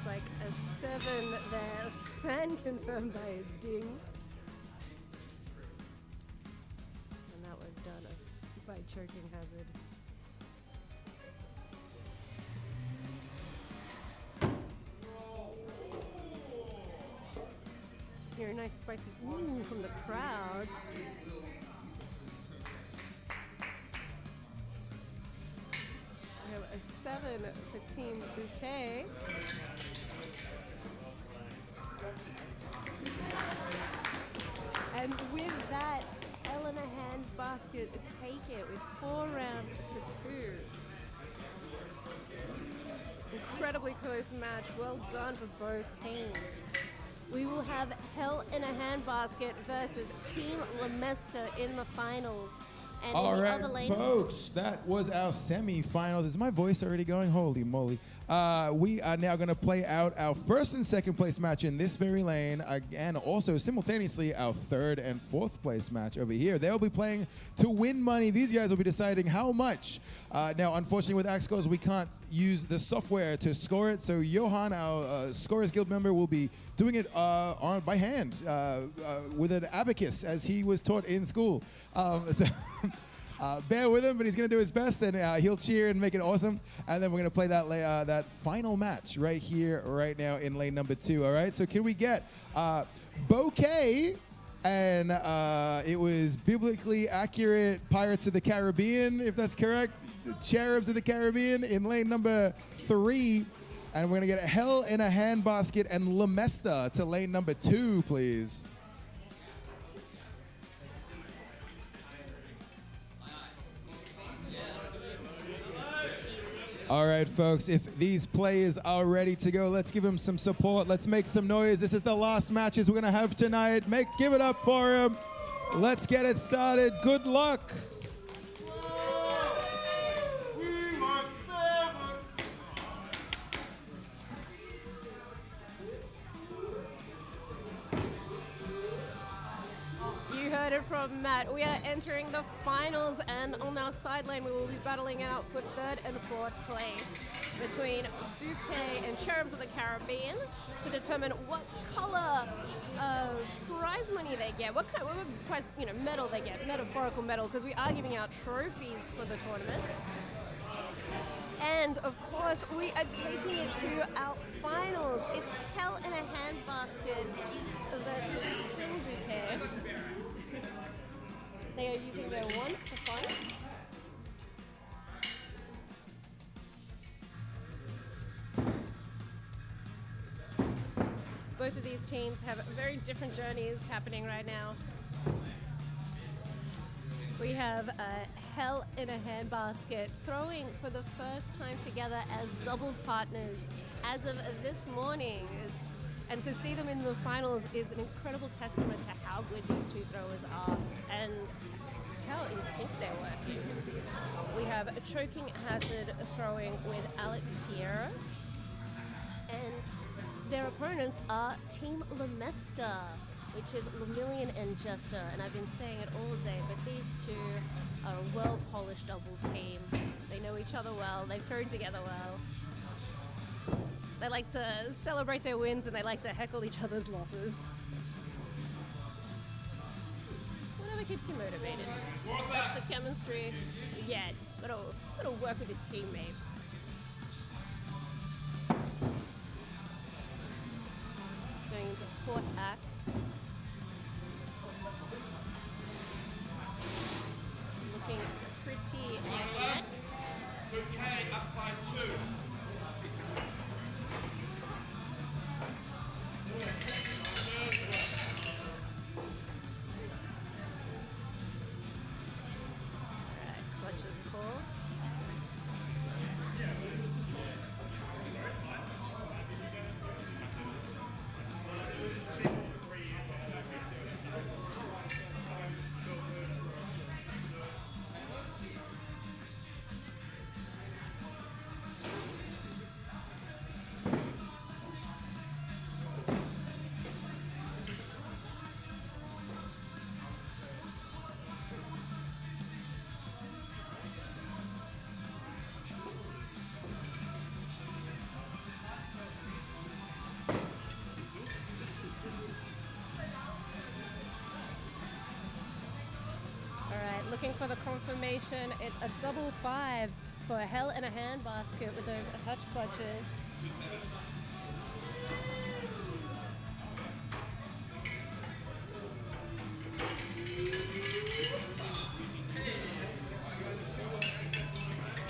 Like a 7 there, and confirmed by a ding. And that was done by choking hazard. Hear a nice spicy ooh from the crowd. We have a 7 for Team Bouquet. And with that, Helena Handbasket take it with 4 rounds to 2. Incredibly close match. Well done for both teams. We will have Helena Handbasket versus Team Lemester in the finals. And all in the right, other lane, folks, that was our semi-finals. Is my voice already going? Holy moly. we are now going to play out our first and second place match in this very lane, and also simultaneously our third and fourth place match over here. They'll be playing to win money. These guys will be deciding how much. Now, unfortunately, with Axe Scores, we can't use the software to score it, so Johan, our Scorers Guild member, will be doing it by hand with an abacus, as he was taught in school. Bear with him, but he's going to do his best, and he'll cheer and make it awesome. And then we're going to play that final match right here, right now in lane number 2. All right, so can we get Bouquet, and it was biblically accurate Pirates of the Caribbean, if that's correct, Cherubs of the Caribbean in lane number 3. And we're going to get Hell in a Handbasket and Lemesta to lane number 2, please. All right, folks, if these players are ready to go, let's give them some support. Let's make some noise. This is the last matches we're going to have tonight. Give it up for them. Let's get it started. Good luck. You heard it from Matt. We are entering the finals, and on our side lane, we will be battling out for third and fourth place between Bouquet and Cherubs of the Caribbean to determine what color prize money they get, what prize, medal they get, metaphorical medal, because we are giving out trophies for the tournament. And of course, we are taking it to our finals. It's Hell in a Handbasket versus Team Bouquet. They are using their wand for fun. Both of these teams have very different journeys happening right now. We have Hell in a Handbasket throwing for the first time together as doubles partners as of this morning. And to see them in the finals is an incredible testament to how good these two throwers are and just how in sync they're working. We have a Choking Hazard throwing with Alex Fiera, and their opponents are Team Lemesta, which is Lemillion and Jester, and I've been saying it all day, but these two are a well-polished doubles team. They know each other well, they've thrown together well. They like to celebrate their wins, and they like to heckle each other's losses. Whatever keeps you motivated. That's the chemistry. Yeah, gotta work with a teammate. Going into fourth axe. Looking pretty neck and neck. Bouquet up by 2. Looking for the confirmation. It's a double 5 for Hell in a Handbasket with those touch clutches.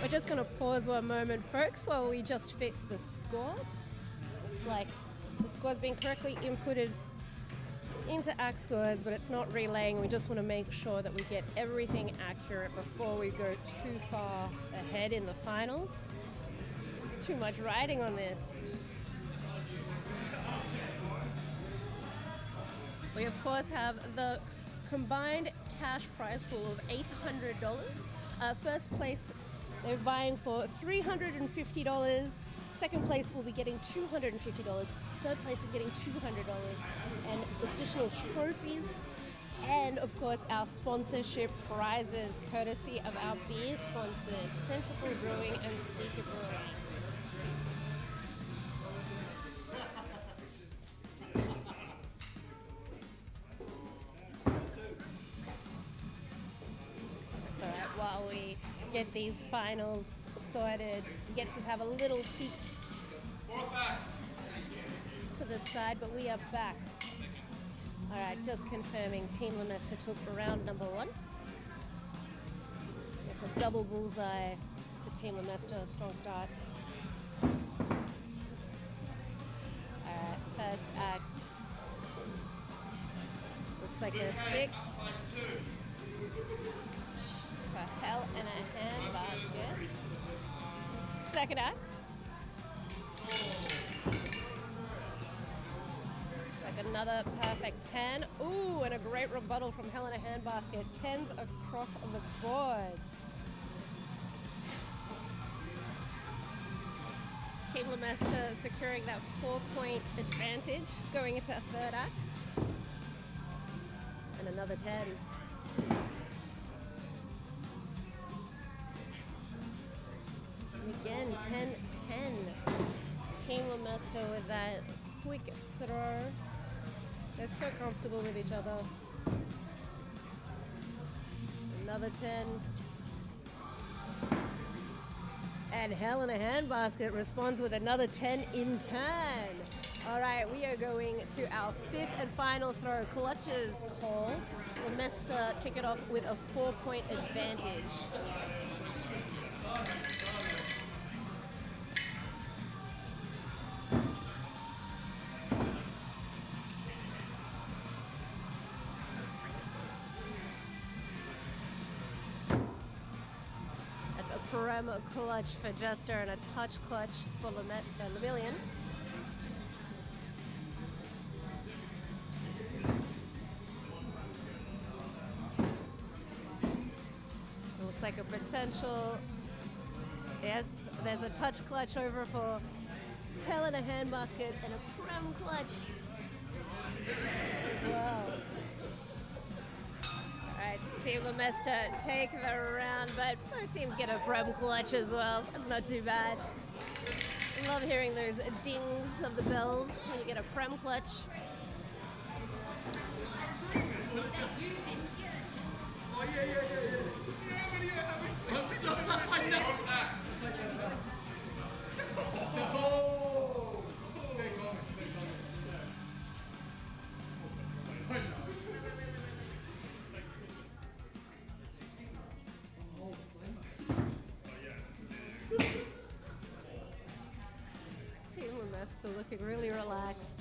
We're just going to pause one moment, folks, while we just fix the score. Looks like the score's been correctly inputted into Axe Scores, but it's not relaying. We just want to make sure that we get everything accurate before we go too far ahead in the finals. There's too much riding on this. We of course have the combined cash prize pool of $800. First place, they're vying for $350. Second place will be getting $250. Third place will be getting $200 and additional trophies. And of course, our sponsorship prizes, courtesy of our beer sponsors, Principal Brewing and Seeker Brewing. That's all right. While we get these finals sorted, you get to have a little peek to the side, but we are back. All right, just confirming Team Lemester took round number 1. It's a double bullseye for Team Lemester, strong start. All right, first axe. Looks like a 6. For Hell and a Hand Basket. Second axe. Another perfect 10. Ooh, and a great rebuttal from Hell in a Handbasket. 10s across the boards. Team Lemester securing that 4-point advantage going into a third axe. And another 10. And again, 10-10. Team Lemester with that quick throw. They're so comfortable with each other. Another 10. And Hell in a Handbasket responds with another 10 in turn. All right, we are going to our 5th and final throw. Clutches called. Lemester kick it off with a 4-point advantage. Prem clutch for Jester and a touch clutch for Lemillion. Looks like a potential. Yes, there's a touch clutch over for Hell in a Handbasket and a Prem clutch as well. Team Lemester take the round, but both teams get a Prem clutch as well. That's not too bad. I love hearing those dings of the bells when you get a Prem clutch. Still looking really relaxed.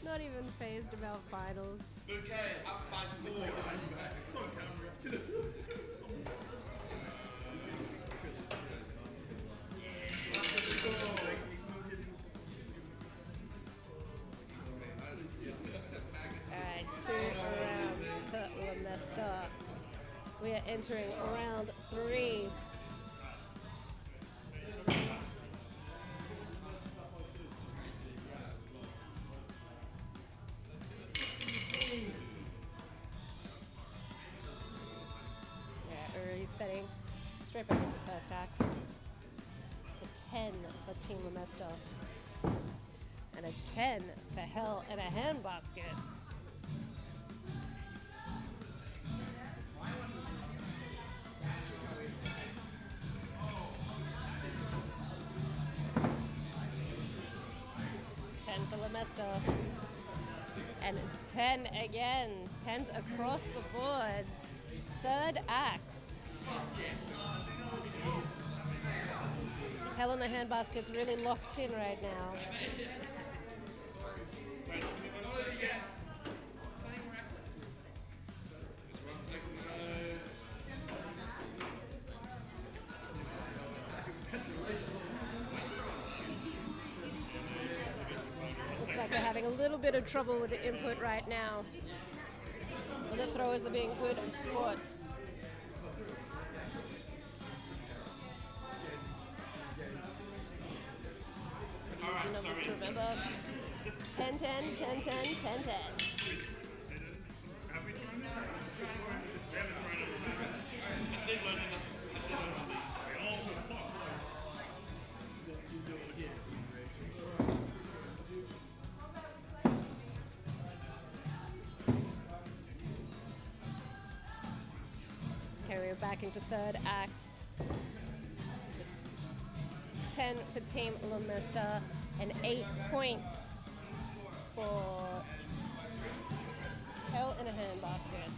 Not even phased about finals. Okay, up by 4. Alright, 2 rounds to Lemester. We are entering round 3. Setting straight back into first axe. It's a 10 for Team Lemester. And a 10 for Hell in a Handbasket. For Lemester. And 10 again. 10s across the boards. Third axe. Hell in the Handbasket's really locked in right now. Looks like we're having a little bit of trouble with the input right now. The throwers are being good at sports. remember. 10, 10, 10, 10, 10, 10. Okay, we're back into third acts. 10 for Team Lemester and 8 points for Hell in a Handbasket.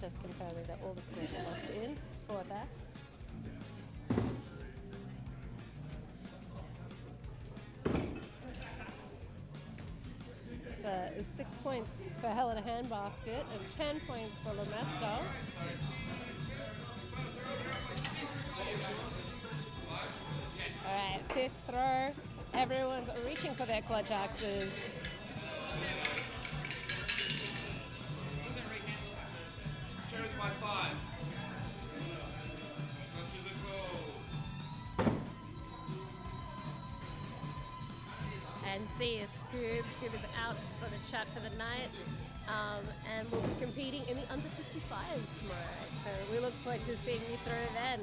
Just confirming that all the scores are locked in. Fourth acts. So 6 points for Hell in a Handbasket and 10 points for Lemester. All right, fifth throw. Everyone's reaching for their clutch axes. Cheers by 5. Go to the goal. And see a Scoob. Scoob is out for the chat for the night. And we'll be competing in the under 55s tomorrow. So we look forward to seeing you throw then.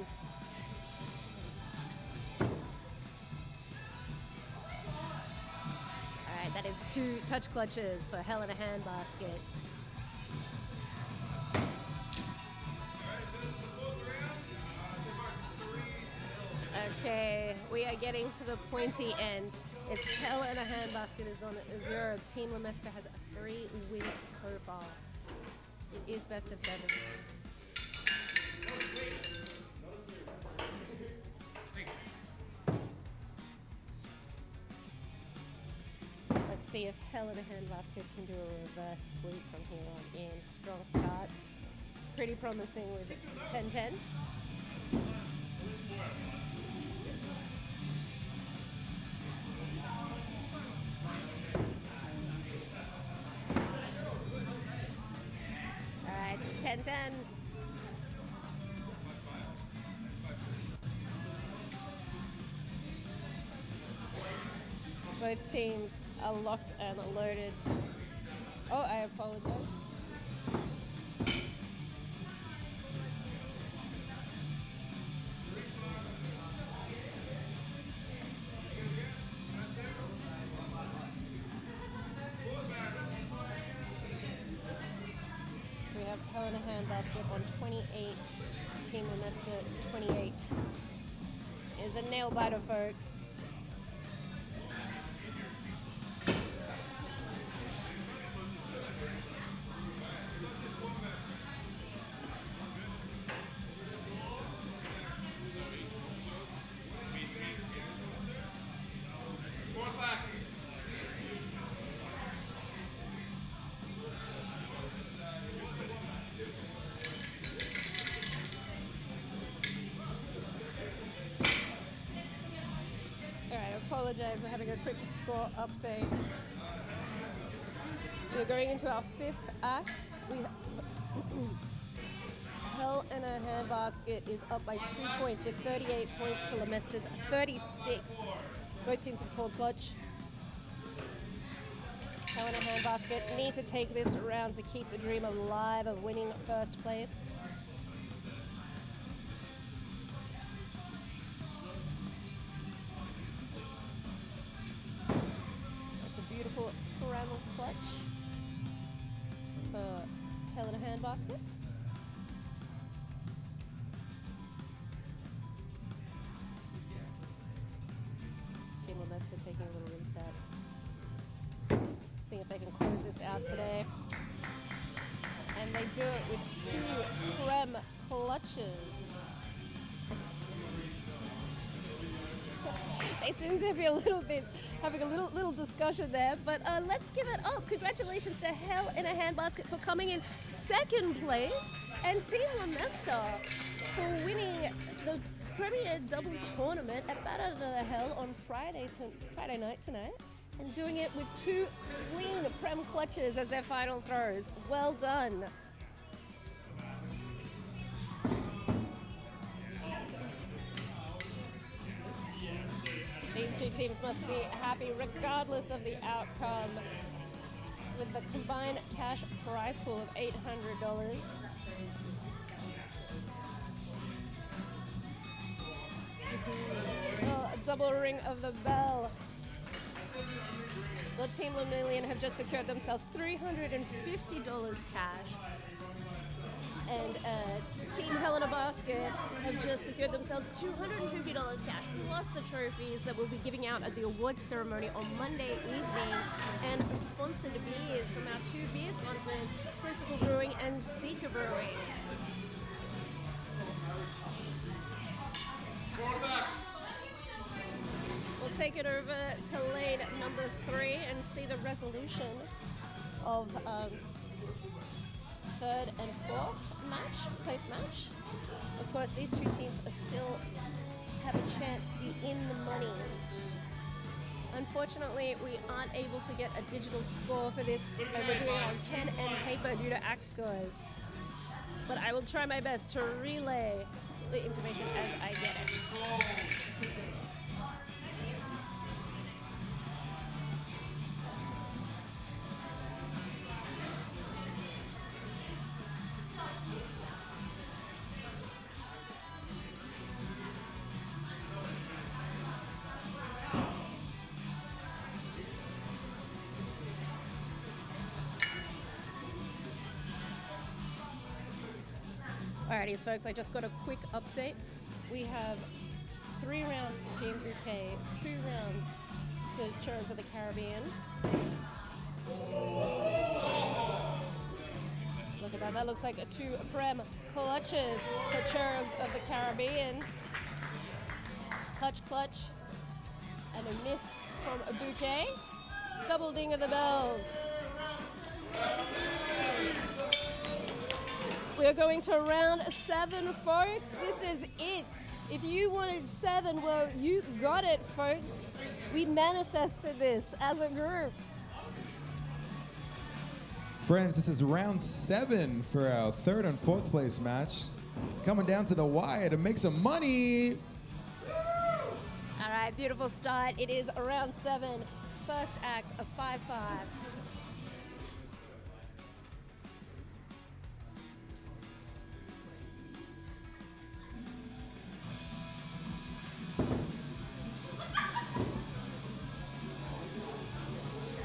All right, that is 2 touch clutches for Hell in a Handbasket. Okay, we are getting to the pointy end. It's Hell in a Handbasket is on a 0. Team Lemester has 3 wins so far. It is best of 7. Let's see if Hell in a Handbasket can do a reverse sweep from here on in. Strong start. Pretty promising with 10-10. All right, 10-10. Both teams are locked and loaded. Oh, I apologize. So we have Hell in a Handbasket on 28, Team Lemester 28. Is a nail biter, folks. Apologize, we're having a quick score update. We're going into our 5th act. We Hell in a Handbasket is up by 2 points with 38 points to Lemester's 36. Both teams have called clutch. Hell in a Handbasket need to take this round to keep the dream alive of winning first place. Beautiful Parental clutch for Hell in a Handbasket. Team Lemester taking a little reset. Seeing if they can close this out today. And they do it with 2 prem clutches. They seem to be having a little discussion there, but let's give it up. Congratulations to Hell in a Handbasket for coming in second place, and Team Lamesta for winning the Premier Doubles Tournament at Battle of the Hell on Friday night tonight, and doing it with 2 clean prem clutches as their final throws. Well done. These 2 teams must be happy regardless of the outcome, with the combined cash prize pool of $800. Oh, a double ring of the bell. The Team Lemillion have just secured themselves $350 cash. And Team Helena Basket have just secured themselves $250 cash, plus the trophies that we'll be giving out at the awards ceremony on Monday evening, and sponsored beers from our 2 beer sponsors, Principal Brewing and Seeker Brewing. We'll take it over to lane number 3 and see the resolution of 3rd and 4th place match. Of course, these 2 teams still have a chance to be in the money. Unfortunately, we aren't able to get a digital score for this, and we're doing it on pen and paper due to axe scores. But I will try my best to relay the information as I get it. Alrighty, folks, I just got a quick update. We have 3 rounds to Team Bouquet, 2 rounds to Cherubs of the Caribbean. Look at that, that looks like 2 prem clutches for Cherubs of the Caribbean. Touch clutch and a miss from a Bouquet. Double ding of the bells. We're going to round 7, folks. This is it. If you wanted 7, well, you got it, folks. We manifested this as a group. Friends, this is round 7 for our 3rd and 4th place match. It's coming down to the wire to make some money. All right, beautiful start. It is round 7. First axe, a 5-5.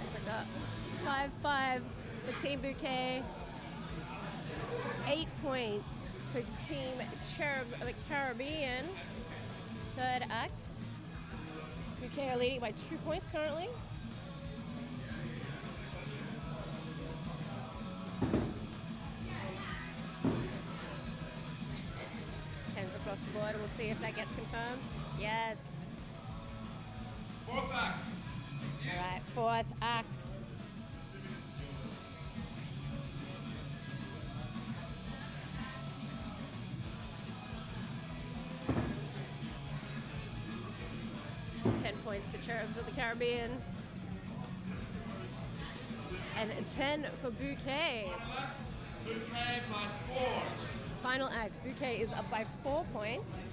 It's like a 5-5 for Team Bouquet. 8 points for Team Cherubs of the Caribbean. Third axe. Bouquet are leading by 2 points currently. Tens across the board. We'll see if that gets confirmed. Yes. 4th axe. All right, 4th axe. Points for Cherubs of the Caribbean. And 10 for Bouquet. Bouquet by 4. Final axe. Bouquet is up by 4 points.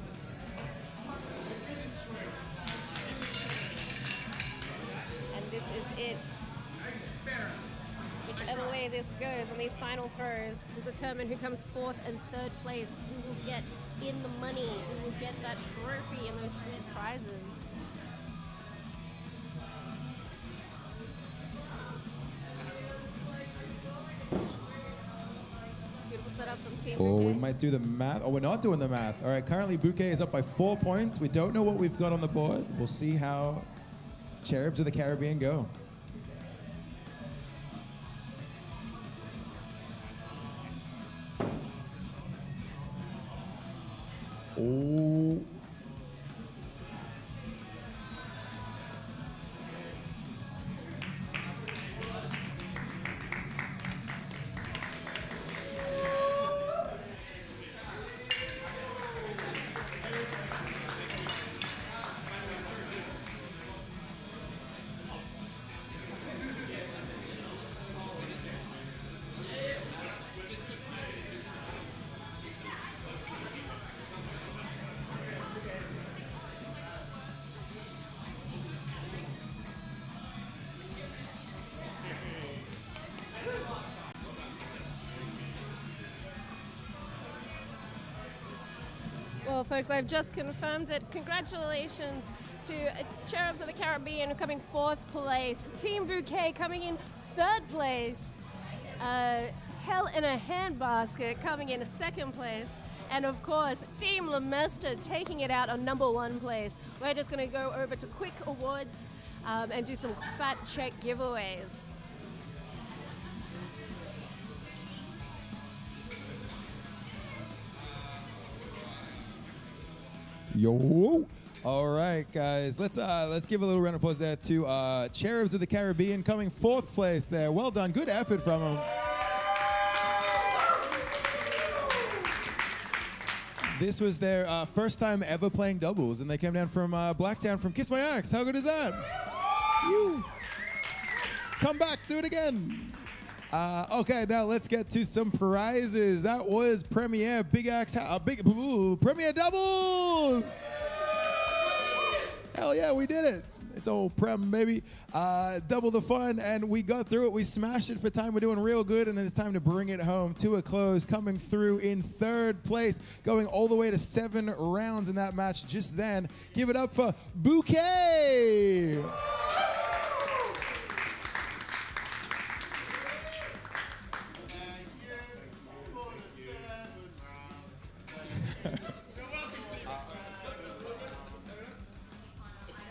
And this is it. Whichever way this goes on these final throws will determine who comes 4th and 3rd place, who will get in the money, who will get that trophy and those sweet prizes. Oh, we might do the math. Oh, we're not doing the math. All right, currently Bouquet is up by 4 points. We don't know what we've got on the board. We'll see how Cherubs of the Caribbean go. Well, folks, I've just confirmed it. Congratulations to Cherubs of the Caribbean coming 4th place. Team Bouquet coming in 3rd place. Hell in a Handbasket coming in 2nd place. And of course, Team Lemester taking it out on number 1 place. We're just going to go over to quick awards and do some fat check giveaways. Yo. All right, guys. Let's give a little round of applause there to Cherubs of the Caribbean coming 4th place there. Well done. Good effort from them. This was their first time ever playing doubles, and they came down from Blacktown from Kiss My Axe. How good is that? You. Come back. Do it again. Okay, now let's get to some prizes. That was Premier Big Axe, Premier Doubles. Hell yeah, we did it. It's old Prem, baby. Double the fun, and we got through it. We smashed it for time. We're doing real good, and then it's time to bring it home to a close. Coming through in 3rd place, going all the way to 7 rounds in that match just then. Give it up for Bouquet.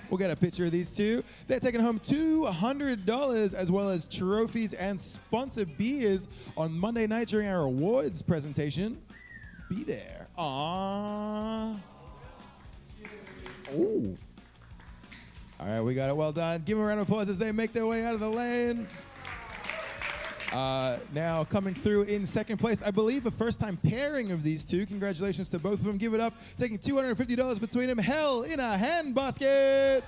We'll get a picture of these two. They're taking home $200 as well as trophies and sponsored beers on Monday night during our awards presentation. Be there. Aww. Oh. All right, we got it. Well done. Give them a round of applause as they make their way out of the lane. Now coming through in 2nd place, I believe a first-time pairing of these two. Congratulations to both of them. Give it up. Taking $250 between them. Hell in a Handbasket.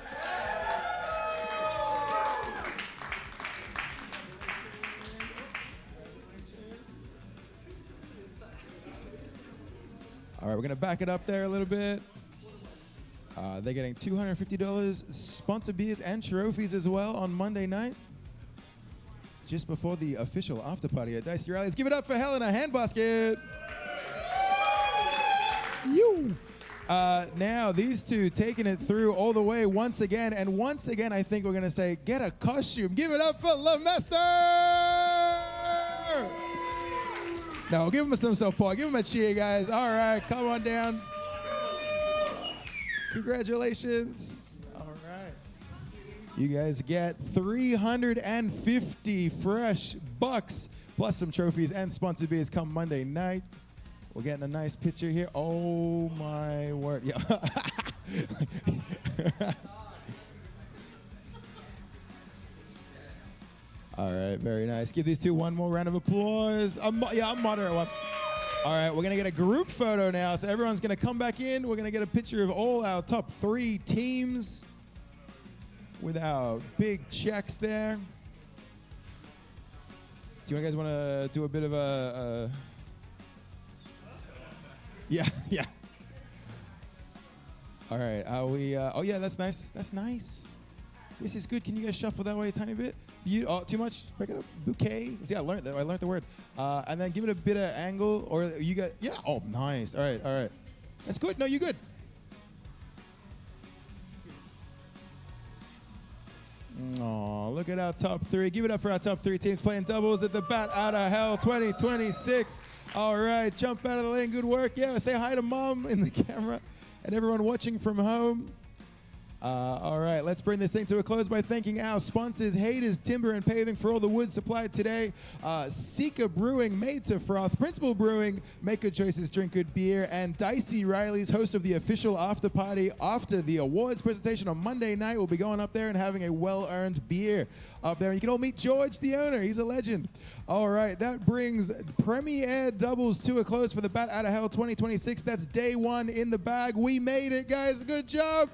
All right, we're going to back it up there a little bit. They're getting $250 sponsored beers and trophies as well on Monday night, just before the official after party at Dicey Riley's. Give it up for Hell in a Handbasket. You. Now these two taking it through all the way once again, and once again I think we're gonna say get a costume. Give it up for Lemester. No, give him some support. Give him a cheer, guys. All right, come on down. Congratulations. All right. You guys get 350 fresh bucks plus some trophies and sponsored beers come Monday night. We're getting a nice picture here. Oh my word. Yeah. All right, very nice. Give these two one more round of applause. I'm moderate one. All right, we're gonna get a group photo now. So everyone's gonna come back in. We're gonna get a picture of all our top 3 teams with our big checks there. Do you guys want to do a bit of a yeah. All right, are we, oh yeah, that's nice. That's nice. This is good. Can you guys shuffle that way a tiny bit? Too much? Break it up. Bouquet. See, I learned the word. And then give it a bit of angle, or you got, yeah. Oh, nice. All right. That's good. No, you good. Oh, look at our top 3. Give it up for our top 3 teams playing doubles at the Bat Out of Hell 2026. All right, jump out of the lane. Good work. Yeah, say hi to Mom in the camera and everyone watching from home. All right, let's bring this thing to a close by thanking our sponsors, Haters Timber and Paving, for all the wood supplied today. Seeker Brewing, Made to Froth, Principal Brewing, Make Good Choices, Drink Good Beer, and Dicey Riley's, host of the official after party after the awards presentation on Monday night. We'll be going up there and having a well-earned beer up there. You can all meet George, the owner. He's a legend. All right, that brings Premier Doubles to a close for the Bat Out of Hell 2026. That's day 1 in the bag. We made it, guys. Good job.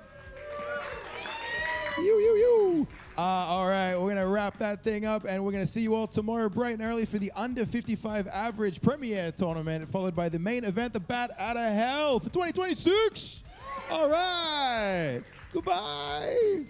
All right, we're going to wrap that thing up, and we're going to see you all tomorrow bright and early for the under 55 average Premier tournament, followed by the main event, the Bat Out of Hell for 2026. All right. Goodbye.